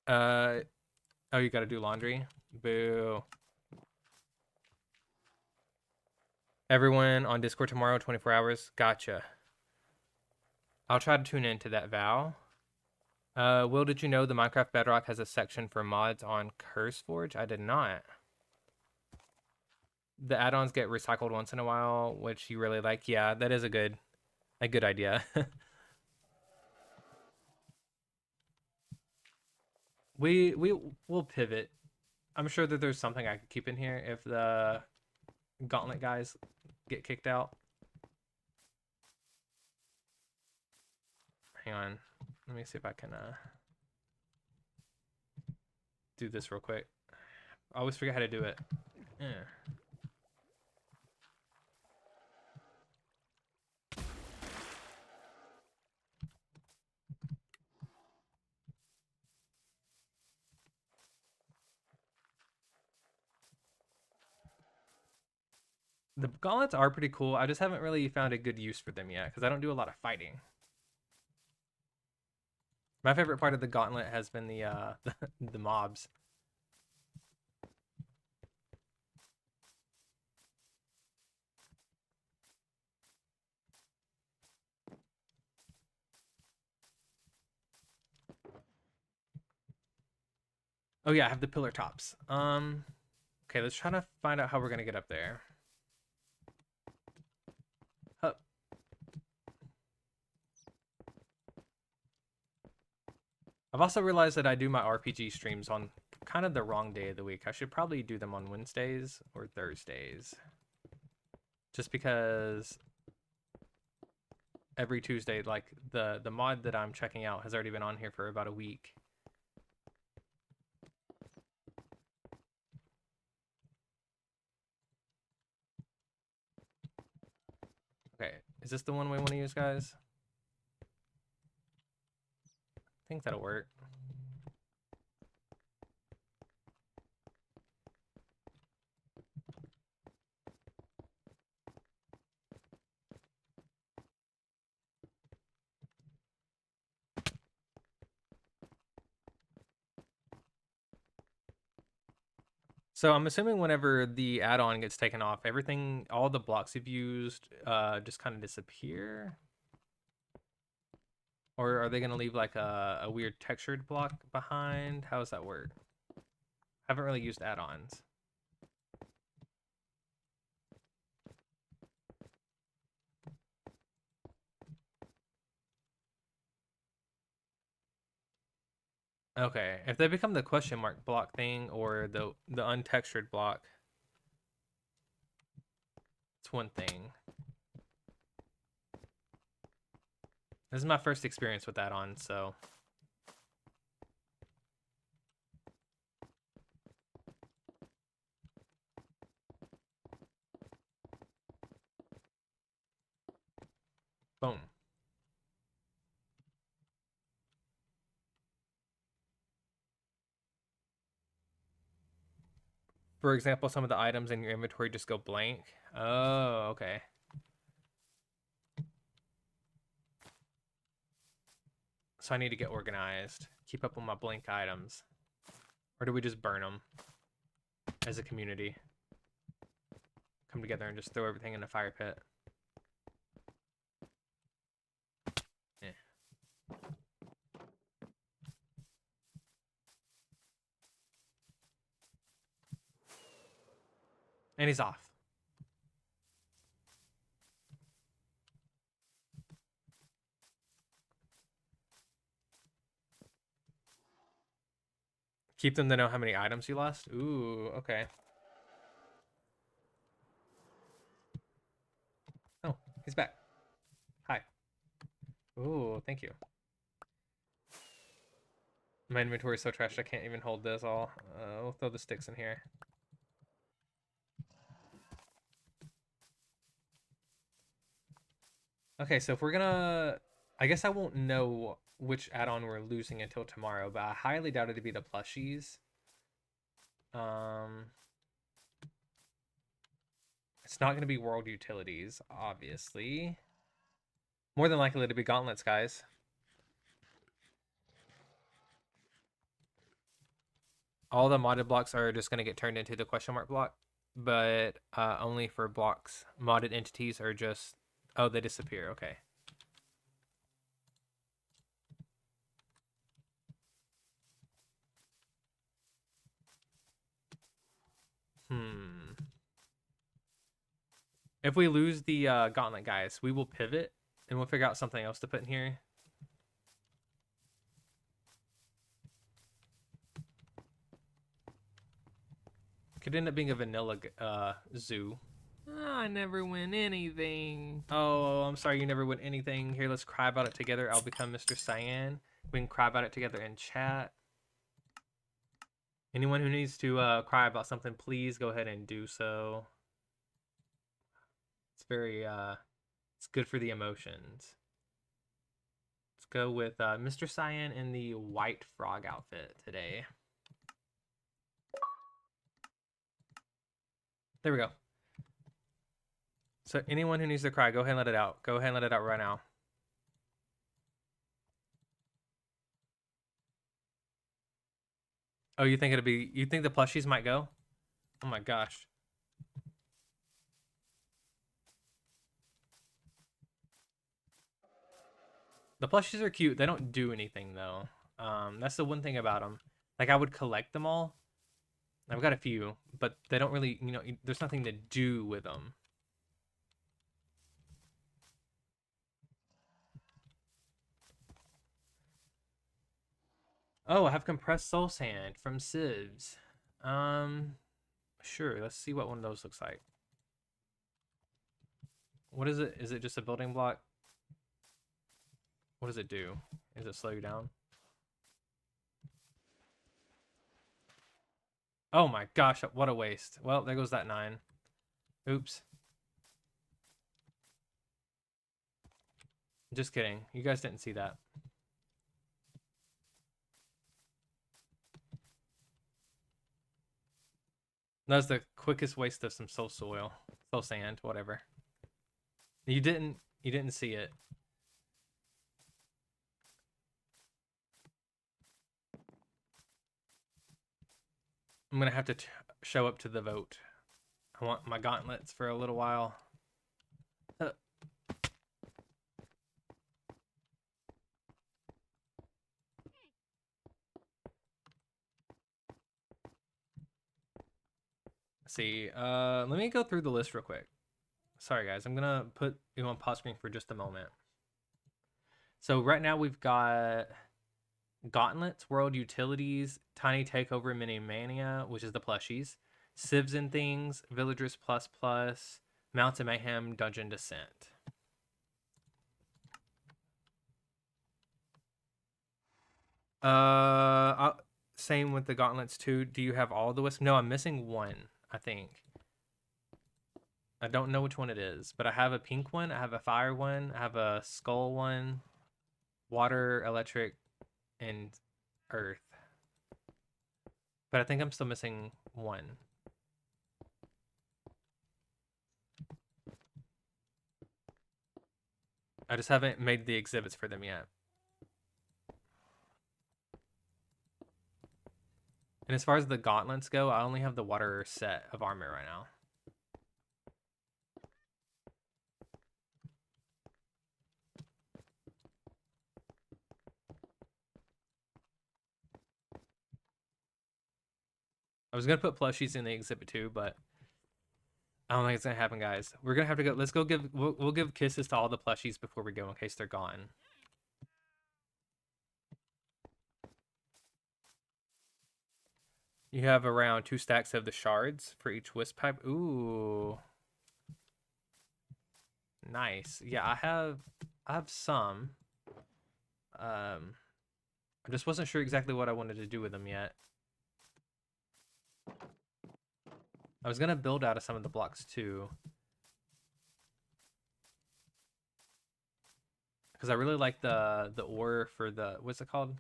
Oh, you gotta do laundry? Boo. Everyone on Discord tomorrow, 24 hours. Gotcha. I'll try to tune into that, Val. Will, did you know the Minecraft Bedrock has a section for mods on CurseForge? I did not. The add-ons get recycled once in a while, which you really like. Yeah, that is a good idea. We'll pivot. I'm sure that there's something I could keep in here if the Gauntlet guys get kicked out. Hang on. Let me see if I can do this real quick. I always forget how to do it. Yeah. The gauntlets are pretty cool. I just haven't really found a good use for them yet because I don't do a lot of fighting. My favorite part of the gauntlet has been the the mobs. Oh yeah, I have the pillar tops. Okay, let's try to find out how we're gonna get up there. Hup. I've also realized that I do my RPG streams on kind of the wrong day of the week. I should probably do them on Wednesdays or Thursdays. Just because every Tuesday, like the mod that I'm checking out has already been on here for about a week. Okay, is this the one we want to use, guys? I think that'll work. So I'm assuming whenever the add-on gets taken off, everything, all the blocks you've used, just kind of disappear. Or are they gonna leave like a weird textured block behind? How does that work? Haven't really used add-ons. Okay, if they become the question mark block thing or the untextured block, it's one thing. This is my first experience with add-on, so boom. For example, some of the items in your inventory just go blank. Oh, okay. So I need to get organized. Keep up on my blank items. Or do we just burn them as a community? Come together and just throw everything in a fire pit. Yeah. And he's off. Keep them to know how many items you lost? Ooh, okay. Oh, he's back. Hi. Ooh, thank you. My inventory is so trashed I can't even hold this all. We'll throw the sticks in here. Okay, so if we're gonna... I guess I won't know which add-on we're losing until tomorrow, but I highly doubt it'd be the plushies. It's not gonna be world utilities, obviously. More than likely to be gauntlets, guys. All the modded blocks are just gonna get turned into the question mark block, but only for blocks. Modded entities are just... Oh, they disappear, okay. If we lose the gauntlet guys, we will pivot and we'll figure out something else to put in here. Could end up being a vanilla zoo. Oh, I never win anything. Oh, I'm sorry you never win anything. Here, let's cry about it together. I'll become Mr. Cyan. We can cry about it together in chat. Anyone who needs to cry about something, please go ahead and do so. It's very, it's good for the emotions. Let's go with Mr. Cyan in the white frog outfit today. There we go. So anyone who needs to cry, go ahead and let it out. Go ahead and let it out right now. Oh, you think you think the plushies might go? Oh my gosh. The plushies are cute. They don't do anything though. That's the one thing about them. Like I would collect them all. I've got a few, but they don't really, you know, there's nothing to do with them. Oh, I have compressed soul sand from Sieves. Sure. Let's see what one of those looks like. What is it? Is it just a building block? What does it do? Does it slow you down? Oh my gosh, what a waste. Well, there goes that 9. Oops. Just kidding. You guys didn't see that. That was the quickest waste of some soul soil. Soul sand, whatever. You didn't see it. I'm gonna have to show up to the vote. I want my gauntlets for a little while. See, let me go through the list real quick. Sorry guys, I'm gonna put you on pause screen for just a moment. So right now we've got Gauntlets, World Utilities, Tiny Takeover, Mini Mania, which is the plushies, Sieves and Things, Villagers Plus Plus, Mountain Mayhem, Dungeon Descent. Same with the Gauntlets too. Do you have all the wisps? No, I'm missing one, I think. I don't know which one it is, but I have a pink one, I have a fire one, I have a skull one, water, electric, and earth. But I think I'm still missing one. I just haven't made the exhibits for them yet. And as far as the gauntlets go, I only have the water set of armor right now. I was gonna put plushies in the exhibit too, but I don't think it's gonna happen, guys. We're gonna have to go. Let's go give. We'll give kisses to all the plushies before we go, in case they're gone. You have around 2 stacks of the shards for each wisp pipe. Ooh, nice. Yeah, I have some. I just wasn't sure exactly what I wanted to do with them yet. I was gonna build out of some of the blocks too, because I really like the ore for the, what's it called?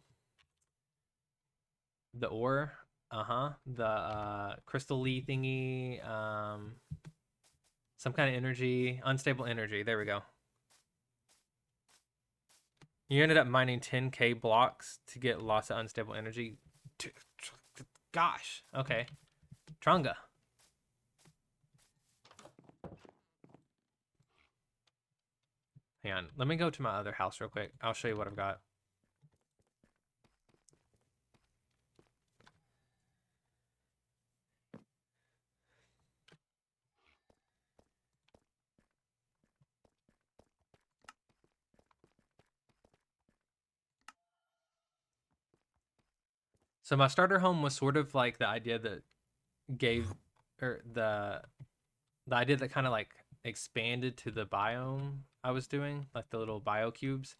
The ore. The crystal Lee thingy. Some kind of energy, unstable energy. There we go. You ended up mining 10k blocks to get lots of unstable energy. Gosh. Okay. Trunga. Hang on. Let me go to my other house real quick. I'll show you what I've got. So my starter home was sort of like the idea that gave, or the idea that kind of like expanded to the biome I was doing, like the little bio cubes.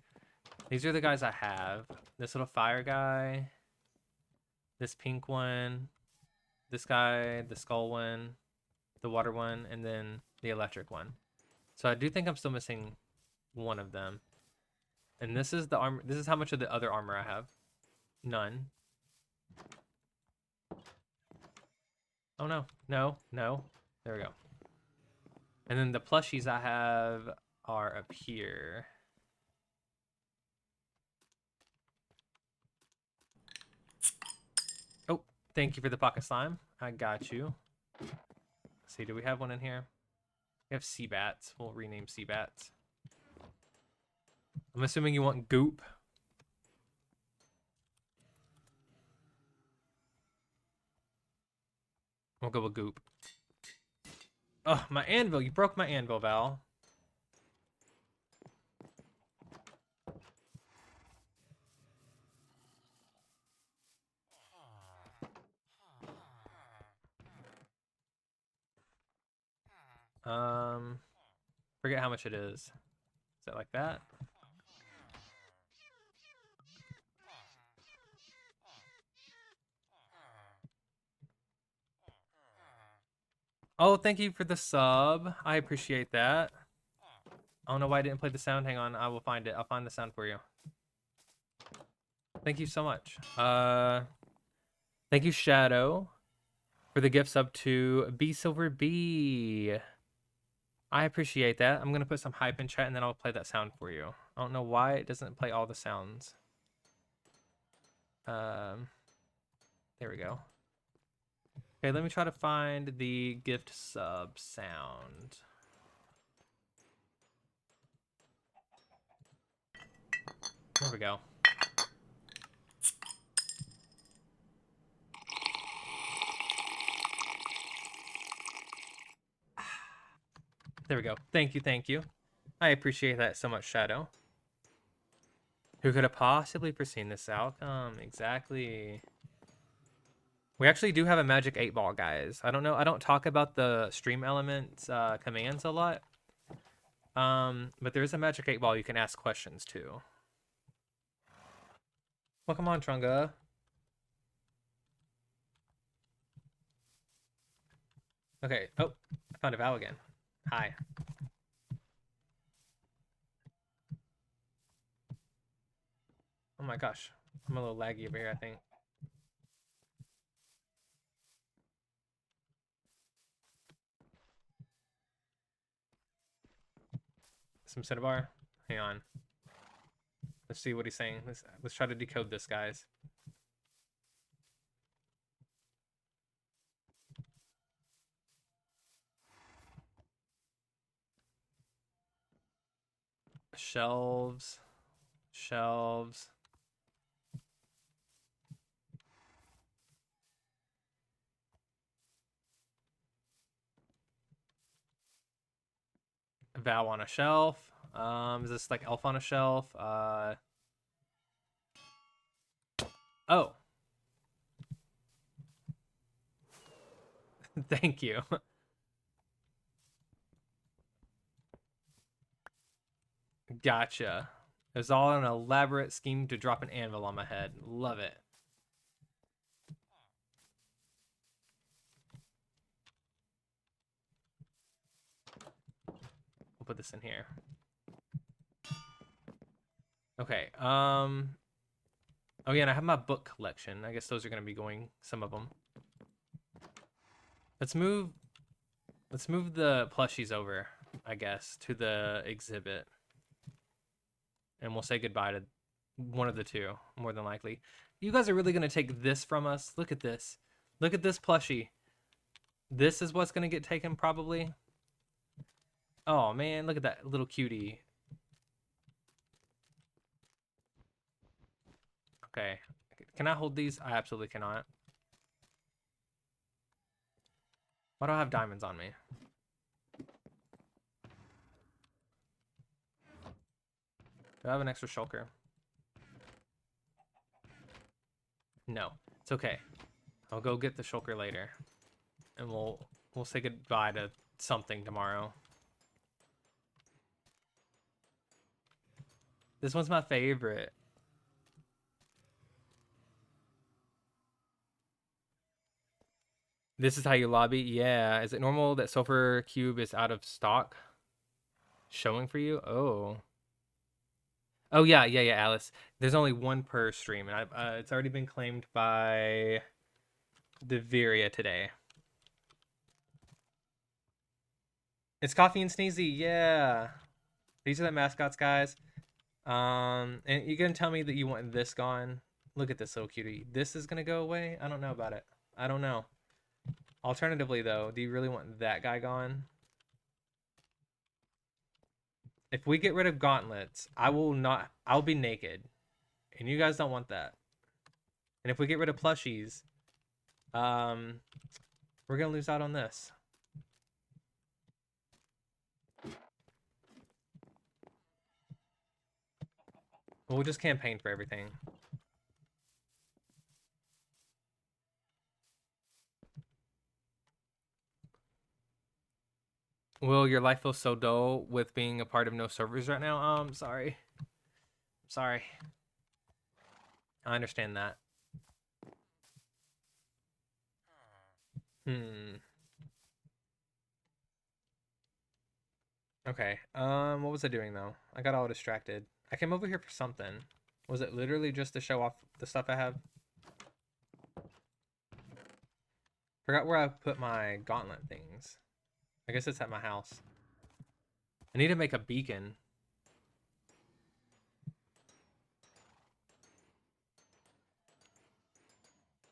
These are the guys I have. This little fire guy, this pink one, this guy, the skull one, the water one, and then the electric one. So I do think I'm still missing one of them. And this is the armor. This is how much of the other armor I have. None. Oh no, no, no. There we go. And then the plushies I have are up here. Oh, thank you for the pocket slime. I got you. Let's see, do we have one in here? We have sea bats. We'll rename sea bats. I'm assuming you want goop. We'll go with goop. Oh, my anvil. You broke my anvil, Val. Forget how much it is. Is that like that? Oh, thank you for the sub. I appreciate that. I don't know why I didn't play the sound. Hang on, I will find it. I'll find the sound for you. Thank you so much. Thank you, Shadow, for the gift sub to B Silver B. I appreciate that. I'm gonna put some hype in chat and then I'll play that sound for you. I don't know why it doesn't play all the sounds. There we go. Okay, let me try to find the gift sub sound. There we go. There we go. Thank you, thank you. I appreciate that so much, Shadow. Who could have possibly foreseen this outcome? Exactly. We actually do have a magic 8-ball, guys. I don't know. I don't talk about the stream elements commands a lot. But there is a magic 8-ball you can ask questions to. Well, come on, Trunga. Okay. Oh, I found a Val again. Hi. Oh my gosh. I'm a little laggy over here, I think. Some Cinnabar. Hang on. Let's see what he's saying. Let's try to decode this, guys. Shelves. Shelves. Vow on a shelf. Is this like elf on a shelf? Oh. Thank you. Gotcha. It was all an elaborate scheme to drop an anvil on my head. Love it. We'll put this in here. Okay. Oh yeah, and I have my book collection. I guess those are gonna be going, some of them. Let's move the plushies over, I guess, to the exhibit. And we'll say goodbye to one of the two, more than likely. You guys are really gonna take this from us? Look at this. Look at this plushie. This is what's gonna get taken, probably. Oh man, look at that little cutie. Okay. Can I hold these? I absolutely cannot. Why do I have diamonds on me? Do I have an extra shulker? No. It's okay. I'll go get the shulker later. And we'll say goodbye to something tomorrow. This one's my favorite. This is how you lobby? Yeah. Is it normal that Sulfur Cube is out of stock? Showing for you? Oh. Oh, yeah, Alice. There's only one per stream, and it's already been claimed by the Viria today. It's Coffee and Sneezy, yeah. These are the mascots, guys. And you're gonna tell me that you want this gone? Look at this little cutie. This is gonna go away? I don't know about it. I don't know. Alternatively, though, do you really want that guy gone? If we get rid of gauntlets, I'll be naked. And you guys don't want that. And if we get rid of plushies, we're gonna lose out on this. We'll just campaign for everything. Will, your life feels so dull with being a part of no servers right now? Sorry. Sorry. I understand that. Okay. What was I doing though? I got all distracted. I came over here for something. Was it literally just to show off the stuff I have? Forgot where I put my gauntlet things. I guess it's at my house. I need to make a beacon.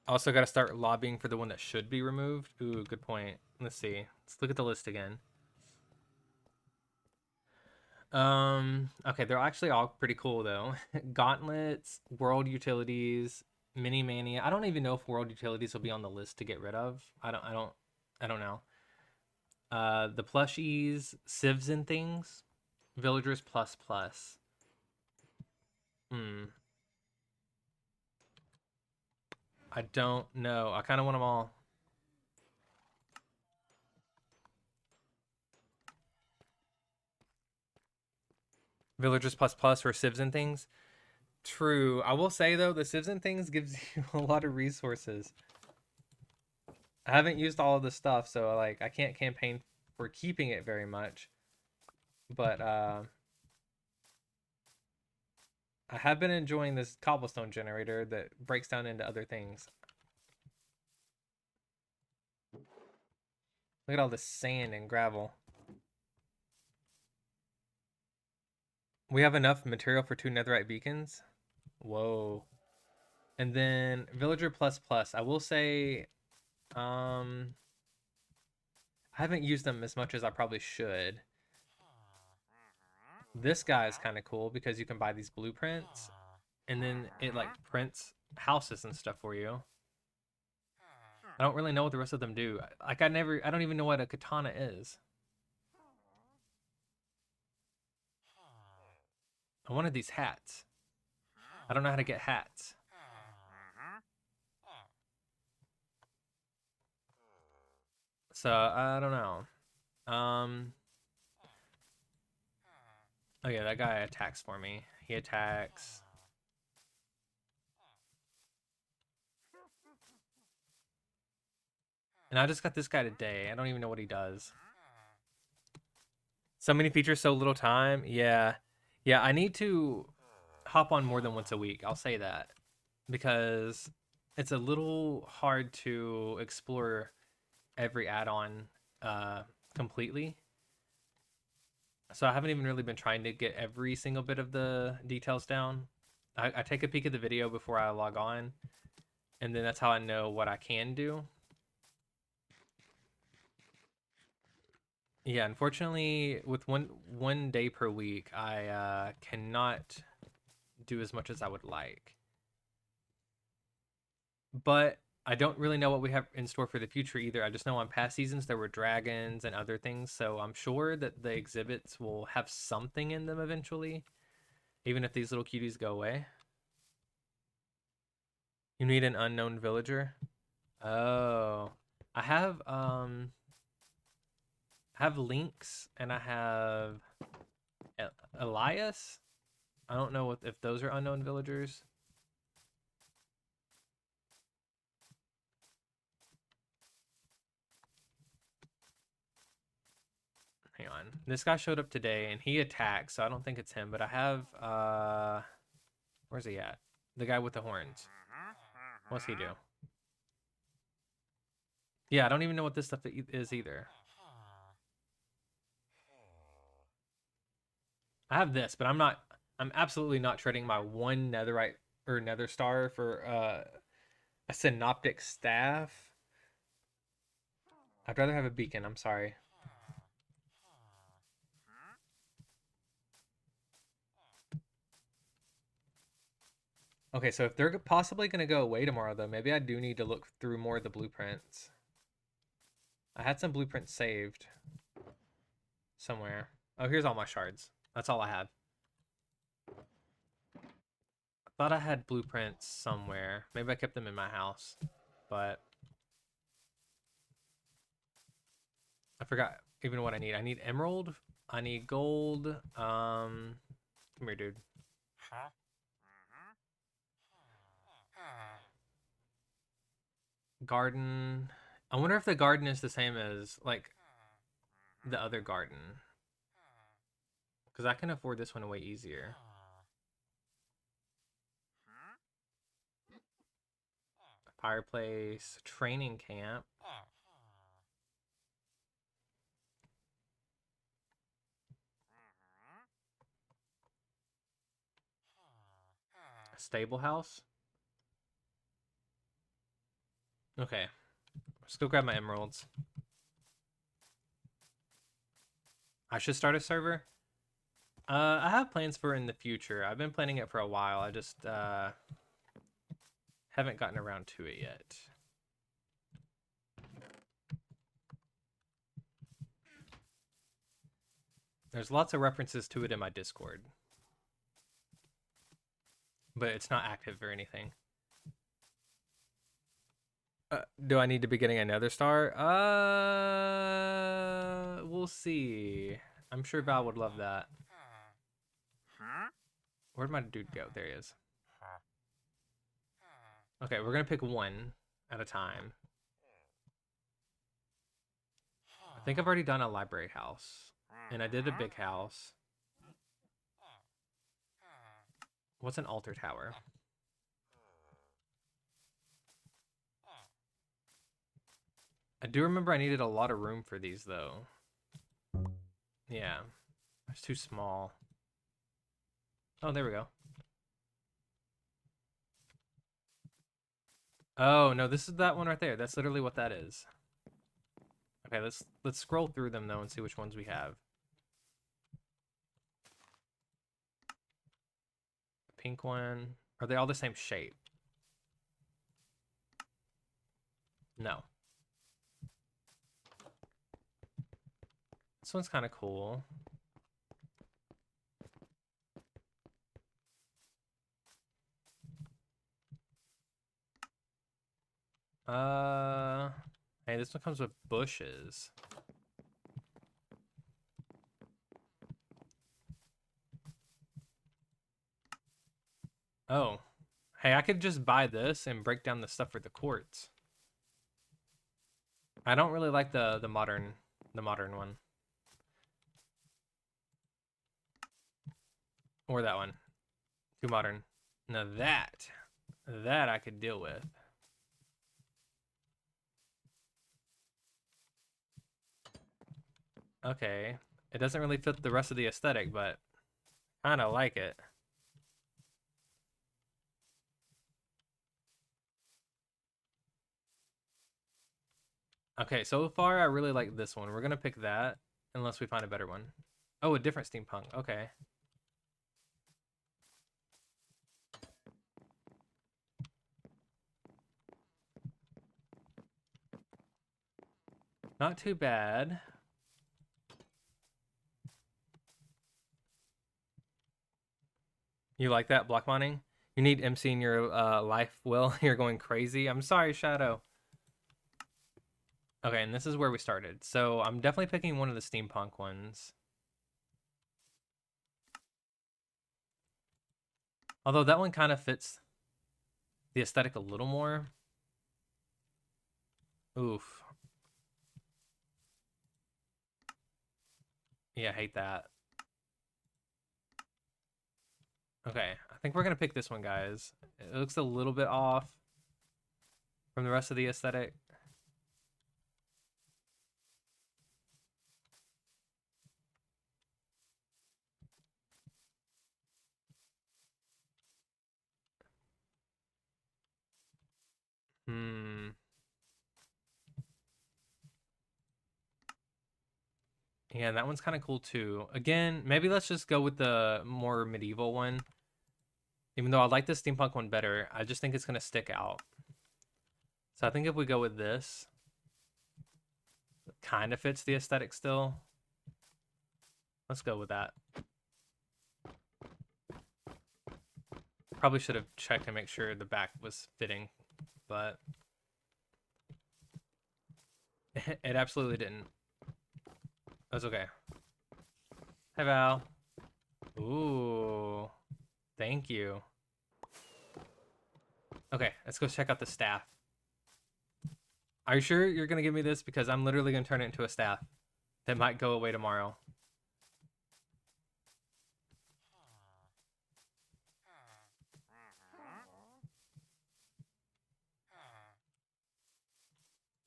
Also got to start lobbying for the one that should be removed. Ooh, good point. Let's see. Let's look at the list again. Okay, they're actually all pretty cool though. Gauntlets, World Utilities, Mini Mania. I don't even know if World Utilities will be on the list to get rid of. I don't know. The plushies, Sieves and things, Villagers plus plus. I don't know. I kind of want them all. Villagers plus plus for Sieves and things. True. I will say though, the Sieves and things gives you a lot of resources. I haven't used all of the stuff, so like I can't campaign for keeping it very much. But I have been enjoying this cobblestone generator that breaks down into other things. Look at all this sand and gravel. We have enough material for 2 netherite beacons. Whoa. And then villager plus plus. I will say, I haven't used them as much as I probably should. This guy is kind of cool because you can buy these blueprints and then it like prints houses and stuff for you. I don't really know what the rest of them do. Like I don't even know what a katana is. I wanted these hats. I don't know how to get hats. So I don't know. Okay, that guy attacks for me. He attacks. And I just got this guy today. I don't even know what he does. So many features, so little time. Yeah. Yeah, I need to hop on more than once a week. I'll say that. Because it's a little hard to explore every add-on completely. So I haven't even really been trying to get every single bit of the details down. I take a peek at the video before I log on. And then that's how I know what I can do. Yeah, unfortunately, with one day per week, I cannot do as much as I would like. But I don't really know what we have in store for the future either. I just know on past seasons there were dragons and other things, so I'm sure that the exhibits will have something in them eventually, even if these little cuties go away. You need an unknown villager? Oh. I have Lynx and I have Elias. I don't know if those are unknown villagers. Hang on. This guy showed up today and he attacked, so I don't think it's him, but I have where's he at? The guy with the horns. What's he do? Yeah, I don't even know what this stuff is either. I have this, but I'm absolutely not trading my 1 netherite or nether star for a synoptic staff. I'd rather have a beacon, I'm sorry. Okay, so if they're possibly going to go away tomorrow, though, maybe I do need to look through more of the blueprints. I had some blueprints saved somewhere. Oh, here's all my shards. That's all I had. I thought I had blueprints somewhere. Maybe I kept them in my house, but I forgot even what I need. I need emerald. I need gold. Come here, dude. Garden. I wonder if the garden is the same as like the other garden. Because I can afford this one way easier. Fireplace, training camp. Stable house. Okay. Let's go grab my emeralds. I should start a server. I have plans for in the future. I've been planning it for a while. I just haven't gotten around to it yet. There's lots of references to it in my Discord. But it's not active or anything. Do I need to be getting another star? We'll see. I'm sure Val would love that. Where'd my dude go? There he is. Okay, we're gonna pick one at a time. I think I've already done a library house. And I did a big house. What's an altar tower? I do remember I needed a lot of room for these, though. Yeah. It's too small. Oh, there we go. Oh, no, this is that one right there. That's literally what that is. Okay, let's scroll through them though and see which ones we have. Pink one. Are they all the same shape? No. This one's kind of cool. Hey, this one comes with bushes. Oh. Hey, I could just buy this and break down the stuff for the quartz. I don't really like the modern one. Or that one. Too modern. Now that I could deal with. Okay. It doesn't really fit the rest of the aesthetic, but kind of like it. Okay, so far I really like this one. We're gonna pick that unless we find a better one. Oh, a different steampunk. Okay. Not too bad. You like that, block mining? You need MC in your life, Will. You're going crazy. I'm sorry, Shadow. Okay, and this is where we started. So I'm definitely picking one of the steampunk ones. Although that one kind of fits the aesthetic a little more. Oof. Yeah, I hate that. Okay, I think we're gonna pick this one, guys. It looks a little bit off from the rest of the aesthetic. Hmm. Yeah, that one's kind of cool too. Again, maybe let's just go with the more medieval one. Even though I like the steampunk one better, I just think it's gonna stick out. So I think if we go with this, it kind of fits the aesthetic still. Let's go with that. Probably should have checked to make sure the back was fitting, but it absolutely didn't. That's okay. Hey, Val. Ooh, thank you. Okay, let's go check out the staff. Are you sure you're gonna give me this? Because I'm literally gonna turn it into a staff that might go away tomorrow.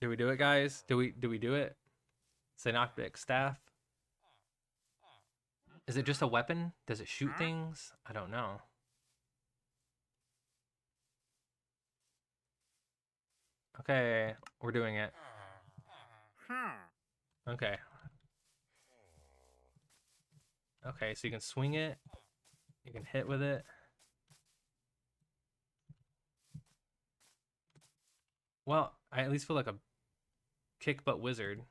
Do we do it, guys? Do we do it? Synoptic staff. Is it just a weapon? Does it shoot things? I don't know. Okay, we're doing it. Okay. Okay, so you can swing it. You can hit with it. Well, I at least feel like a kick butt wizard.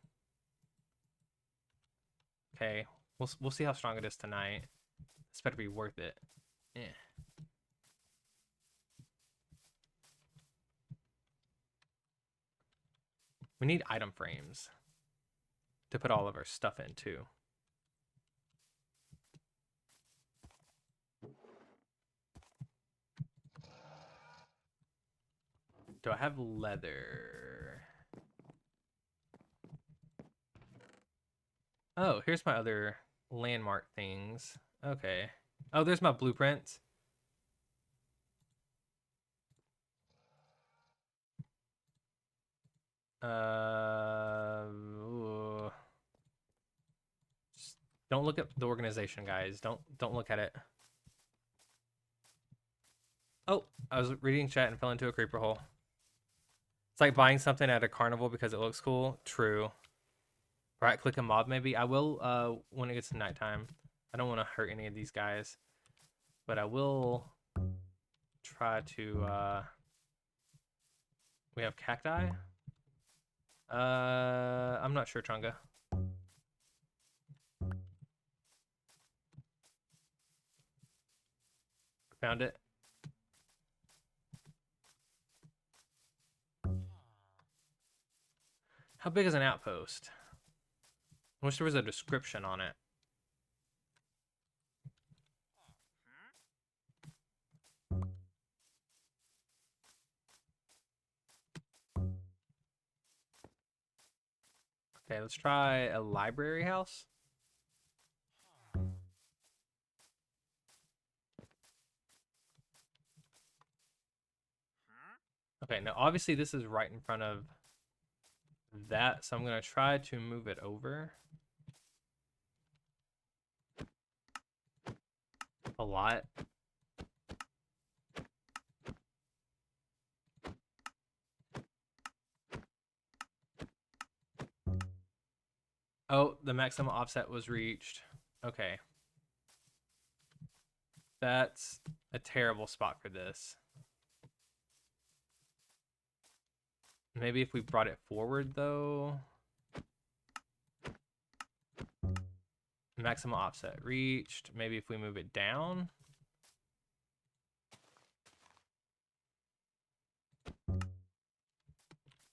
Okay, we'll see how strong it is tonight. This better be worth it. Yeah. We need item frames to put all of our stuff in too. Do I have leather? Oh, here's my other landmark things. Okay. Oh, there's my blueprint. Ooh. Just don't look at the organization, guys. Don't look at it. Oh, I was reading chat and fell into a creeper hole. It's like buying something at a carnival because it looks cool. True. Right click a mob maybe. I will when it gets to nighttime. I don't want to hurt any of these guys. But I will try to we have cacti. I'm not sure, Chunga. Found it. How big is an outpost? I wish there was a description on it. Okay, let's try a library house. Okay, now obviously this is right in front of that, so I'm gonna try to move it over a lot. Oh, the maximum offset was reached. Okay. That's a terrible spot for this. Maybe if we brought it forward, though. Maximum offset reached. Maybe if we move it down.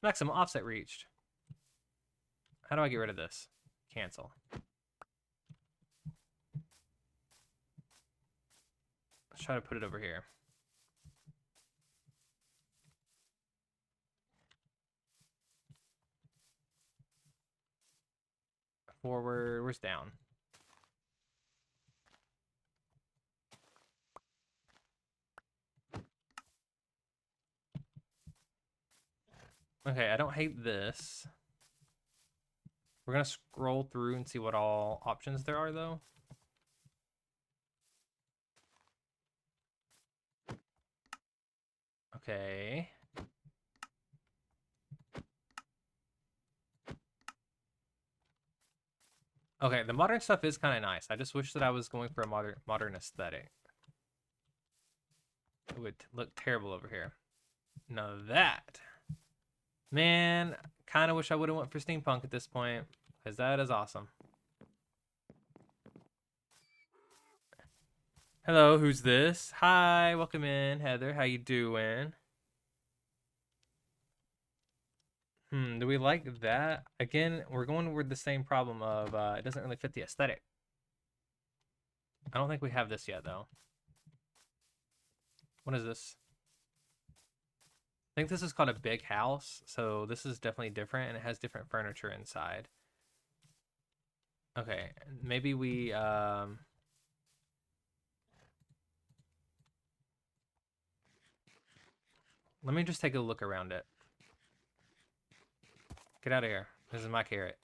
Maximum offset reached. How do I get rid of this? Cancel. Let's try to put it over here. Forward. Where's down? Okay, I don't hate this. We're gonna scroll through and see what all options there are, though. Okay. Okay, the modern stuff is kind of nice. I just wish that I was going for a modern aesthetic. It would look terrible over here. Now that, man, kind of wish I would have went for steampunk at this point, because that is awesome. Hello, who's this? Hi, welcome in, Heather. How you doing? Do we like that? Again, we're going with the same problem of it doesn't really fit the aesthetic. I don't think we have this yet, though. What is this? I think this is called a big house, so this is definitely different, and it has different furniture inside. Okay, maybe we let me just take a look around it. Get out of here. This is my carrot.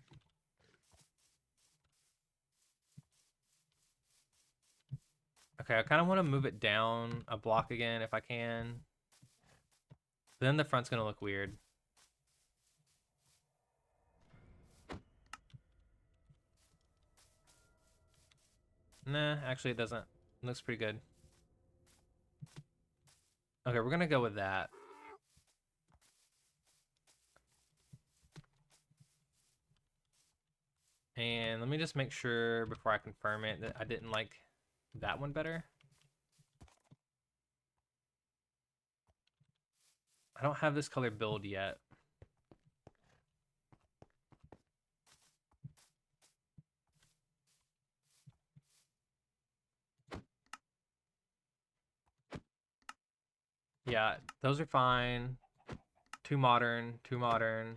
Okay, I kind of want to move it down a block again if I can. Then the front's gonna look weird. Nah, actually it doesn't. It looks pretty good. Okay, we're gonna go with that. And let me just make sure before I confirm it that I didn't like that one better. I don't have this color build yet. Yeah, those are fine. Too modern, too modern.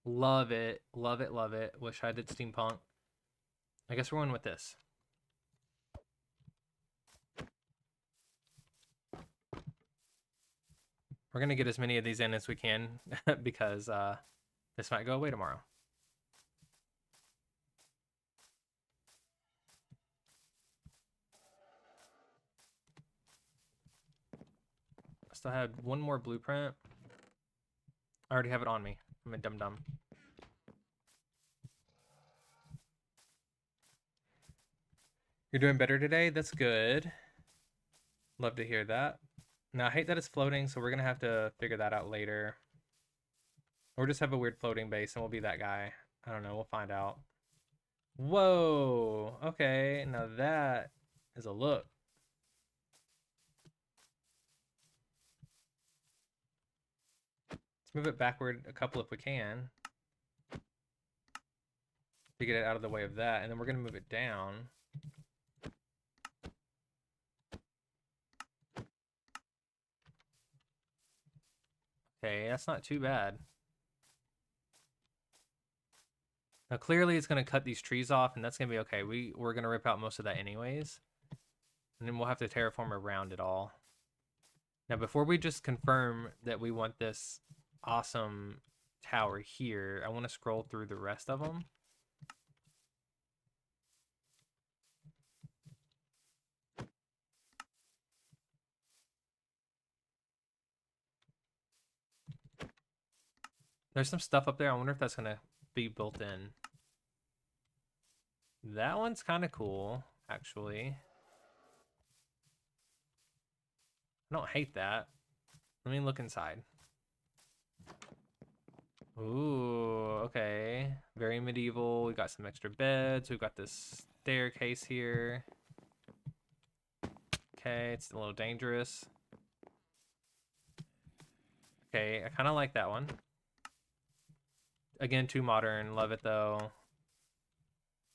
Love it, love it, love it. Wish I did steampunk. I guess we're going with this. We're gonna get as many of these in as we can because this might go away tomorrow. still had one more blueprint. I already have it on me. I'm a dum-dum. You're doing better today? That's good. Love to hear that. Now, I hate that it's floating, so we're going to have to figure that out later. Or just have a weird floating base, and we'll be that guy. I don't know. We'll find out. Whoa. Okay. Now that is a look. Let's move it backward a couple if we can. To get it out of the way of that. And then we're going to move it down. Okay, that's not too bad. Now clearly it's going to cut these trees off, and that's going to be okay. We're going to rip out most of that anyways. And then we'll have to terraform around it all. Now before we just confirm that we want this awesome tower here, I want to scroll through the rest of them. There's some stuff up there. I wonder if that's going to be built in. That one's kind of cool, actually. I don't hate that. Let me look inside. Ooh, okay. Very medieval. We got some extra beds. We've got this staircase here. Okay, it's a little dangerous. Okay, I kind of like that one. Again, too modern. Love it, though.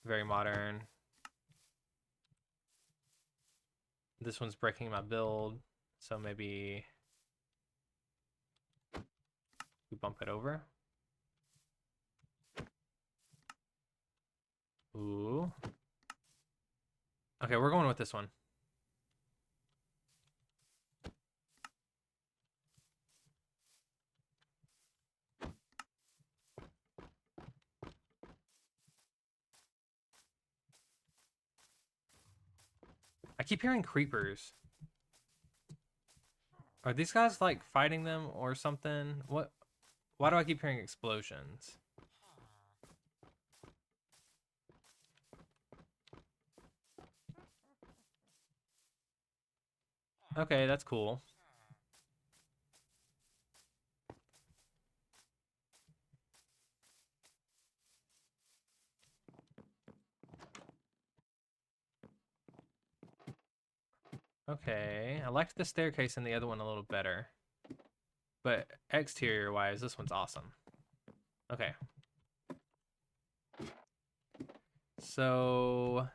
Very modern. This one's breaking my build, so maybe we bump it over. Ooh. Okay, we're going with this one. I keep hearing creepers. Are these guys like fighting them or something? What? Why do I keep hearing explosions? Okay, that's cool. Okay, I liked the staircase and the other one a little better. But exterior-wise, this one's awesome. Okay. So,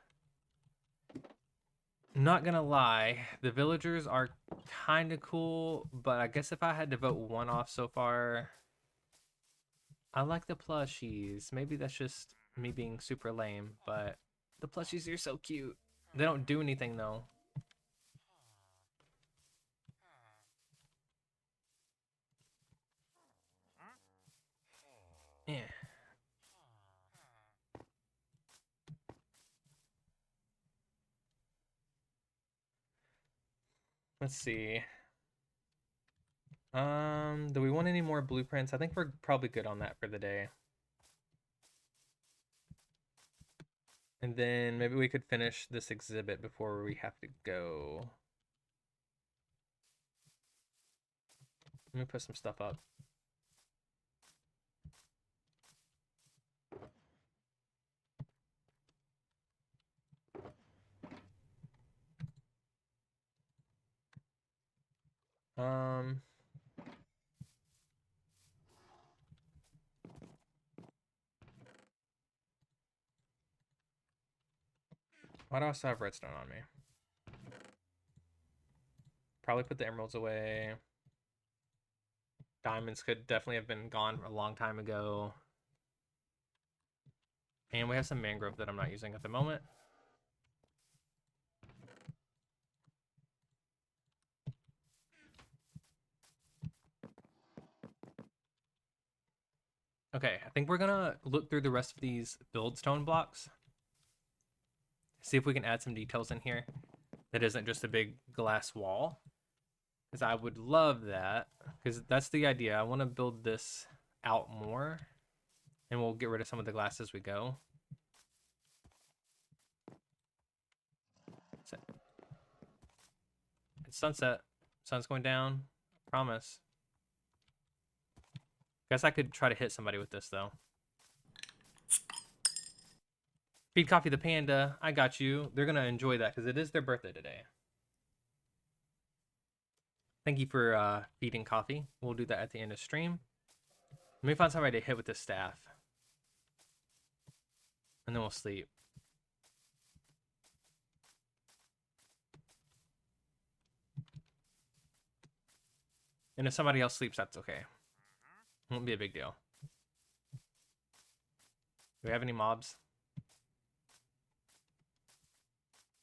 not gonna lie, the villagers are kind of cool, but I guess if I had to vote one off so far, I like the plushies. Maybe that's just me being super lame, but the plushies are so cute. They don't do anything though. Yeah. Let's see. Do we want any more blueprints? I think we're probably good on that for the day. And then maybe we could finish this exhibit before we have to go. Let me put some stuff up. Why do I still have redstone on me? Probably put the emeralds away. Diamonds could definitely have been gone a long time ago. And we have some mangrove that I'm not using at the moment. Okay, I think we're gonna look through the rest of these FIELDSTONE blocks. See if we can add some details in here that isn't just a big glass wall. Because I would love that. Because that's the idea. I want to build this out more. And we'll get rid of some of the glass as we go. It's sunset. Sun's going down. Promise. Guess I could try to hit somebody with this, though. Feed Coffee the Panda. I got you. They're going to enjoy that because it is their birthday today. Thank you for feeding Coffee. We'll do that at the end of stream. Let me find somebody to hit with this staff. And then we'll sleep. And if somebody else sleeps, that's okay. Won't be a big deal. Do we have any mobs?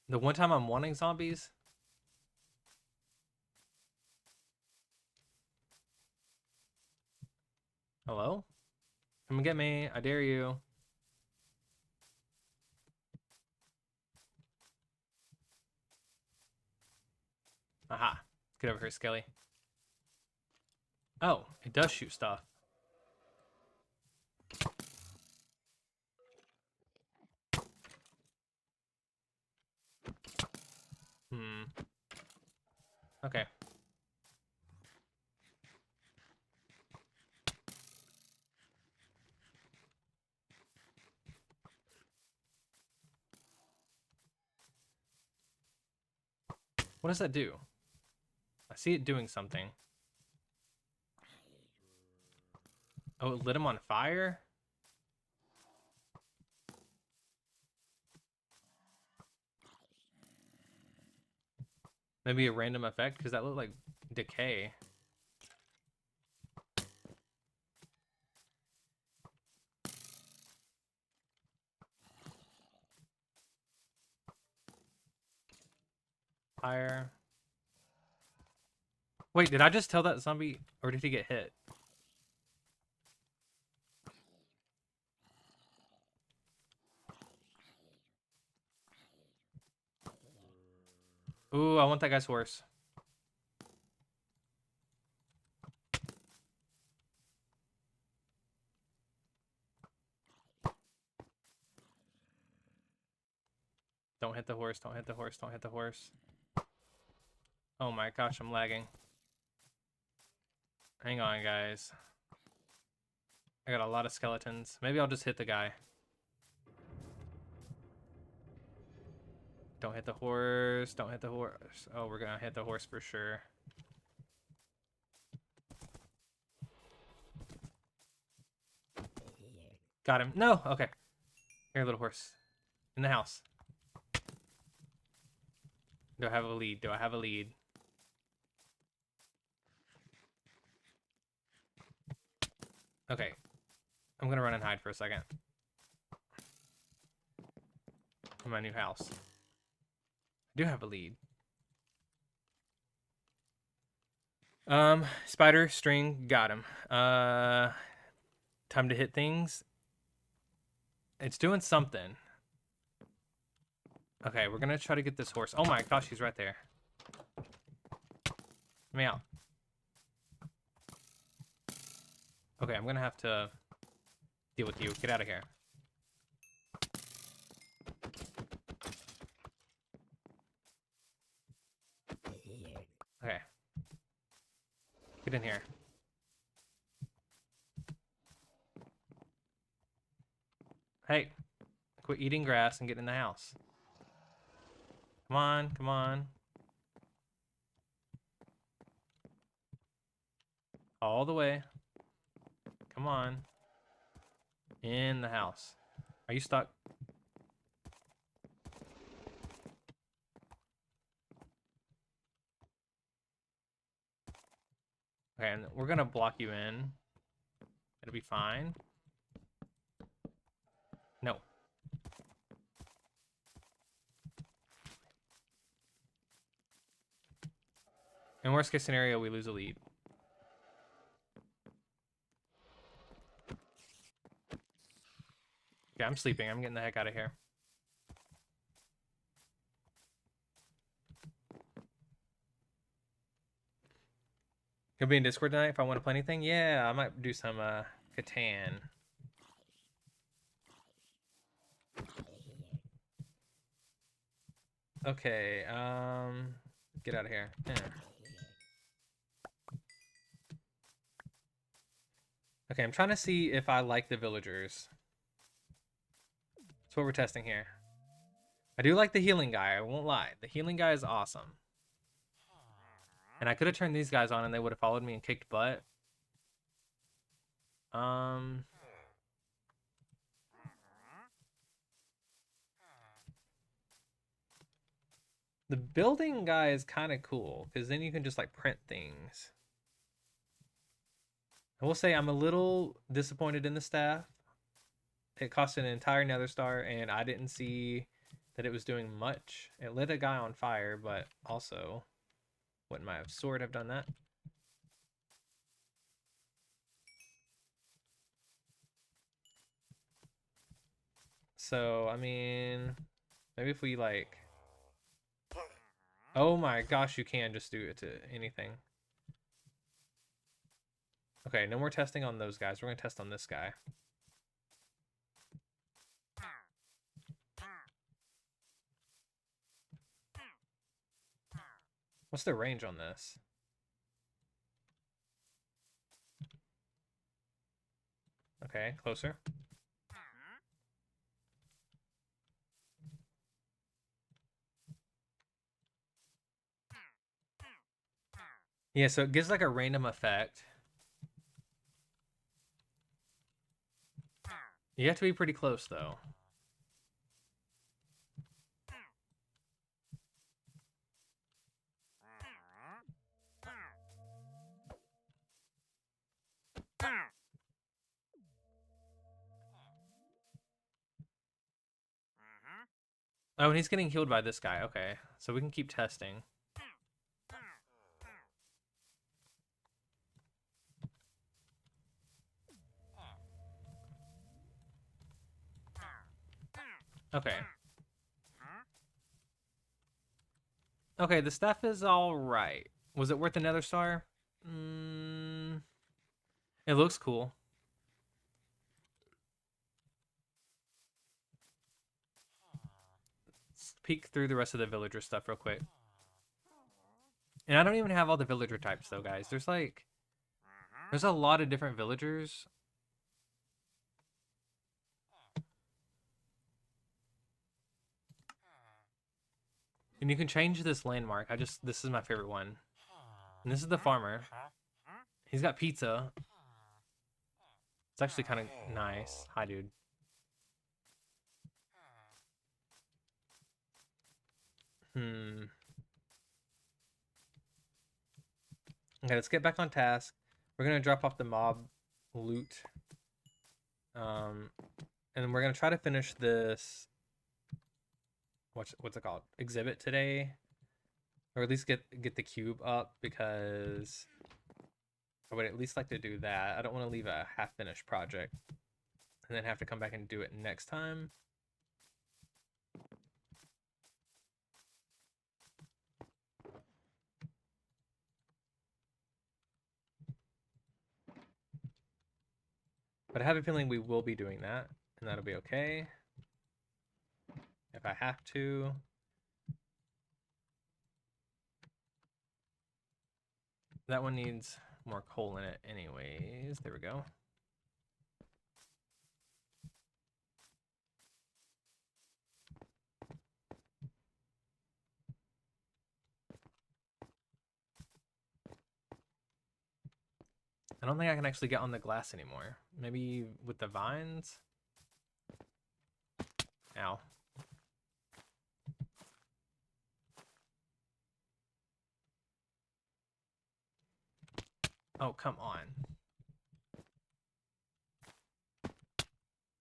The one time I'm wanting zombies. Hello? Come and get me. I dare you. Aha. Get over here, Skelly. Oh, it does shoot stuff. Okay. What does that do? I see it doing something. Oh, it lit him on fire? Maybe a random effect? Because that looked like decay. Fire. Wait, did I just tell that zombie, or did he get hit? Ooh, I want that guy's horse. Don't hit the horse, don't hit the horse, don't hit the horse. Oh my gosh, I'm lagging. Hang on, guys. I got a lot of skeletons. Maybe I'll just hit the guy. Don't hit the horse, don't hit the horse. Oh, we're gonna hit the horse for sure. Got him. No, okay. Here, little horse. In the house. Do I have a lead? Do I have a lead? Okay. I'm gonna run and hide for a second. In my new house. I do have a lead. Spider, string, got him. Time to hit things. It's doing something. Okay, we're gonna try to get this horse. Oh my gosh, he's right there. Let me out. Okay, I'm gonna have to deal with you. Get out of here. Okay. Get in here. Hey, quit eating grass and get in the house. Come on, come on. All the way. Come on. In the house. Are you stuck? Okay, and we're gonna block you in. It'll be fine. No. In worst case scenario, we lose a lead. Yeah, I'm sleeping. I'm getting the heck out of here. He'll be in Discord tonight if I want to play anything. Yeah, I might do some Catan. Okay, get out of here. Yeah. Okay, I'm trying to see if I like the villagers. That's what we're testing here. I do like the healing guy, I won't lie. The healing guy is awesome. And I could have turned these guys on and they would have followed me and kicked butt. The building guy is kind of cool because then you can just like print things. I will say I'm a little disappointed in the staff. It cost an entire nether star and I didn't see that it was doing much. It lit a guy on fire, but also wouldn't my sword have done that? So, I mean, maybe if we like... Oh my gosh, you can just do it to anything. Okay, no more testing on those guys. We're going to test on this guy. What's the range on this? Okay, closer. Yeah, so it gives like a random effect. You have to be pretty close though. Oh, and he's getting healed by this guy. Okay, so we can keep testing. Okay. Okay, the stuff is all right. Was it worth another star? It looks cool. Let's peek through the rest of the villager stuff real quick. And I don't even have all the villager types though, guys. There's a lot of different villagers. And you can change this landmark. This is my favorite one. And this is the farmer. He's got pizza. It's actually kind of nice. Hi, dude. Okay, let's get back on task. We're gonna drop off the mob loot. And then we're gonna try to finish this. What's it called? Exhibit today, or at least get the cube up because I would at least like to do that. I don't want to leave a half-finished project and then have to come back and do it next time. But I have a feeling we will be doing that, and that'll be okay. If I have to. That one needs more coal in it anyways. There we go. I don't think I can actually get on the glass anymore. Maybe with the vines? Ow. Oh, come on.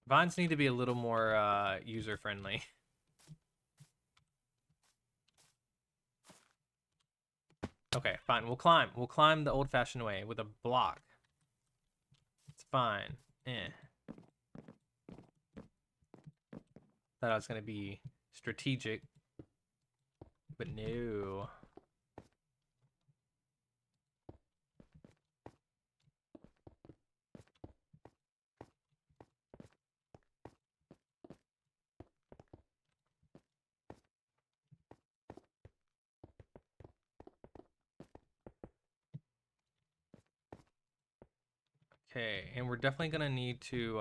Vines need to be a little more user-friendly. Okay, fine. We'll climb. We'll climb the old-fashioned way with a block. It's fine. Thought I was going to be strategic. But no. Okay, and we're definitely gonna need to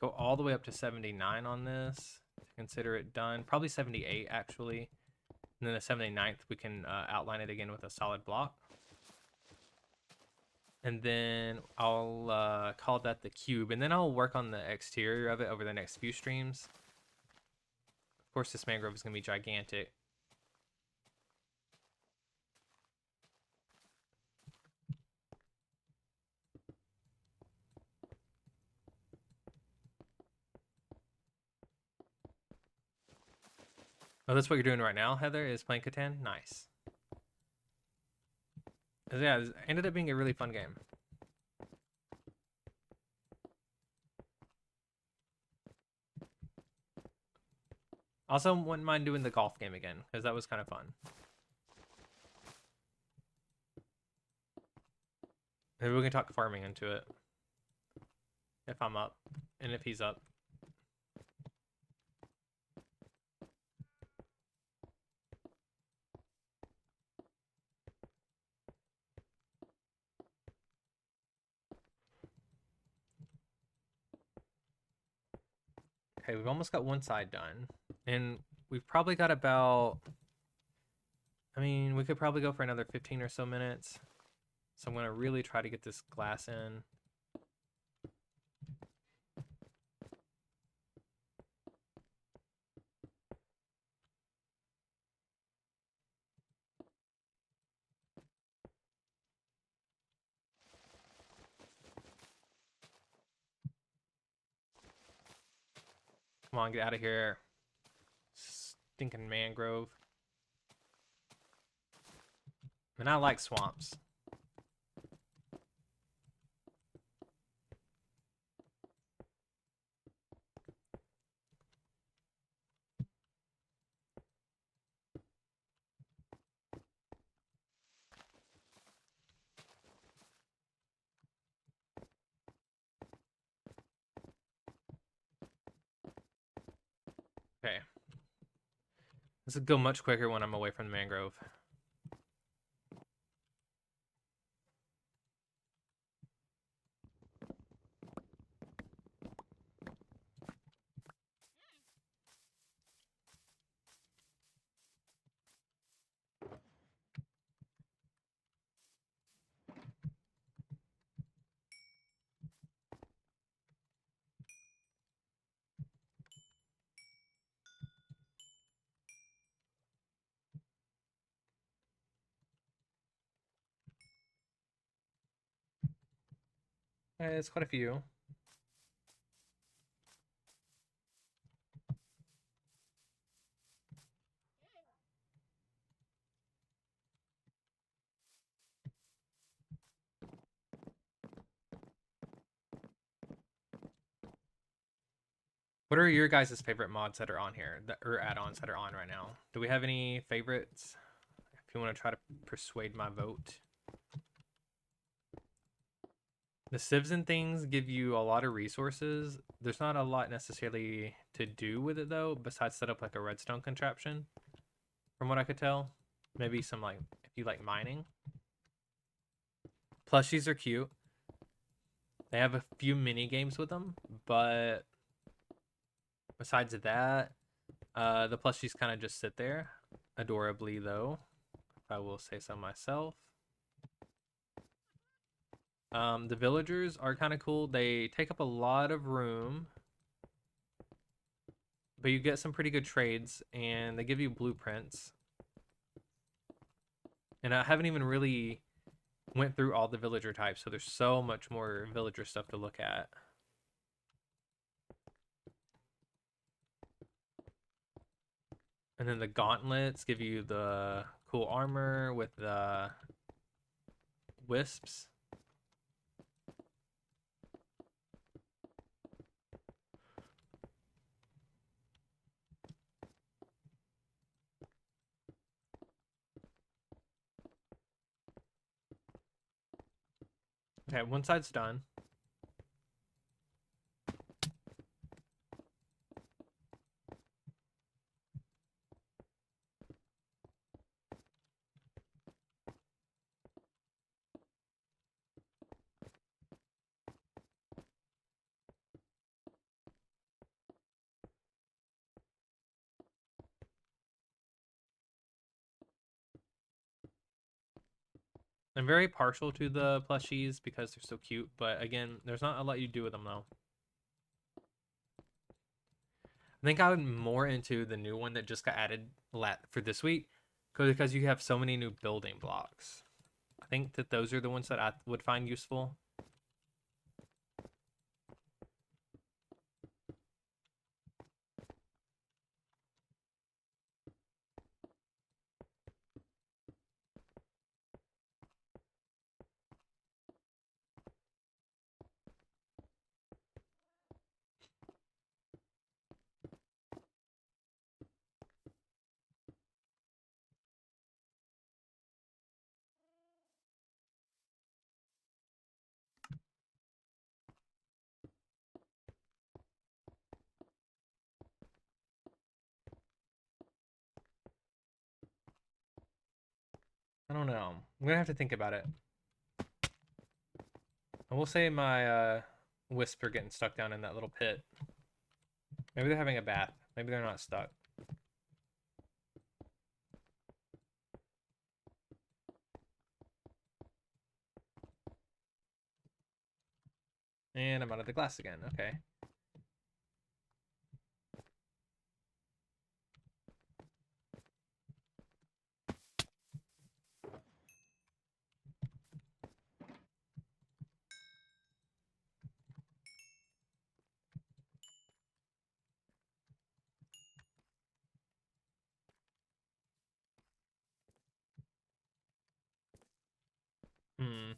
go all the way up to 79 on this to consider it done. Probably 78 actually. And then the 79th we can outline it again with a solid block. And then I'll call that the cube, and then I'll work on the exterior of it over the next few streams. Of course, this mangrove is gonna be gigantic. Oh, that's what you're doing right now, Heather, is playing Catan? Nice. Yeah, it ended up being a really fun game. Also, wouldn't mind doing the golf game again, because that was kind of fun. Maybe we can talk farming into it. If I'm up, and if he's up. Okay, we've almost got one side done. And we've probably got about... I mean, we could probably go for another 15 or so minutes. So I'm going to really try to get this glass in. Come on, get out of here. Stinking mangrove. And I like swamps. Okay. This will go much quicker when I'm away from the mangrove. It's quite a few. What are your guys' favorite mods that are on here, or add-ons that are on right now? Do we have any favorites? If you want to try to persuade my vote. The Sieves and things give you a lot of resources. There's not a lot necessarily to do with it though, besides set up like a redstone contraption. From what I could tell, maybe some like if you like mining. Plushies are cute. They have a few mini games with them, but besides that, the plushies kind of just sit there, adorably though, if I will say so myself. The villagers are kind of cool. They take up a lot of room, but you get some pretty good trades, and they give you blueprints. And I haven't even really went through all the villager types, so there's so much more villager stuff to look at. And then the gauntlets give you the cool armor with the wisps. Okay, one side's done. I'm very partial to the plushies because they're so cute, but again, there's not a lot you do with them though. I think I'm more into the new one that just got added for this week because you have so many new building blocks. I think that those are the ones that I would find useful. I don't know. I'm gonna have to think about it. I will say my wisps are getting stuck down in that little pit. Maybe they're having a bath. Maybe they're not stuck. And I'm out of the glass again. Okay. Hmm.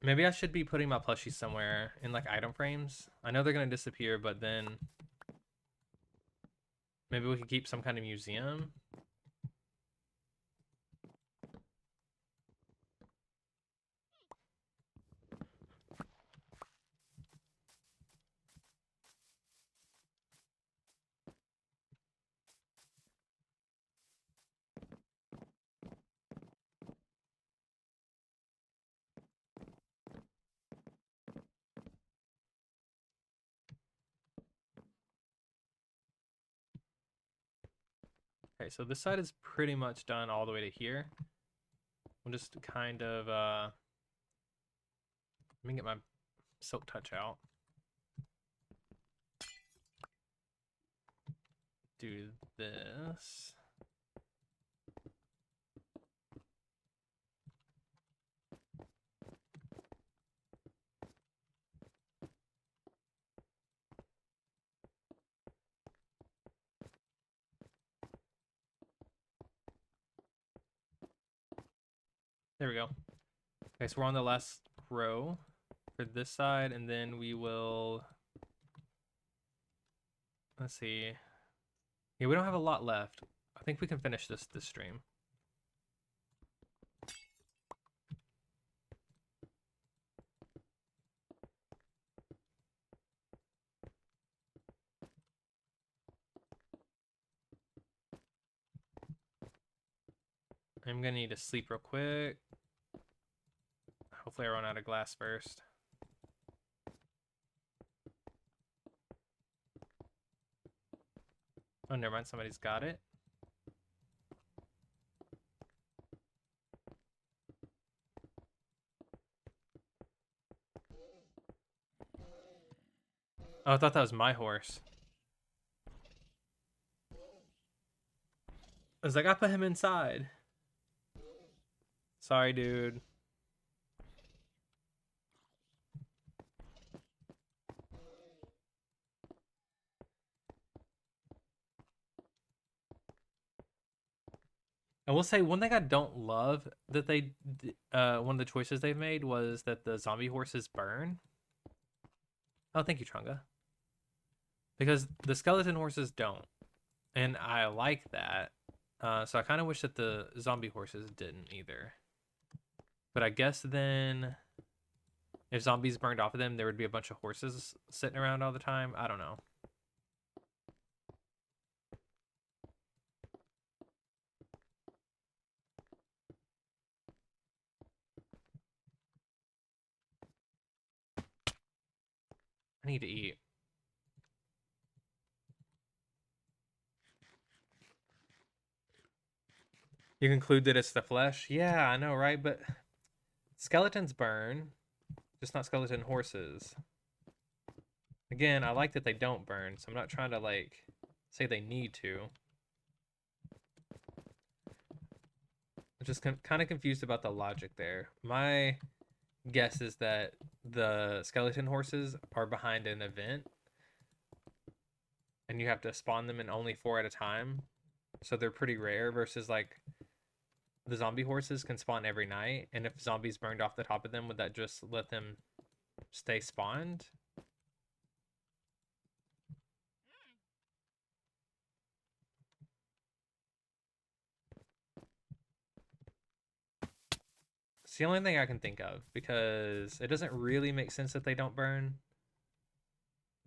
Maybe I should be putting my plushies somewhere in like item frames. I know they're gonna disappear, but then maybe we could keep some kind of museum. Okay, so this side is pretty much done all the way to here. We'll just kind of let me get my silk touch out. Do this. There we go. Okay, so we're on the last row for this side, and then we will, let's see. Yeah, we don't have a lot left. I think we can finish this stream. I'm gonna need to sleep real quick. Hopefully I run out of glass first. Oh, never mind, somebody's got it. Oh, I thought that was my horse. I was like, I put him inside. Sorry, dude. I will say one thing I don't love that one of the choices they've made was that the zombie horses burn. Oh, thank you, Trunga. Because the skeleton horses don't, and I like that. So I kind of wish that the zombie horses didn't either. But I guess then, if zombies burned off of them, there would be a bunch of horses sitting around all the time. I don't know. I need to eat. You conclude that it's the flesh? Yeah, I know, right? But skeletons burn, just not skeleton horses. Again, I like that they don't burn, so I'm not trying to, like, say they need to. I'm just kind of confused about the logic there. My guess is that the skeleton horses are behind an event, and you have to spawn them in only 4 at a time. So they're pretty rare versus, like, the zombie horses can spawn every night, and if zombies burned off the top of them, would that just let them stay spawned? It's the only thing I can think of, because it doesn't really make sense that they don't burn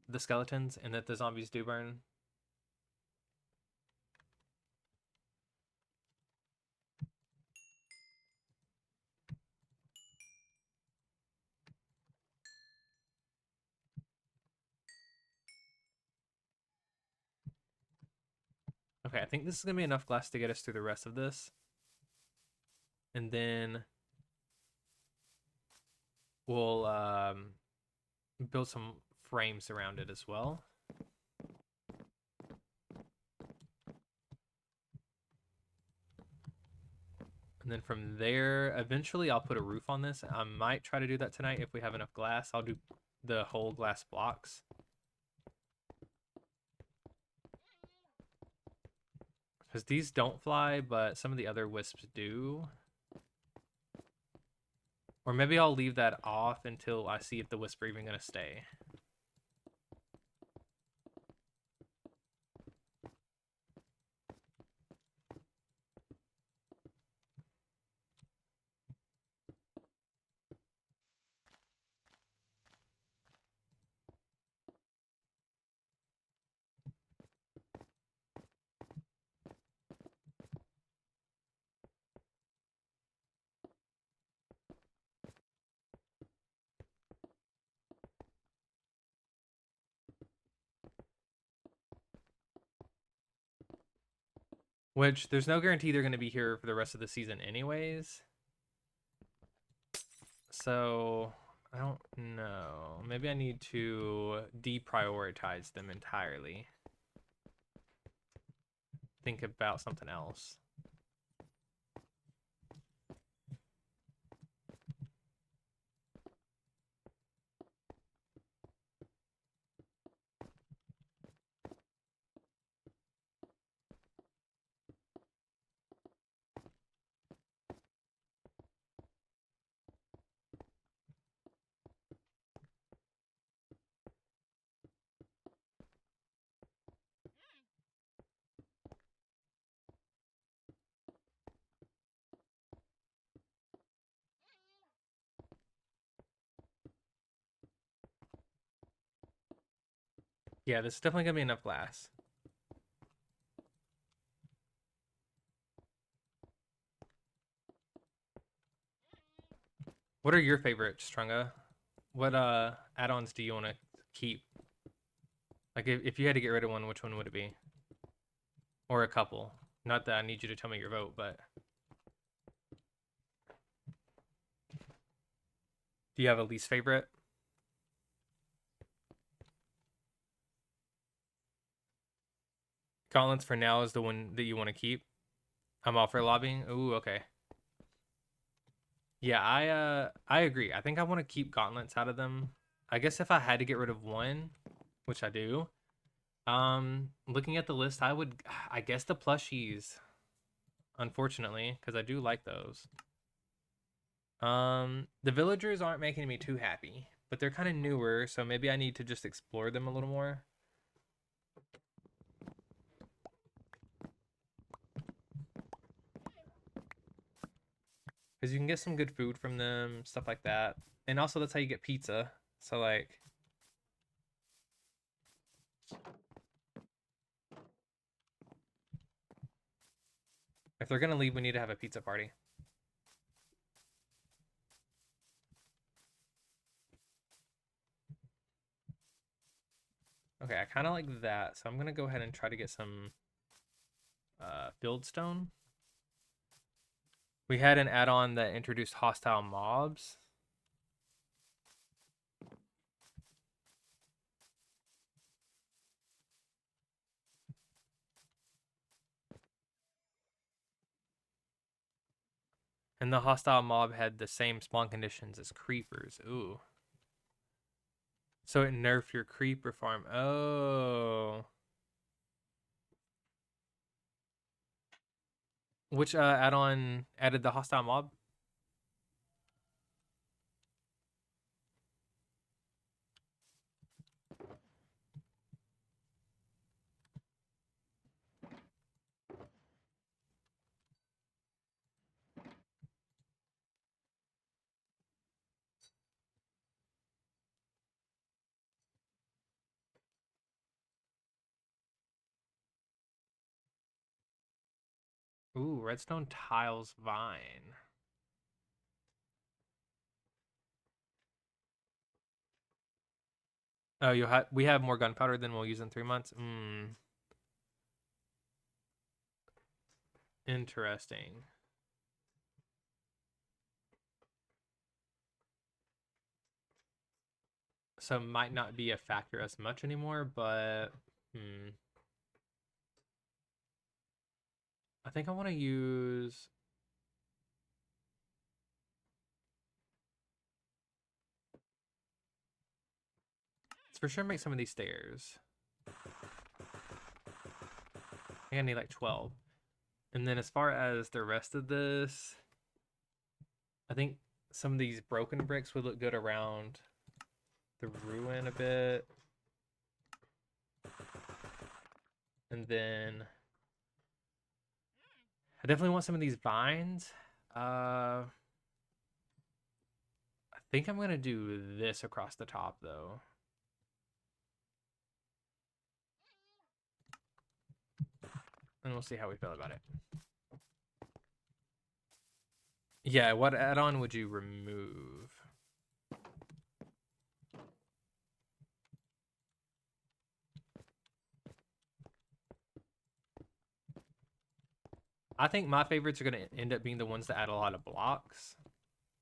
the skeletons and that the zombies do burn. Okay, I think this is going to be enough glass to get us through the rest of this. And then we'll build some frames around it as well. And then from there, eventually I'll put a roof on this. I might try to do that tonight if we have enough glass. I'll do the whole glass blocks. Because these don't fly, but some of the other wisps do. Or maybe I'll leave that off until I see if the wisp are even going to stay. Which, there's no guarantee they're going to be here for the rest of the season anyways. So, I don't know. Maybe I need to deprioritize them entirely. Think about something else. Yeah, this is definitely going to be enough glass. What are your favorites, Strunga? What add-ons do you want to keep? Like, if you had to get rid of one, which one would it be? Or a couple? Not that I need you to tell me your vote, but do you have a least favorite? Gauntlets for now is the one that you want to keep. I'm all for lobbying. Ooh, okay. Yeah, I agree. I think I want to keep gauntlets out of them. I guess if I had to get rid of one, which I do, looking at the list, I guess the plushies, unfortunately, because I do like those. The villagers aren't making me too happy, but they're kind of newer, so maybe I need to just explore them a little more. Because you can get some good food from them, stuff like that. And also, that's how you get pizza. So, like, if they're going to leave, we need to have a pizza party. Okay, I kind of like that. So I'm going to go ahead and try to get some fieldstone. We had an add-on that introduced hostile mobs. And the hostile mob had the same spawn conditions as creepers. Ooh. So it nerfed your creeper farm. Oh. Which add-on added the hostile mob? Ooh, redstone tiles vine. Oh, we have more gunpowder than we'll use in 3 months. Interesting. So it might not be a factor as much anymore, but I think I want to use. Let's for sure make some of these stairs. I think I need like 12. And then as far as the rest of this, I think some of these broken bricks would look good around the ruin a bit. And then I definitely want some of these vines. I think I'm gonna do this across the top though. And we'll see how we feel about it. Yeah, what add-on would you remove? I think my favorites are going to end up being the ones that add a lot of blocks.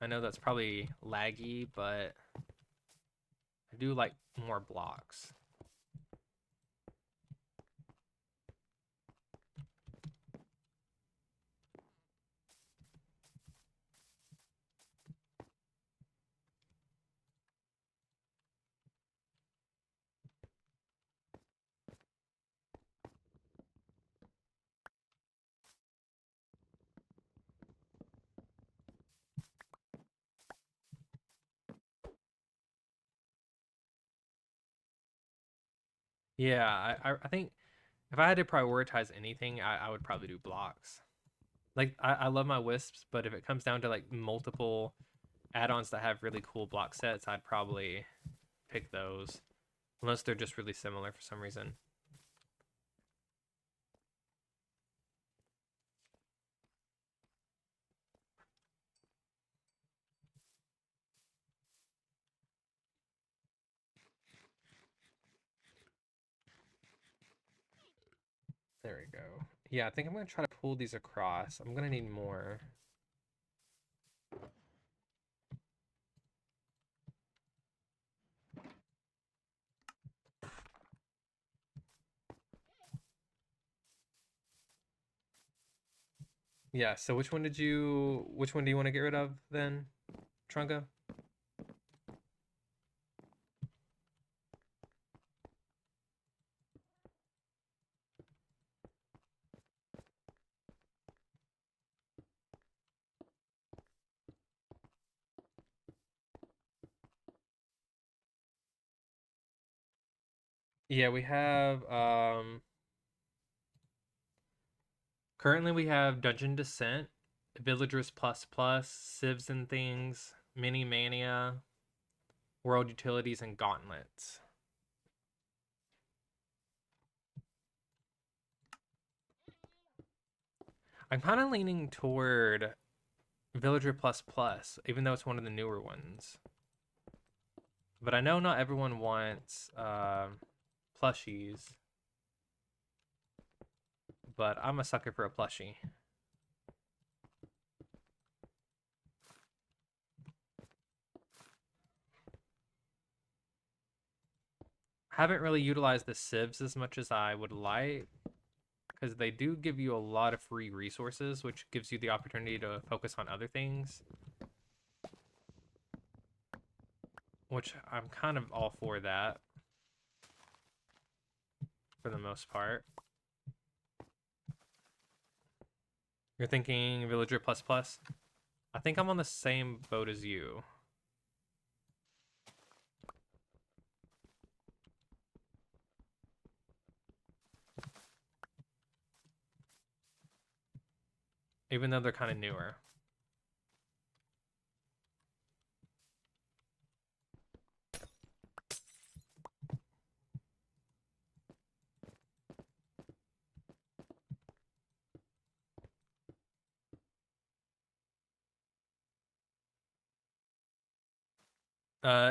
I know that's probably laggy, but I do like more blocks. Yeah, I think if I had to prioritize anything, I would probably do blocks. Like I love my wisps, but if it comes down to like multiple add-ons that have really cool block sets, I'd probably pick those. Unless they're just really similar for some reason. There we go. Yeah, I think I'm going to try to pull these across. I'm going to need more. Yeah, so which one do you want to get rid of then, Trunka? Yeah, we have currently we have Dungeon Descent, Villagers Plus Plus, Sieves and Things, Mini Mania, World Utilities, and Gauntlets. I'm kind of leaning toward Villager Plus Plus, even though it's one of the newer ones. But I know not everyone wants plushies. But I'm a sucker for a plushie. Haven't really utilized the Sieves as much as I would like, because they do give you a lot of free resources, which gives you the opportunity to focus on other things. Which I'm kind of all for that, for the most part. You're thinking Villager plus plus? I think I'm on the same boat as you. Even though they're kind of newer.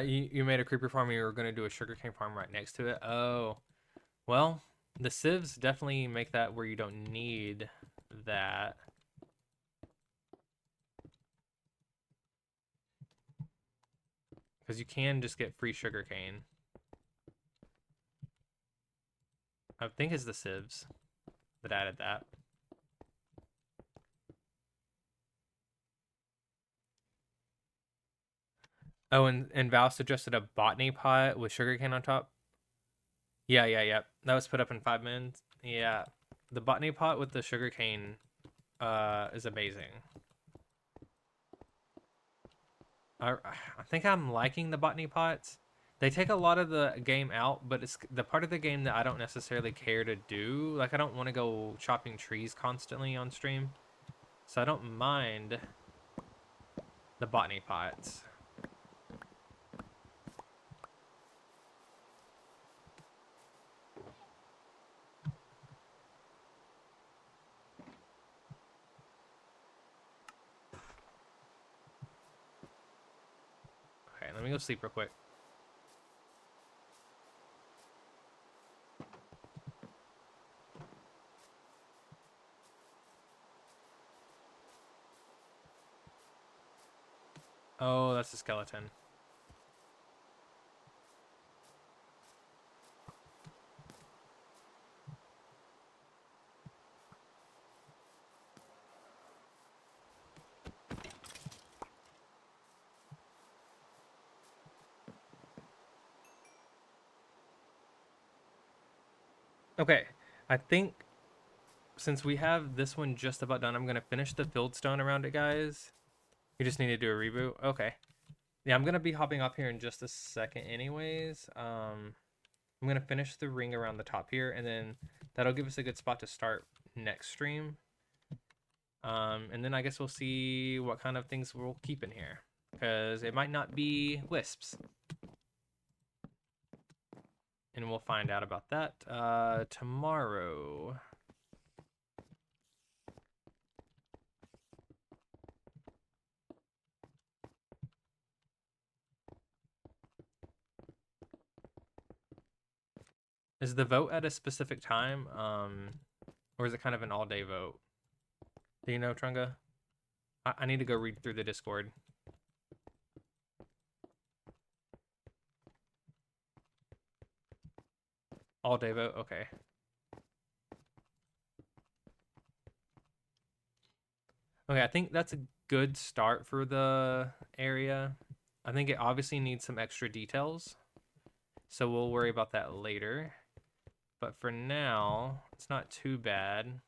You made a creeper farm and you were going to do a sugarcane farm right next to it. Oh, well, the Sieves definitely make that where you don't need that. Because you can just get free sugarcane. I think it's the Sieves that added that. Oh, and Val suggested a botany pot with sugarcane on top. Yeah. That was put up in 5 minutes. Yeah. The botany pot with the sugarcane is amazing. I think I'm liking the botany pots. They take a lot of the game out, but it's the part of the game that I don't necessarily care to do. Like, I don't want to go chopping trees constantly on stream. So I don't mind the botany pots. Okay, let me go sleep real quick. Oh, that's a skeleton. Okay, I think since we have this one just about done, I'm going to finish the fieldstone around it, guys. You just need to do a reboot? Okay. Yeah, I'm going to be hopping off here in just a second anyways. I'm going to finish the ring around the top here, and then that'll give us a good spot to start next stream. And then I guess we'll see what kind of things we'll keep in here, because it might not be wisps. And we'll find out about that tomorrow. Is the vote at a specific time? Or is it kind of an all-day vote? Do you know, Trunga? I need to go read through the Discord. All-day vote? Okay. Okay, I think that's a good start for the area. I think it obviously needs some extra details, so we'll worry about that later. But for now, it's not too bad.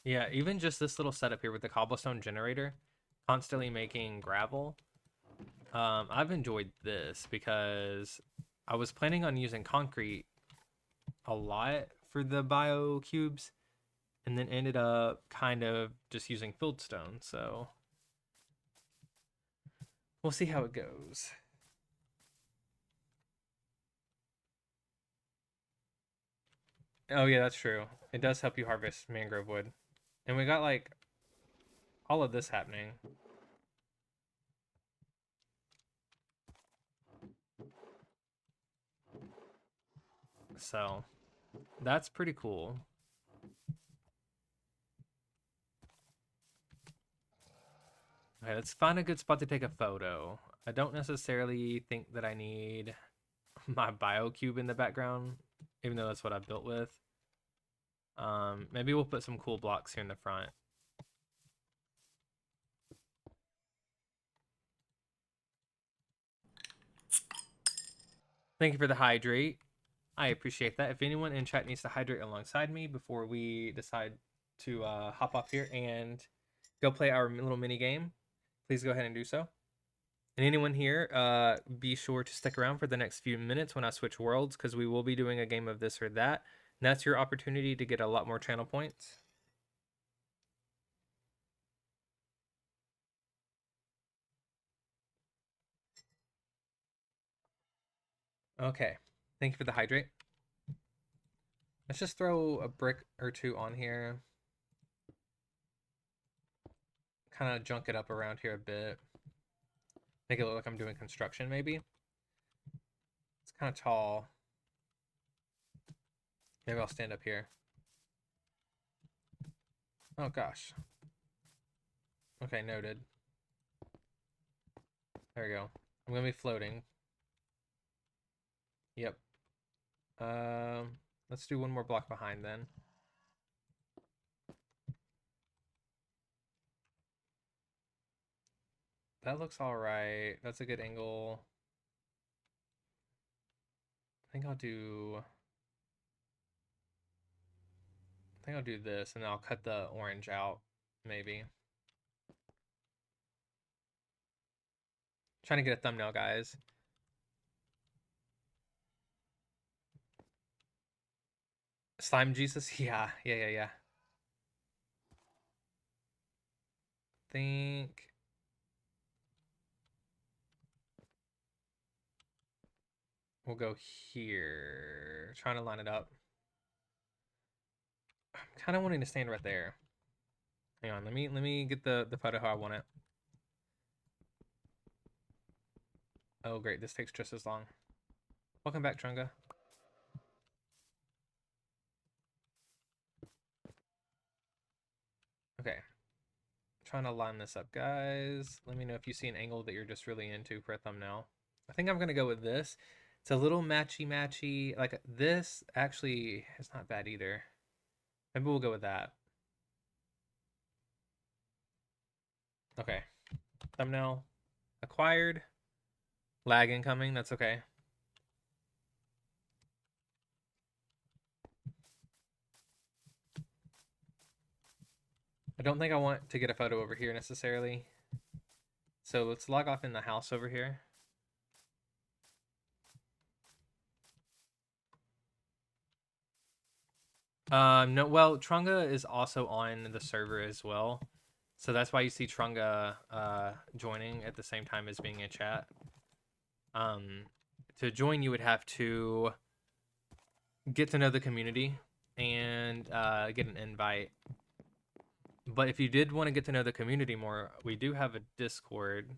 Yeah, even just this little setup here with the cobblestone generator, constantly making gravel. I've enjoyed this because I was planning on using concrete a lot for the bio cubes, and then ended up kind of just using fieldstone. So we'll see how it goes. Oh yeah, that's true. It does help you harvest mangrove wood. And we got like all of this happening. So That's pretty cool. Okay, let's find a good spot to take a photo. I don't necessarily think that I need my bio cube in the background, even though that's what I built with. Maybe we'll put some cool blocks here in the front. Thank you for the hydrate. I appreciate that. If anyone in chat needs to hydrate alongside me before we decide to hop off here and go play our little mini game, please go ahead and do so. And anyone here, be sure to stick around for the next few minutes when I switch worlds, because we will be doing a game of this or that. And that's your opportunity to get a lot more channel points. Okay, thank you for the hydrate. Let's just throw a brick or two on here. Kind of junk it up around here a bit. Make it look like I'm doing construction, maybe. It's kind of tall. Maybe I'll stand up here. Oh, gosh. Okay, noted. There we go. I'm going to be floating. Yep. Let's do one more block behind then. That looks all right. That's a good angle. I think I'll do this, and then I'll cut the orange out, maybe. Trying to get a thumbnail, guys. Slime Jesus? Yeah. Think we'll go here. Trying to line it up. I'm kind of wanting to stand right there. Hang on, let me get the photo how I want it. Oh great, this takes just as long. Welcome back, Trunga. Okay. Trying to line this up, guys. Let me know if you see an angle that you're just really into for a thumbnail. I think I'm gonna go with this. It's a little matchy. Like this actually is not bad either. Maybe we'll go with that. Okay. Thumbnail acquired. Lag incoming, that's okay. I don't think I want to get a photo over here necessarily. So let's log off in the house over here. No, well, Trunga is also on the server as well. So that's why you see Trunga joining at the same time as being in chat. To join, you would have to get to know the community and get an invite. But if you did want to get to know the community more, we do have a Discord.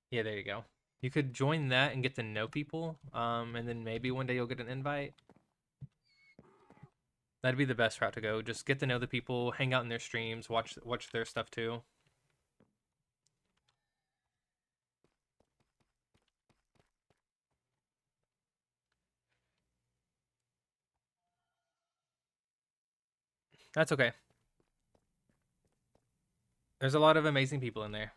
Yeah, there you go. You could join that and get to know people, and then maybe one day you'll get an invite. That'd be the best route to go. Just get to know the people, hang out in their streams, watch their stuff too. That's okay. There's a lot of amazing people in there.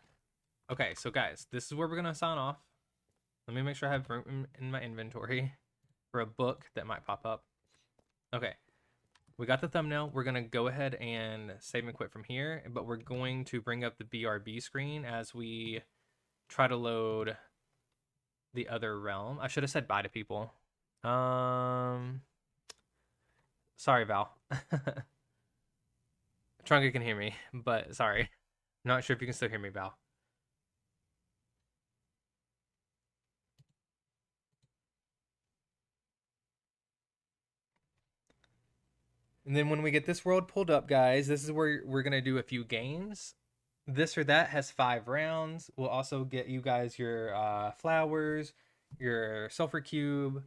Okay, so guys, this is where we're gonna sign off. Let me make sure I have room in my inventory for a book that might pop up. Okay, we got the thumbnail. We're gonna go ahead and save and quit from here, but we're going to bring up the BRB screen as we try to load the other realm. I should have said bye to people. Sorry, Val. Trunga can hear me, but sorry. Not sure if you can still hear me, Val. And then when we get this world pulled up, guys, this is where we're going to do a few games. This or that has 5 rounds. We'll also get you guys your flowers, your sulfur cube.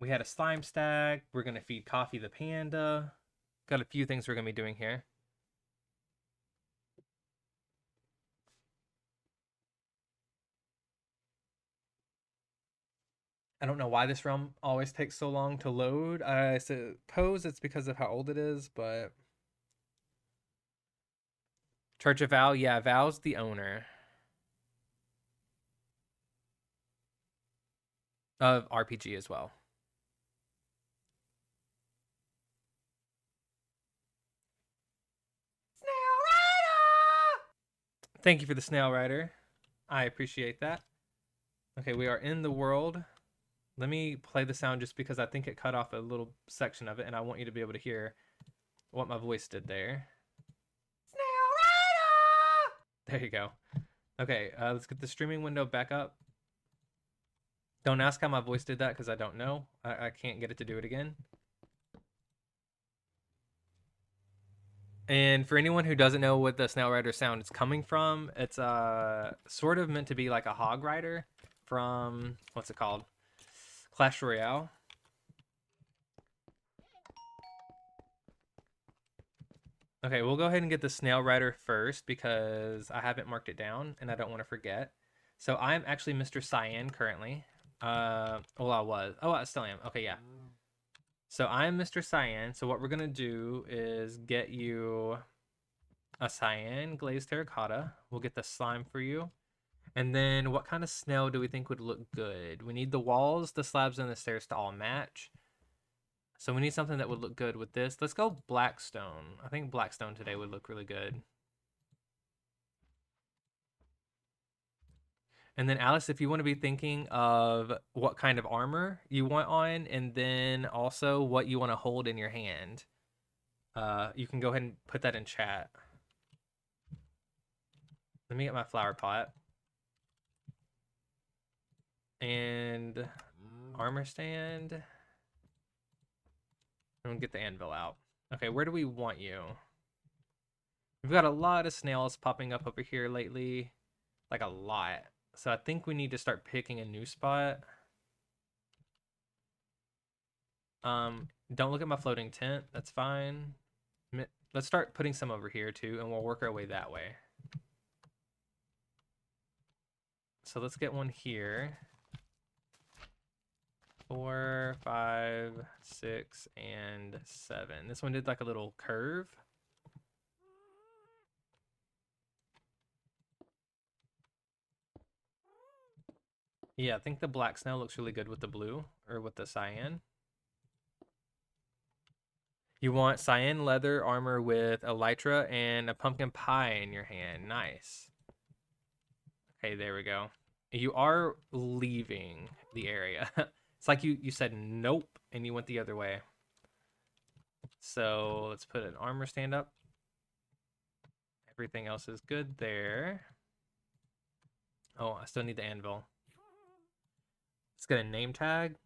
We had a slime stack. We're going to feed Coffee the panda. Got a few things we're going to be doing here. I don't know why this realm always takes so long to load. I suppose it's because of how old it is, but... Church of Val, yeah, Val's the owner of RPG as well. Snail Rider! Thank you for the Snail Rider. I appreciate that. Okay, we are in the world. Let me play the sound just because I think it cut off a little section of it, and I want you to be able to hear what my voice did there. Snail Rider! There you go. Okay, let's get the streaming window back up. Don't ask how my voice did that because I don't know. I can't get it to do it again. And for anyone who doesn't know what the Snail Rider sound is coming from, it's sort of meant to be like a hog rider from, what's it called? Clash Royale. Okay, we'll go ahead and get the Snail Rider first because I haven't marked it down and I don't want to forget. So I'm actually Mr. Cyan currently. Well, I was. Oh, I still am. Okay, yeah. So I'm Mr. Cyan. So what we're going to do is get you a cyan glazed terracotta. We'll get the slime for you. And then what kind of snail do we think would look good? We need the walls, the slabs, and the stairs to all match. So we need something that would look good with this. Let's go blackstone. I think blackstone today would look really good. And then Alice, if you want to be thinking of what kind of armor you want on, and then also what you want to hold in your hand, you can go ahead and put that in chat. Let me get my flower pot. And armor stand. And we'll get the anvil out. Okay, where do we want you? We've got a lot of snails popping up over here lately. Like a lot. So I think we need to start picking a new spot. Don't look at my floating tent. That's fine. Let's start putting some over here too, and we'll work our way that way. So let's get one here. 4, 5, 6, and 7. This one did like a little curve. Yeah, I think the black snail looks really good with the blue, or with the cyan. You want cyan leather armor with elytra and a pumpkin pie in your hand. Nice. Okay, there we go. You are leaving the area. It's like you said nope, and you went the other way. So let's put an armor stand up. Everything else is good there. Oh, I still need the anvil. Let's get a name tag.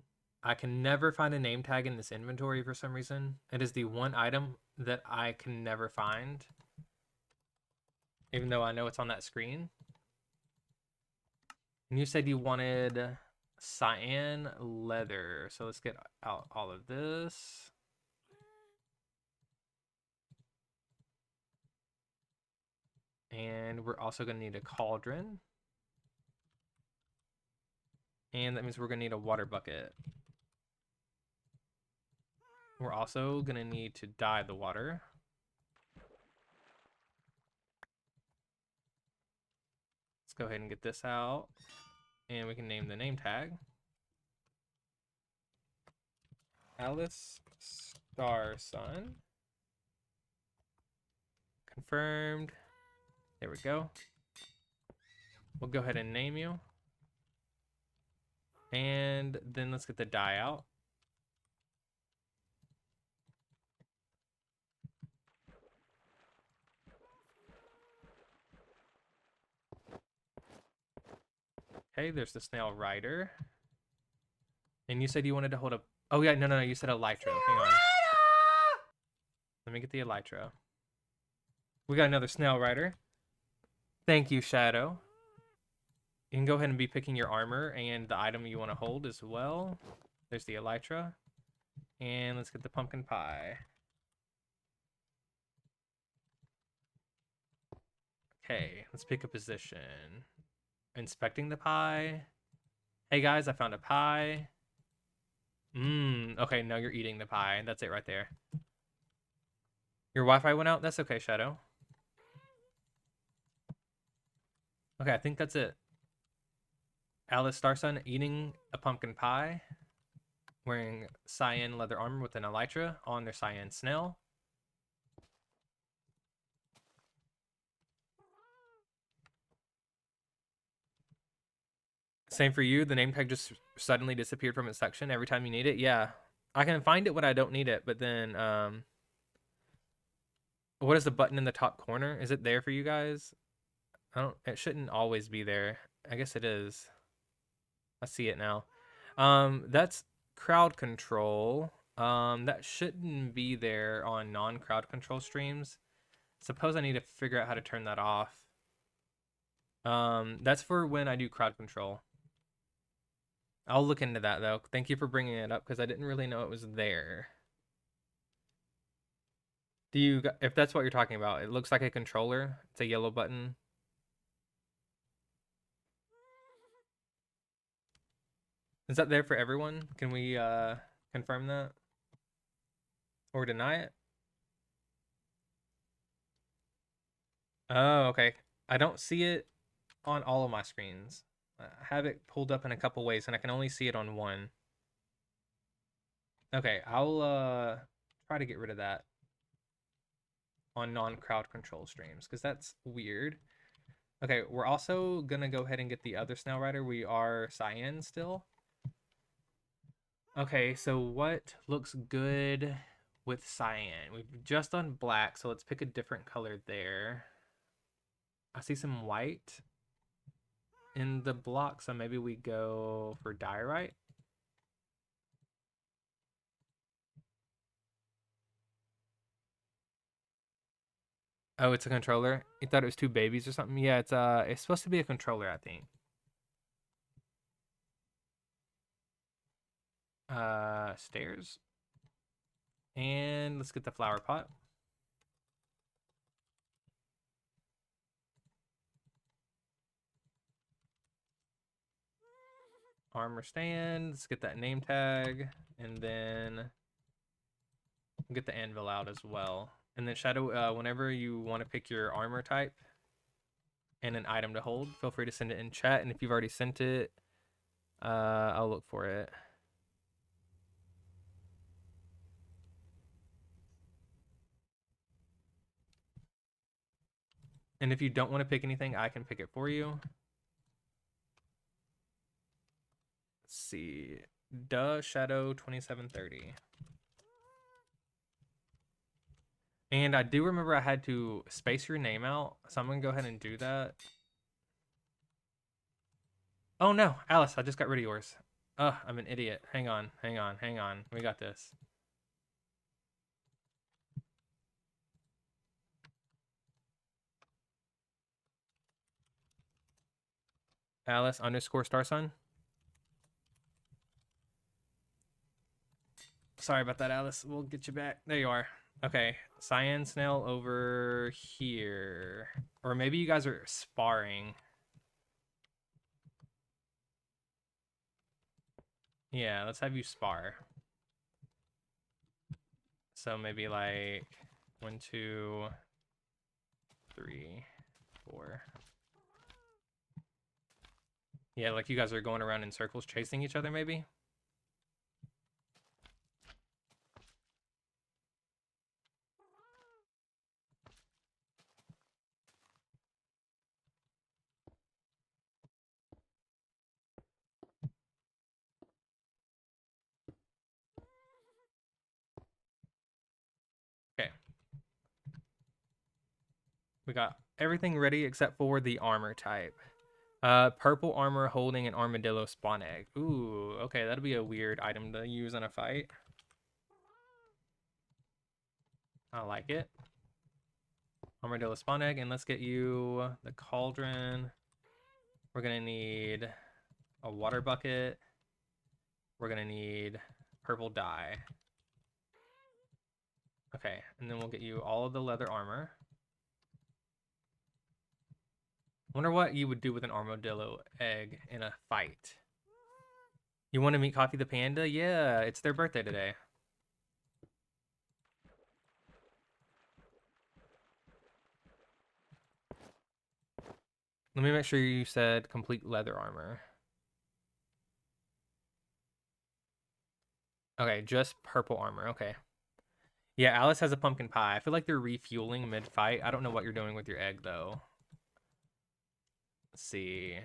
I can never find a name tag in this inventory for some reason. It is the one item that I can never find, even though I know it's on that screen. And you said you wanted cyan leather. So let's get out all of this. And we're also going to need a cauldron. And that means we're going to need a water bucket. We're also going to need to dye the water. Let's go ahead and get this out. And we can name the name tag. Alice Starsun. Confirmed. There we go. We'll go ahead and name you. And then let's get the dye out. Okay, there's the snail rider. And you said you wanted to hold a... Oh, yeah, no, you said elytra. Hang on. Let me get the elytra. We got another snail rider. Thank you, Shadow. You can go ahead and be picking your armor and the item you want to hold as well. There's the elytra. And let's get the pumpkin pie. Okay, let's pick a position. Inspecting the pie. Hey guys, I found a pie. Okay, no, you're eating the pie. That's it right there. Your Wi-Fi went out? That's okay, Shadow. Okay, I think that's it. Alice Starsun eating a pumpkin pie. Wearing cyan leather armor with an elytra on their cyan snail. Same for you. The name tag just suddenly disappeared from its section every time you need it. Yeah, I can find it when I don't need it, but then what is the button in the top corner? Is it there for you guys? It shouldn't always be there. I guess it is. I see it now. That's crowd control. That shouldn't be there on non-crowd control streams. Suppose I need to figure out how to turn that off. That's for when I do crowd control. I'll look into that though. Thank you for bringing it up because I didn't really know it was there. If that's what you're talking about, it looks like a controller. It's a yellow button. Is that there for everyone? Can we confirm that? Or deny it? Oh, okay. I don't see it on all of my screens. I have it pulled up in a couple ways and I can only see it on one. Okay, I'll try to get rid of that on non-crowd control streams because that's weird. Okay, we're also gonna go ahead and get the other Snail Rider. We are cyan still. Okay, so what looks good with cyan? We've just done black, so let's pick a different color there. I see some white in the block, so maybe we go for diorite. Oh, it's a controller? You thought it was two babies or something? Yeah, it's supposed to be a controller, I think. Stairs. And let's get the flower pot. Armor stand. Let's get that name tag. And then get the anvil out as well. And then Shadow, whenever you want to pick your armor type and an item to hold, feel free to send it in chat. And if you've already sent it, I'll look for it. And if you don't want to pick anything, I can pick it for you. Let's see. Shadow 2730. And I do remember I had to space your name out, so I'm gonna go ahead and do that. Oh no, Alice, I just got rid of yours. Ugh, I'm an idiot. Hang on. We got this. Alice _ Starsun. Sorry about that, Alice. We'll get you back. There you are. Okay, cyan snail over here. Or maybe you guys are sparring. Yeah, let's have you spar. So maybe like 1, 2, 3, 4. Yeah, like you guys are going around in circles chasing each other maybe? Okay. We got everything ready except for the armor type. Purple armor holding an armadillo spawn egg. Ooh, okay, that'll be a weird item to use in a fight. I like it. Armadillo spawn egg, and let's get you the cauldron. We're gonna need a water bucket. We're gonna need purple dye. Okay, and then we'll get you all of the leather armor. Wonder what you would do with an armadillo egg in a fight. You want to meet Coffee the Panda? Yeah, it's their birthday today. Let me make sure you said complete leather armor. Okay, just purple armor. Okay. Yeah, Alice has a pumpkin pie. I feel like they're refueling mid-fight. I don't know what you're doing with your egg, though. Let's see.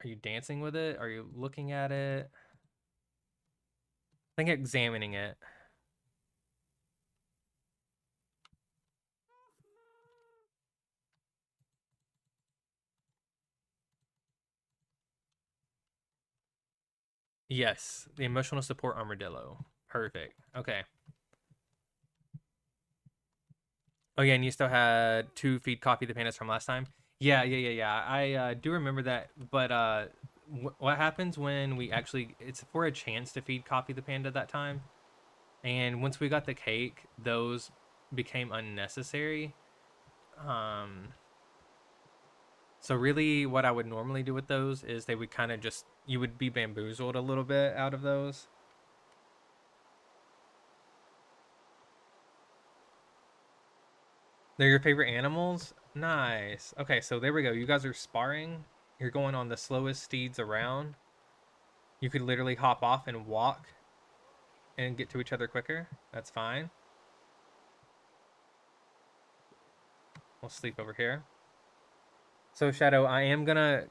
Are you dancing with it? Are you looking at it? I think examining it. Yes, the emotional support armadillo. Perfect. Okay. Oh yeah, and you still had 2 feed Coffee the Pandas from last time. Yeah. I do remember that, but what happens when we actually? It's for a chance to feed Coffee the Panda that time, and once we got the cake, those became unnecessary. Um, so really, what I would normally do with those is they would kind of just you would be bamboozled a little bit out of those. They're your favorite animals? Nice. Okay, so there we go. You guys are sparring. You're going on the slowest steeds around. You could literally hop off and walk and get to each other quicker. That's fine. We'll sleep over here. So, Shadow, I am gonna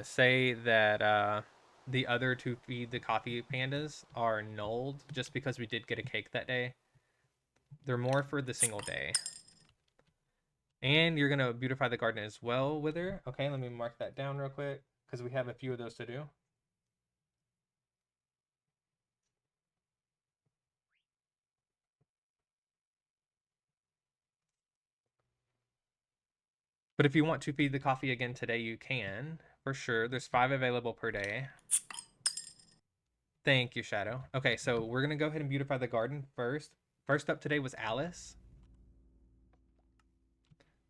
say that the other 2 feed the coffee pandas are nulled just because we did get a cake that day. They're more for the single day. And you're going to beautify the garden as well, Wither. Okay, let me mark that down real quick because we have a few of those to do. But if you want to feed the coffee again today, you can, for sure. There's 5 available per day. Thank you, Shadow. Okay, so we're going to go ahead and beautify the garden first. First up today was Alice.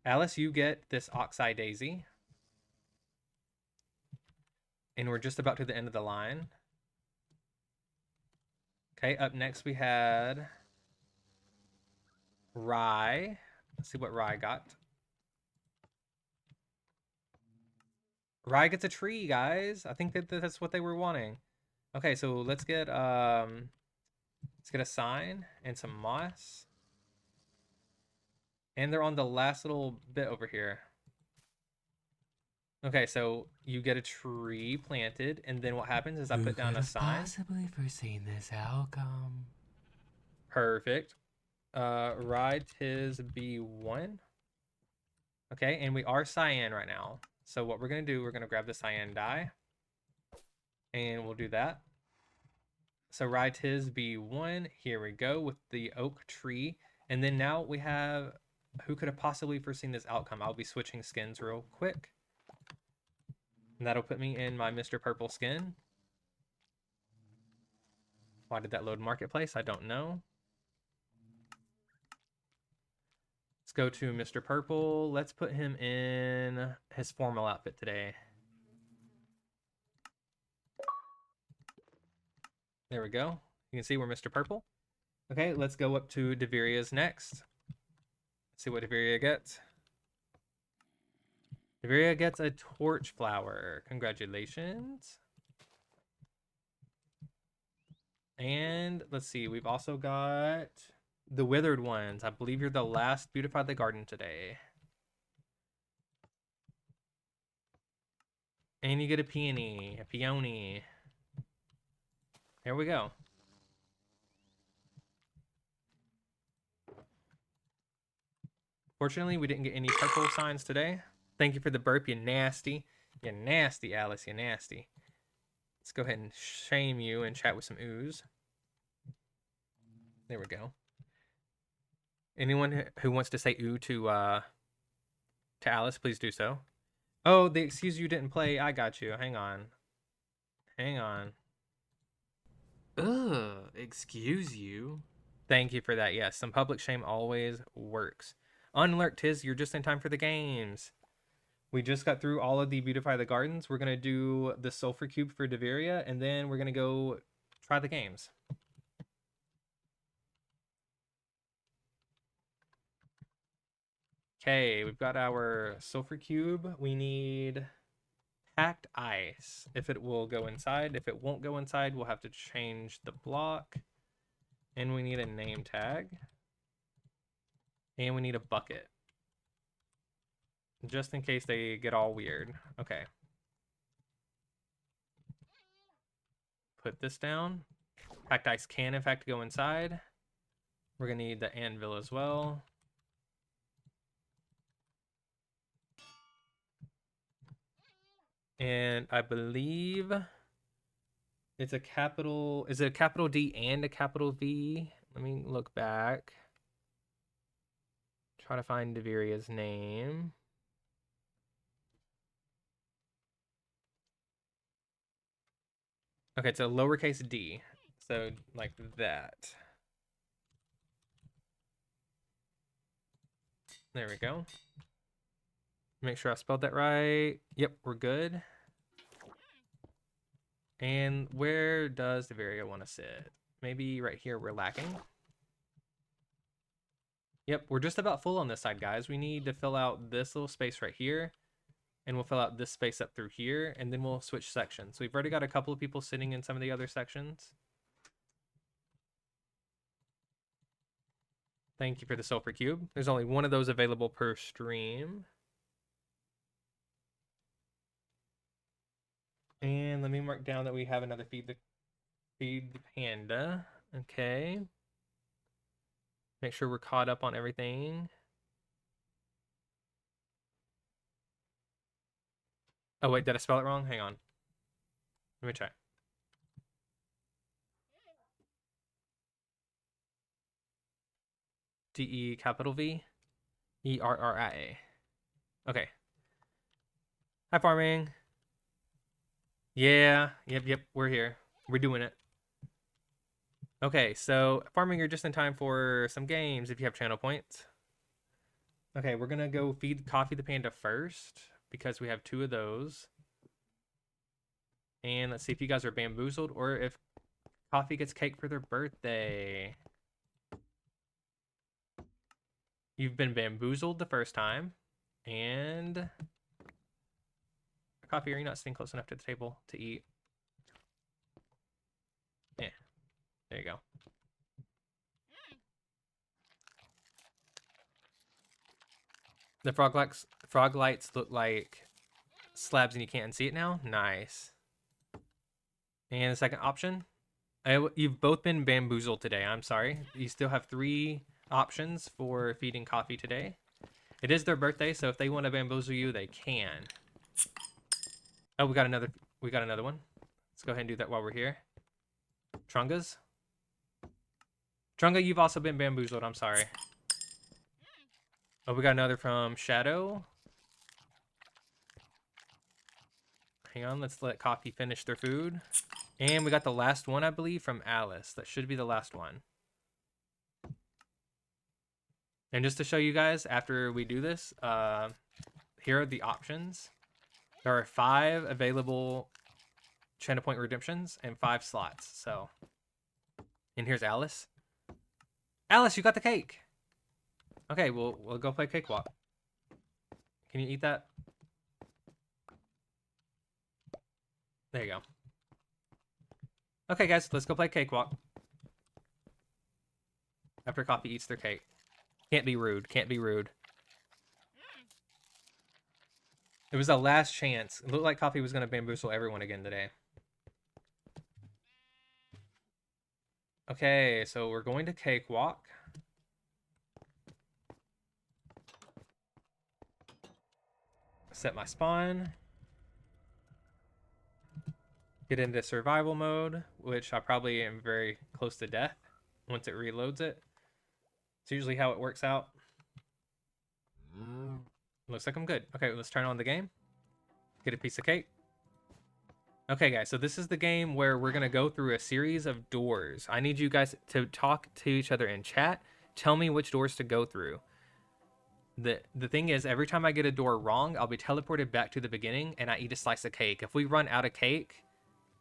Alice, you get this Oxeye Daisy. And we're just about to the end of the line. Okay, up next we had Rye. Let's see what Rye got. Rye gets a tree, guys. I think that's what they were wanting. Okay, so let's get a sign and some moss. And they're on the last little bit over here. Okay, so you get a tree planted, and then what happens is I put down a sign. Possibly foreseen this outcome. Perfect. Ride his B1. Okay, and we are cyan right now. So what we're gonna do, we're gonna grab the cyan dye, and we'll do that. So ride his B1. Here we go with the oak tree, and then now we have. Who could have possibly foreseen this outcome? I'll be switching skins real quick. And that'll put me in my Mr. Purple skin. Why did that load Marketplace? I don't know. Let's go to Mr. Purple. Let's put him in his formal outfit today. There we go. You can see we're Mr. Purple. Okay, let's go up to Deviria's next. Let's see what Deviria gets. Deviria gets a torch flower. Congratulations. And let's see, we've also got the withered ones. I believe you're the last beautify the garden today. And you get a peony, a peony. Here we go. Fortunately, we didn't get any purple signs today. Thank you for the burp, you nasty. You nasty, Alice, you nasty. Let's go ahead and shame you and chat with some ooze. There we go. Anyone who wants to say ooh to Alice, please do so. Oh, the excuse you didn't play. I got you. Hang on. Hang on. Ugh, excuse you. Thank you for that. Yes, some public shame always works. Unlurk Tiz, you're just in time for the games. We just got through all of the Beautify the Gardens. We're going to do the Sulfur Cube for Deveria, and then we're going to go try the games. Okay, we've got our Sulfur Cube. We need packed ice. If it will go inside. If it won't go inside, we'll have to change the block. And we need a name tag. And we need a bucket. Just in case they get all weird. Okay. Put this down. Packed ice can, in fact, go inside. We're going to need the anvil as well. And I believe it's a capital... Is it a capital D and a capital V? Let me look back. Try to find Deveria's name. Okay, it's a lowercase d. So, like that. There we go. Make sure I spelled that right. Yep, we're good. And where does Deveria want to sit? Maybe right here we're lacking. Yep, we're just about full on this side, guys. We need to fill out this little space right here. And we'll fill out this space up through here. And then we'll switch sections. So we've already got a couple of people sitting in some of the other sections. Thank you for the Sulfur Cube. There's only one of those available per stream. And let me mark down that we have another feed the panda. Okay. Make sure we're caught up on everything. Oh wait, did I spell it wrong? Hang on. Let me try. D-E capital V E-R-R-I-A. Okay. Hi, farming. Yeah, yep, we're here. We're doing it. Okay, so farming, you're just in time for some games if you have channel points. Okay, we're gonna go feed Coffee the Panda first because we have 2 of those. And let's see if you guys are bamboozled or if Coffee gets cake for their birthday. You've been bamboozled the first time. And Coffee, are you not sitting close enough to the table to eat? Yeah, there you go. The frog lights look like slabs and you can't see it now. Nice. And the second option, you've both been bamboozled today. I'm sorry. You still have 3 options for feeding Coffee today. It is their birthday, so if they want to bamboozle you, they can. Oh, we got another one. Let's go ahead and do that while we're here. Trungas. Trunga, you've also been bamboozled. I'm sorry. Oh, we got another from Shadow. Hang on, let's let Coffee finish their food. And we got the last one, I believe, from Alice. That should be the last one. And just to show you guys, after we do this, here are the options. There are 5 available channel point redemptions and 5 slots. So, and here's Alice. Alice, you got the cake. Okay, we'll go play Cakewalk. Can you eat that? There you go. Okay, guys, let's go play Cakewalk. After Coffee eats their cake. Can't be rude. Can't be rude. It was the last chance. It looked like Coffee was going to bamboozle everyone again today. Okay, so we're going to Cakewalk. Set my spawn. Get into survival mode, which I probably am very close to death. once it reloads it. It's usually how it works out. Looks like I'm good. Okay, let's turn on the game. Get a piece of cake. Okay, guys, so this is the game where we're going to go through a series of doors. I need you guys to talk to each other in chat. Tell me which doors to go through. The thing is, every time I get a door wrong, I'll be teleported back to the beginning, and I eat a slice of cake. If we run out of cake,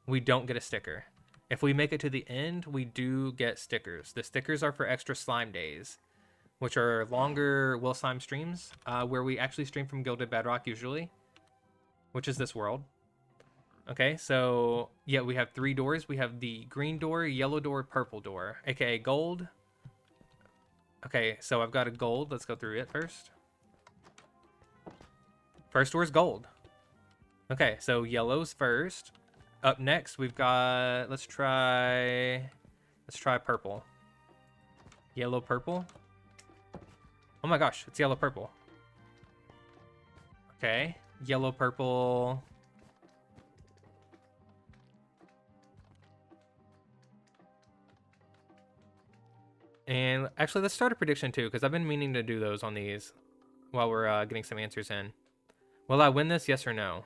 we don't get a sticker. If we make it to the end, we do get stickers. The stickers are for extra slime days, which are longer Will Slime streams, where we actually stream from Gilded Bedrock usually, which is this world. Okay, so yeah, we have 3 doors. We have the green door, yellow door, purple door, aka gold. Okay, so I've got a gold. Let's go through it first. First door is gold. Okay, so yellow's first. Up next, we've got, let's try purple. Yellow, purple. Oh my gosh, it's yellow, purple. Okay, yellow, purple. And actually, let's start a prediction too, because I've been meaning to do those on these while we're getting some answers in. Will I win this? Yes or no?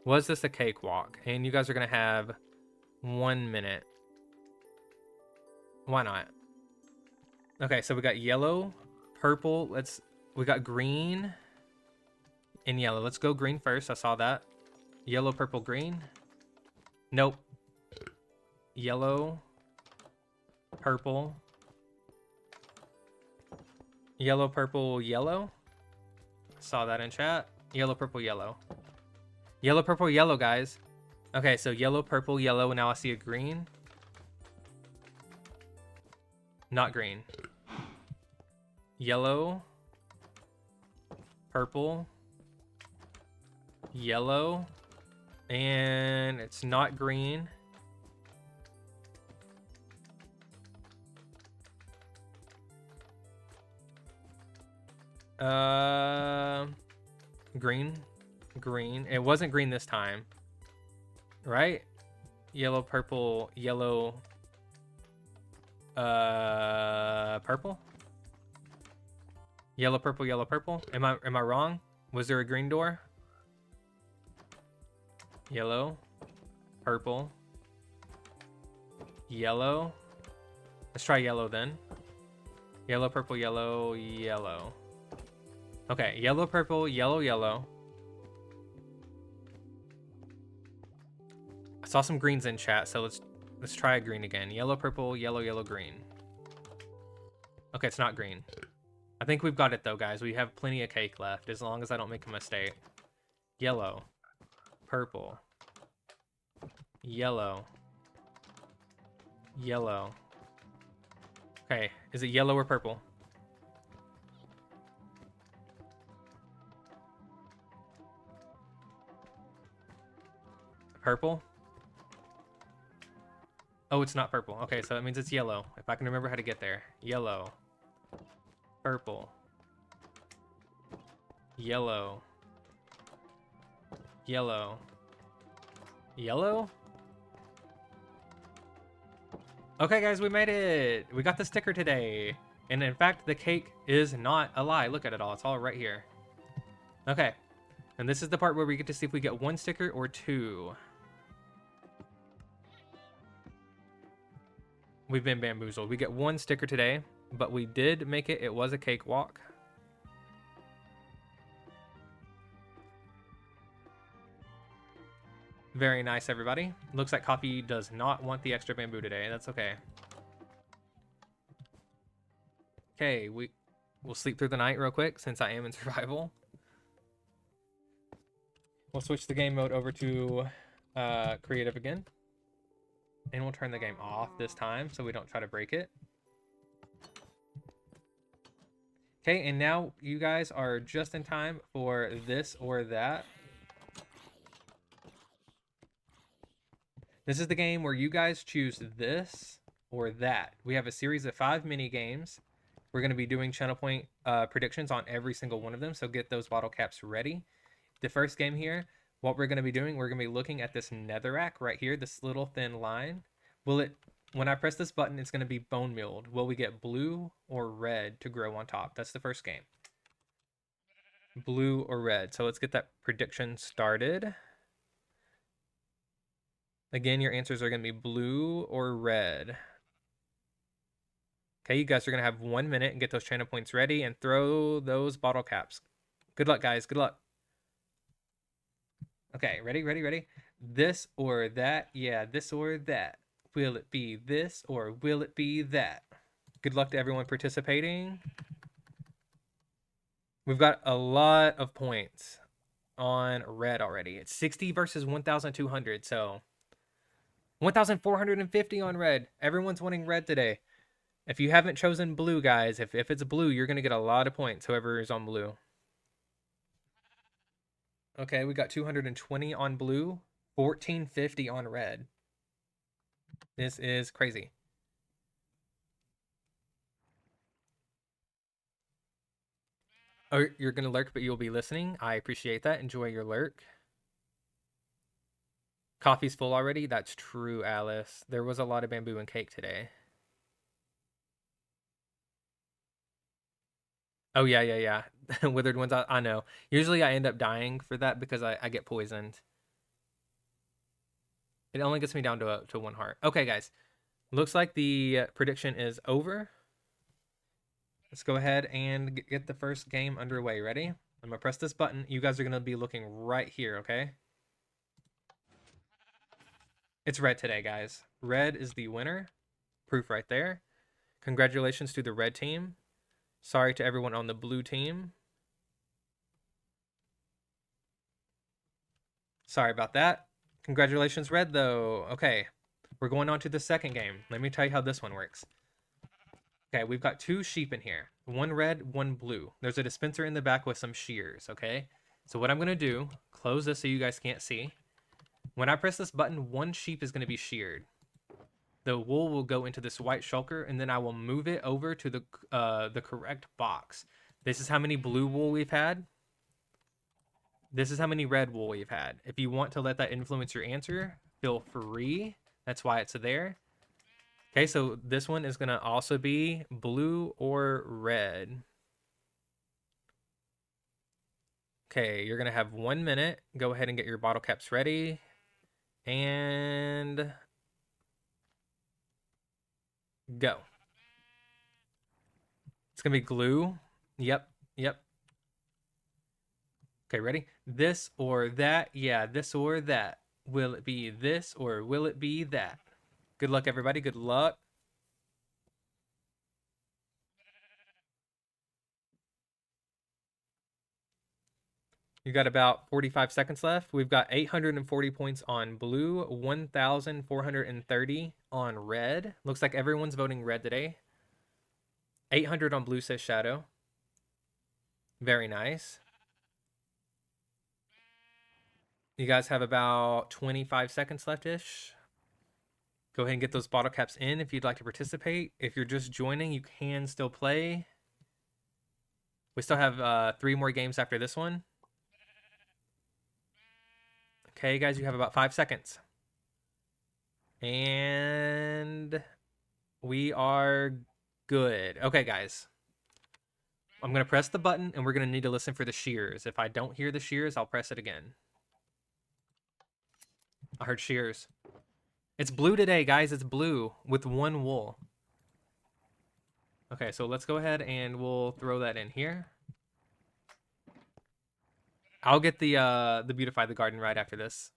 Was this a cakewalk? And you guys are going to have 1 minute. Why not? Okay, so we got yellow, purple. We got green and yellow. Let's go green first. I saw that. Yellow, purple, green. Nope. Yellow, purple, yellow, purple, yellow. Saw that in chat. Yellow, purple, yellow. Yellow, purple, yellow, guys. Okay, so yellow, purple, yellow, and now I see a green. Not green. Yellow, purple, yellow, and it's not green. Green. It wasn't green this time, right? Yellow, purple, yellow, purple. Yellow, purple, yellow, purple. Am I wrong? Was there a green door? Yellow, purple, yellow. Let's try yellow then. Yellow, purple, yellow, yellow. Okay, yellow, purple, yellow, yellow. I saw some greens in chat, so let's try a green again. Yellow, purple, yellow, yellow, green. Okay, it's not green. I think we've got it though, guys. We have plenty of cake left, as long as I don't make a mistake. Yellow, purple, yellow, yellow. Okay, is it yellow or purple? Purple? Oh, it's not purple. Okay, so that means it's yellow. If I can remember how to get there. Yellow. Purple. Yellow. Yellow. Yellow? Okay, guys, we made it. We got the sticker today. And in fact, the cake is not a lie. Look at it all. It's all right here. Okay. And this is the part where we get to see if we get 1 sticker or 2. We've been bamboozled. We get 1 sticker today, but we did make it. It was a cakewalk. Very nice, everybody. Looks like Coffee does not want the extra bamboo today. That's okay. Okay, we'll sleep through the night real quick since I am in survival. We'll switch the game mode over to creative again. And we'll turn the game off this time so we don't try to break it. Okay, and now you guys are just in time for this or that. This is the game where you guys choose this or that. We have a series of 5 mini games. We're going to be doing channel point predictions on every single one of them, so get those bottle caps ready. The first game here, what we're going to be doing, we're going to be looking at this netherrack right here, this little thin line. Will it, when I press this button, it's going to be bone mealed. Will we get blue or red to grow on top? That's the first game. Blue or red. So let's get that prediction started. Again, your answers are going to be blue or red. Okay, you guys are going to have 1 minute and get those channel points ready and throw those bottle caps. Good luck, guys. Good luck. Okay, ready, ready, ready? This or that? Yeah, this or that. Will it be this or will it be that? Good luck to everyone participating. We've got a lot of points on red already. It's 60 versus 1,200, so 1,450 on red. Everyone's winning red today. If you haven't chosen blue, guys, if it's blue, you're going to get a lot of points, whoever is on blue. Okay, we got 220 on blue, 1,450 on red. This is crazy. Oh, you're going to lurk, but you'll be listening. I appreciate that. Enjoy your lurk. Coffee's full already? That's true, Alice. There was a lot of bamboo and cake today. Oh, yeah. Withered ones, I know. Usually I end up dying for that because I get poisoned. It only gets me down to 1 heart. Okay, guys. Looks like the prediction is over. Let's go ahead and get the first game underway. Ready? I'm going to press this button. You guys are going to be looking right here, okay? It's red today, guys. Red is the winner. Proof right there. Congratulations to the red team. Sorry to everyone on the blue team. Sorry about that. Congratulations, red, though. Okay, we're going on to the second game. Let me tell you how this one works. Okay, we've got 2 sheep in here. 1 red, 1 blue. There's a dispenser in the back with some shears, okay? So what I'm going to do, close this so you guys can't see. When I press this button, 1 sheep is going to be sheared. The wool will go into this white shulker, and then I will move it over to the correct box. This is how many blue wool we've had. This is how many red wool we've had. If you want to let that influence your answer, feel free. That's why it's there. Okay, so this one is going to also be blue or red. Okay, you're going to have 1 minute. Go ahead and get your bottle caps ready. And go. It's going to be glue. Yep. Okay, ready? This or that? Yeah, this or that. Will it be this or will it be that? Good luck, everybody. Good luck. You got about 45 seconds left. We've got 840 points on blue, 1,430 on red. Looks like everyone's voting red today. 800 on blue, says Shadow. Very nice. You guys have about 25 seconds left-ish. Go ahead and get those bottle caps in if you'd like to participate. If you're just joining, you can still play. We still have 3 more games after this one. Okay, guys, you have about 5 seconds. And we are good. Okay, guys. I'm going to press the button, and we're going to need to listen for the shears. If I don't hear the shears, I'll press it again. I heard shears. It's blue today, guys. It's blue with 1 wool. Okay, so let's go ahead and we'll throw that in here. I'll get the Beautify the Garden right after this.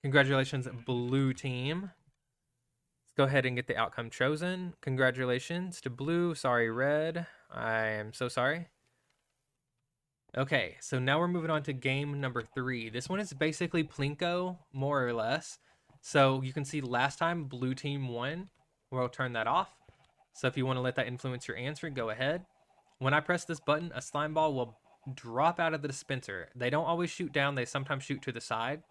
Congratulations, blue team. Let's go ahead and get the outcome chosen. Congratulations to blue. Sorry, red. I am so sorry. Okay, so now we're moving on to game number 3. This one is basically Plinko, more or less. So you can see last time blue team won. We'll turn that off. So if you want to let that influence your answer, go ahead. When I press this button, a slime ball will drop out of the dispenser. They don't always shoot down. They sometimes shoot to the side.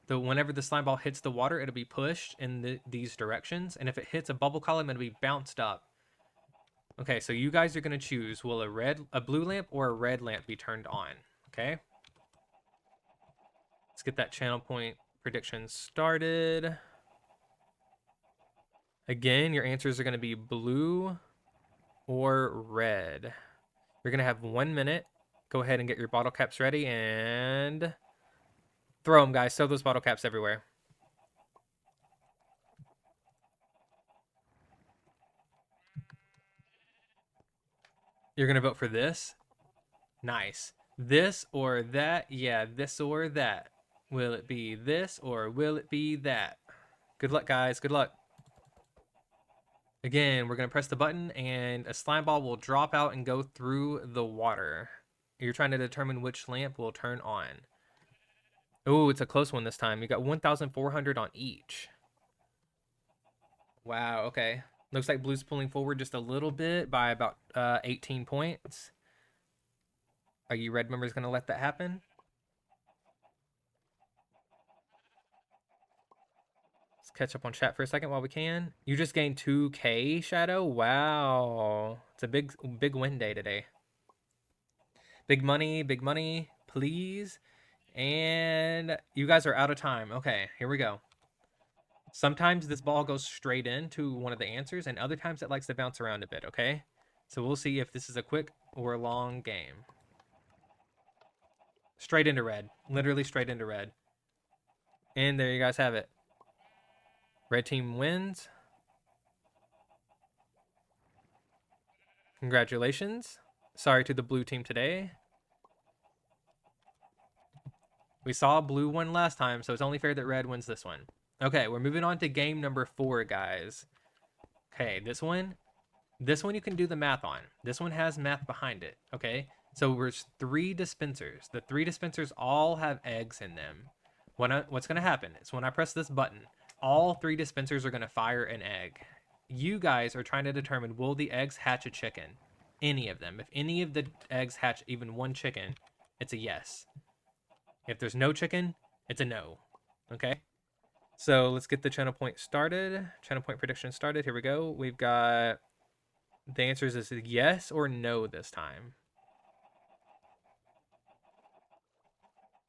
So whenever the slime ball hits the water, it'll be pushed in these directions. And if it hits a bubble column, it'll be bounced up. Okay, so you guys are going to choose, will a blue lamp or a red lamp be turned on? Okay. Let's get that channel point prediction started. Again, your answers are going to be blue or red. You're going to have 1 minute. Go ahead and get your bottle caps ready and throw them, guys. Throw those bottle caps everywhere. You're going to vote for this? Nice. This or that? Yeah, this or that. Will it be this or will it be that? Good luck, guys. Good luck. Again, we're going to press the button and a slime ball will drop out and go through the water. You're trying to determine which lamp will turn on. Oh, it's a close one this time. You got 1,400 on each. Wow, okay. Looks like blue's pulling forward just a little bit by about 18 points. Are you red members going to let that happen? Let's catch up on chat for a second while we can. You just gained 2K, Shadow? Wow. It's a big win day today. Big money, please. And you guys are out of time. Okay, here we go. Sometimes this ball goes straight into one of the answers, and other times it likes to bounce around a bit, okay? So we'll see if this is a quick or a long game. Straight into red. Literally straight into red. And there you guys have it. Red team wins. Congratulations. Sorry to the blue team today. We saw blue won last time, so it's only fair that red wins this one. Okay, we're moving on to game number 4, guys. Okay, this one you can do the math on. This one has math behind it, okay? So there's 3 dispensers. The 3 dispensers all have eggs in them. What's going to happen is when I press this button, all 3 dispensers are going to fire an egg. You guys are trying to determine, will the eggs hatch a chicken? Any of them. If any of the eggs hatch even one chicken, it's a yes. If there's no chicken, it's a no. Okay? So let's get the channel point started. Channel point prediction started. Here we go. We've got the answers is yes or no this time.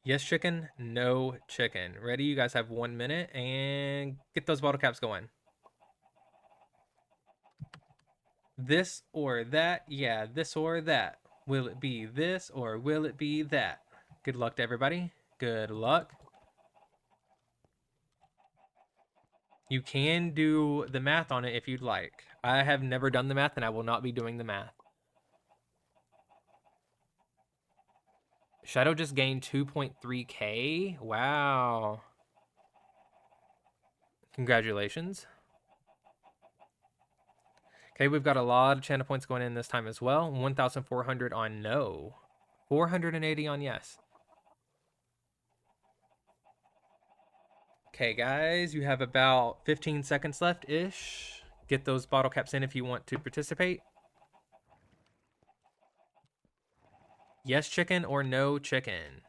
Yes chicken, no chicken. Ready? You guys have 1 minute and get those bottle caps going. This or that? Yeah, this or that. Will it be this or will it be that? Good luck to everybody. Good luck. You can do the math on it if you'd like. I have never done the math and I will not be doing the math. Shadow just gained 2.3K. Wow. Congratulations. Okay, we've got a lot of channel points going in this time as well. 1,400 on no. 480 on yes. Okay, guys, you have about 15 seconds left-ish. Get those bottle caps in if you want to participate. Yes chicken or no chicken?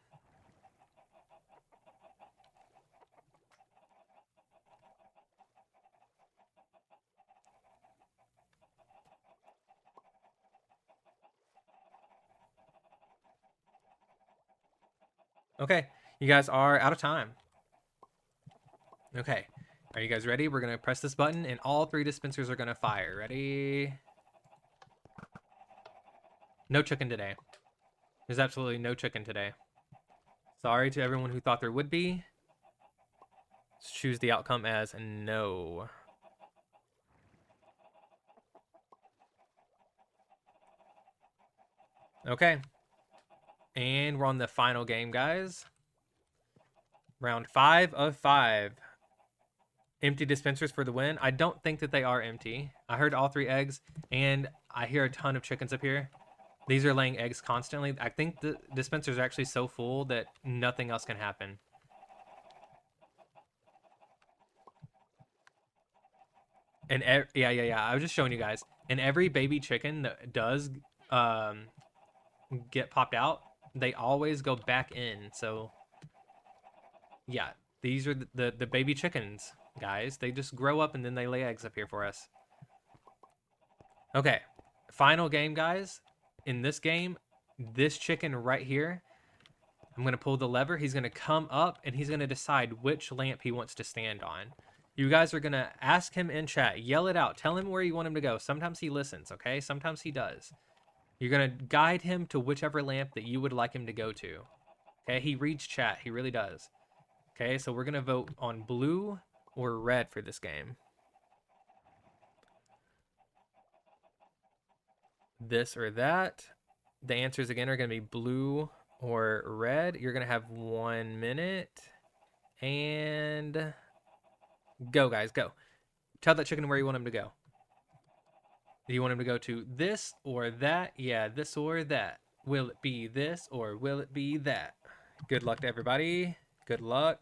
Okay, you guys are out of time. Okay, are you guys ready? We're going to press this button and all 3 dispensers are going to fire. Ready? No chicken today. There's absolutely no chicken today. Sorry to everyone who thought there would be. Let's choose the outcome as no. Okay. And we're on the final game, guys. Round 5 of 5. Empty dispensers for the win. I don't think that they are empty. I heard all 3 eggs, and I hear a ton of chickens up here. These are laying eggs constantly. I think the dispensers are actually so full that nothing else can happen. And yeah. I was just showing you guys. And every baby chicken that does get popped out, they always go back in. So yeah, these are the baby chickens, guys. They just grow up and then they lay eggs up here for us. Okay, final game, guys. In this game, this chicken right here, I'm going to pull the lever. He's going to come up and he's going to decide which lamp he wants to stand on. You guys are going to ask him in chat. Yell it out. Tell him where you want him to go. Sometimes he listens, okay? Sometimes he does. You're going to guide him to whichever lamp that you would like him to go to. Okay? He reads chat. He really does. Okay? So we're going to vote on blue or red for this game. This or that. The answers again are going to be blue or red. You're going to have 1 minute. And go, guys, go. Tell that chicken where you want him to go. Do you want him to go to this or that? Yeah, this or that. Will it be this or will it be that? Good luck to everybody. Good luck.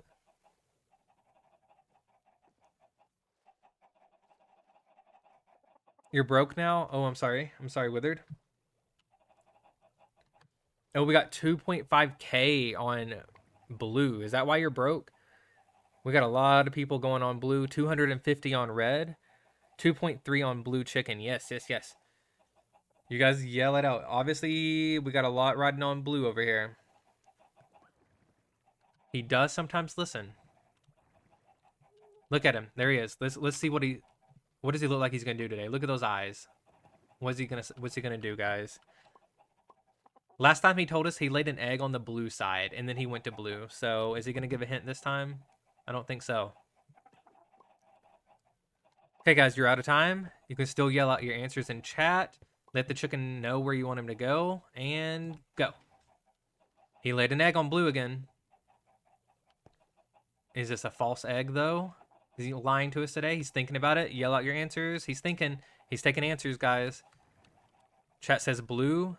You're broke now? Oh, I'm sorry. I'm sorry, Withered. Oh, we got 2.5K on blue. Is that why you're broke? We got a lot of people going on blue. 250 on red. 2.3 on blue chicken. Yes, yes, yes. You guys yell it out. Obviously, we got a lot riding on blue over here. He does sometimes listen. Look at him. There he is. Let's see what does he look like he's gonna do today? Look at those eyes. What's he gonna do, guys? Last time he told us he laid an egg on the blue side, and then he went to blue. So is he going to give a hint this time? I don't think so. Okay, guys, you're out of time. You can still yell out your answers in chat. Let the chicken know where you want him to go, and go. He laid an egg on blue again. Is this a false egg, though? Is he lying to us today? He's thinking about it. Yell out your answers. He's thinking. He's taking answers, guys. Chat says blue.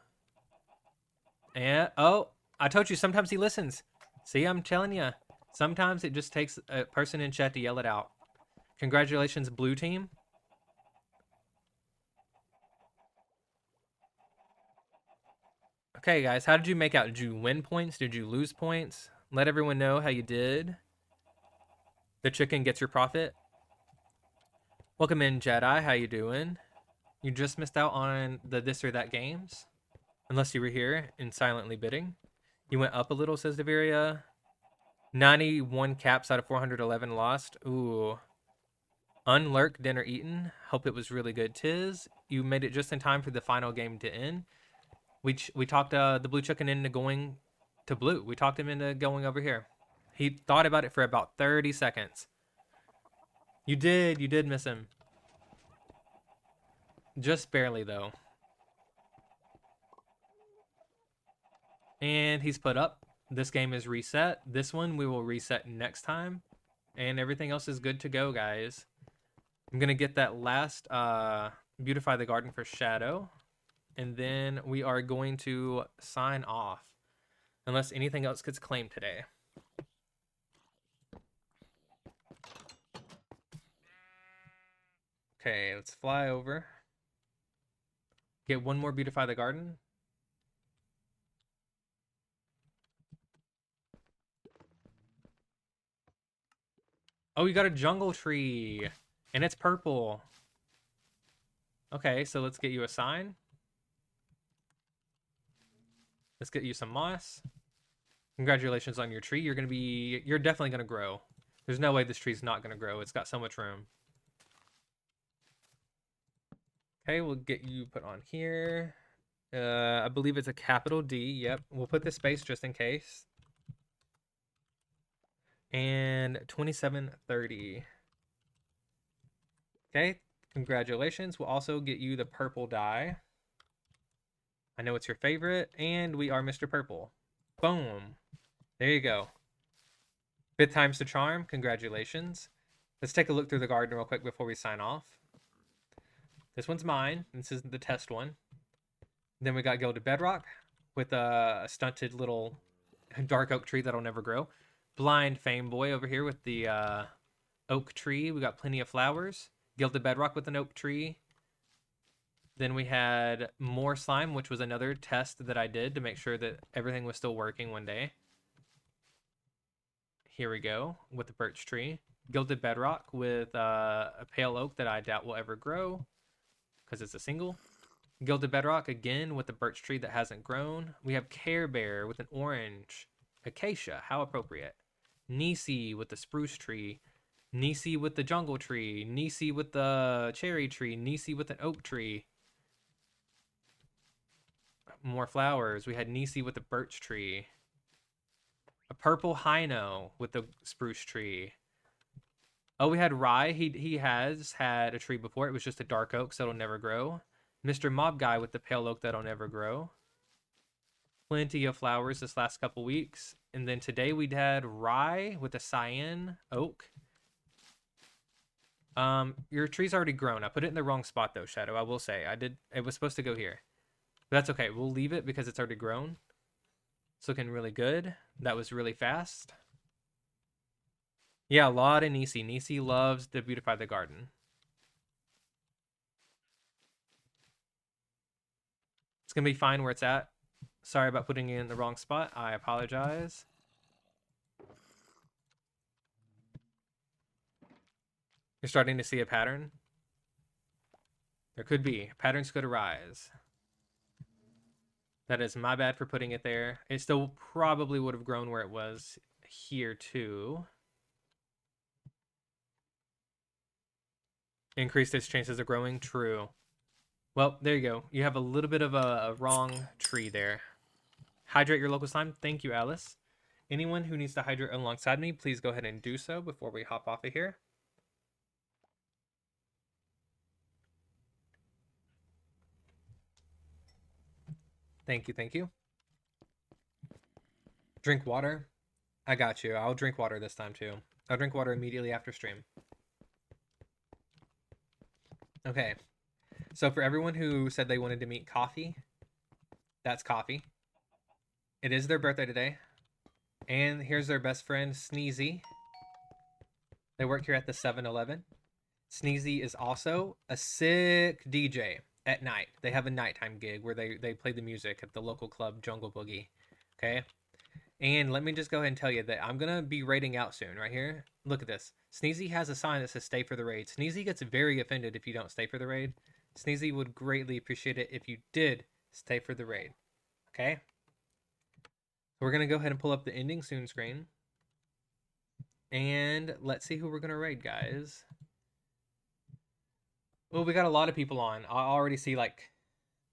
And, oh, I told you, sometimes he listens. See, I'm telling you. Sometimes it just takes a person in chat to yell it out. Congratulations, blue team. Okay, guys, how did you make out? Did you win points? Did you lose points? Let everyone know how you did. The chicken gets your profit. Welcome in, Jedi. How you doing? You just missed out on the this or that games. Unless you were here in silently bidding. You went up a little, says Deveria. 91 caps out of 411 lost. Ooh. Unlurk, dinner eaten. Hope it was really good. Tiz, you made it just in time for the final game to end. We talked the blue chicken into going to blue. We talked him into going over here. He thought about it for about 30 seconds. You did miss him. Just barely, though. And he's put up. This game is reset. This one we will reset next time. And everything else is good to go, guys. I'm going to get that last Beautify the Garden for Shadow. And then we are going to sign off. Unless anything else gets claimed today. Okay, let's fly over. Get one more Beautify the Garden. Oh, you got a jungle tree. And it's purple. Okay, so let's get you a sign. Let's get you some moss. Congratulations on your tree. You're definitely gonna grow. There's no way this tree's not gonna grow. It's got so much room. Okay, we'll get you put on here. I believe it's a capital D. Yep. We'll put the space just in case. And 2730. Okay, congratulations. We'll also get you the purple dye. I know it's your favorite, and we are Mr. Purple. Boom. There you go. 5th time's the charm. Congratulations. Let's take a look through the garden real quick before we sign off. This one's mine. This is the test one. Then we got Gilded Bedrock with a stunted little dark oak tree that'll never grow. Blind Fame Boy over here with the oak tree. We got plenty of flowers. Gilded Bedrock with an oak tree. Then we had more slime, which was another test that I did to make sure that everything was still working one day. Here we go with the birch tree. Gilded Bedrock with a pale oak that I doubt will ever grow because it's a single. Gilded Bedrock again with the birch tree that hasn't grown. We have Care Bear with an orange Acacia, how appropriate. Nisi with the spruce tree. Nisi with the jungle tree. Nisi with the cherry tree. Nisi with an oak tree. More flowers. We had Nisi with the birch tree. A purple Hino with the spruce tree. Oh, we had Rye. He has had a tree before. It was just a dark oak, so it'll never grow. Mr. Mob Guy with the pale oak that'll never grow. Plenty of flowers this last couple weeks. And then today we'd had Rye with a cyan oak. Your tree's already grown. I put it in the wrong spot though, Shadow. I will say. It was supposed to go here. But that's okay. We'll leave it because it's already grown. It's looking really good. That was really fast. Yeah, a lot of Nisi. Nisi loves to beautify the garden. It's going to be fine where it's at. Sorry about putting it in the wrong spot. I apologize. You're starting to see a pattern? There could be. Patterns could arise. That is my bad for putting it there. It still probably would have grown where it was here too. Increased its chances of growing? True. Well, there you go. You have a little bit of a wrong tree there. Hydrate your local slime. Thank you, Alice. Anyone who needs to hydrate alongside me, please go ahead and do so before we hop off of here. Thank you, thank you. Drink water. I got you. I'll drink water this time too. I'll drink water immediately after stream. Okay. So for everyone who said they wanted to meet Coffee, that's Coffee. It is their birthday today. And here's their best friend, Sneezy. They work here at the 7-Eleven. Sneezy is also a sick DJ at night. They have a nighttime gig where they play the music at the local club, Jungle Boogie. Okay? And let me just go ahead and tell you that I'm going to be raiding out soon, right here. Look at this. Sneezy has a sign that says stay for the raid. Sneezy gets very offended if you don't stay for the raid. Sneezy would greatly appreciate it if you did stay for the raid. Okay? We're going to go ahead and pull up the ending soon screen. And let's see who we're going to raid, guys. Well, we got a lot of people on. I already see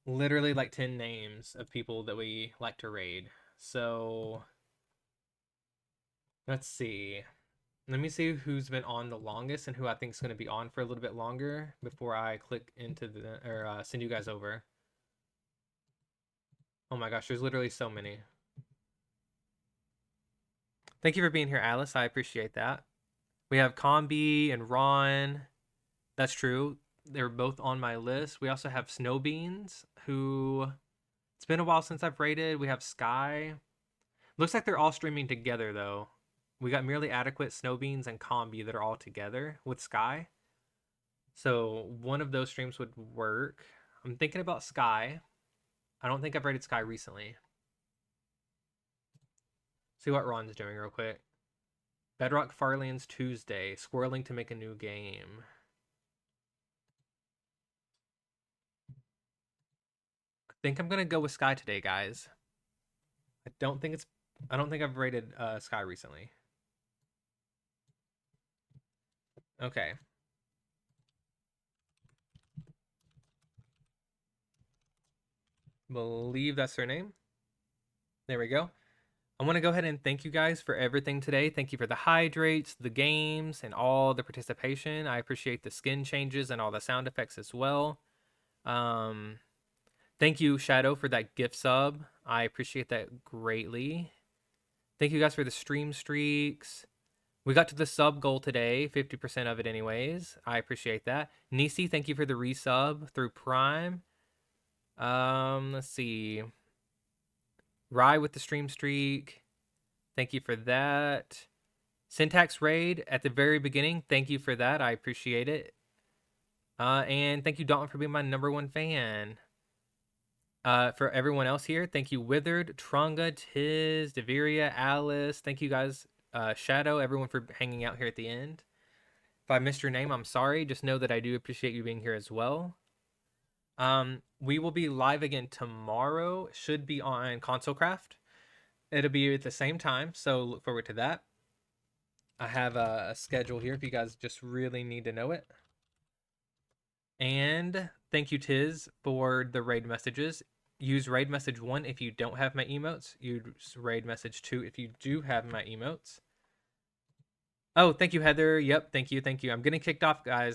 literally 10 names of people that we like to raid. So let's see. Let me see who's been on the longest and who I think is going to be on for a little bit longer before I click into send you guys over. Oh my gosh, there's literally so many. Thank you for being here, Alice. I appreciate that. We have Combi and Ron. That's true. They're both on my list. We also have Snowbeans, who it's been a while since I've raided. We have Sky. Looks like they're all streaming together, though. We got Merely Adequate, Snowbeans, and Combi that are all together with Sky. So one of those streams would work. I'm thinking about Sky. I don't think I've raided Sky recently. See what Ron's doing real quick. Bedrock Farlands Tuesday. Squirreling to make a new game. I think I'm gonna go with Sky today, guys. I don't think I've raided Sky recently. Okay. Believe that's her name. There we go. I want to go ahead and thank you guys for everything today. Thank you for the hydrates, the games, and all the participation. I appreciate the skin changes and all the sound effects as well. Thank you, Shadow, for that gift sub. I appreciate that greatly. Thank you guys for the stream streaks. We got to the sub goal today, 50% of it anyways. I appreciate that. Nisi, thank you for the resub through Prime. Let's see. Rye with the stream streak. Thank you for that. Syntax Raid at the very beginning. Thank you for that. I appreciate it. And thank you, Dalton, for being my #1 fan. For everyone else here, thank you, Withered, Trunga, Tiz, Deveria, Alice. Thank you guys, Shadow, everyone for hanging out here at the end. If I missed your name, I'm sorry. Just know that I do appreciate you being here as well. We will be live again tomorrow. Should be on Console Craft. It'll be at the same time, so look forward to that. I have a schedule here if you guys just really need to know it. And thank you, Tiz, for the raid messages. Use raid message 1 if you don't have my emotes. Use raid message 2 if you do have my emotes. Oh, thank you, Heather. Yep, thank you. I'm getting kicked off, guys.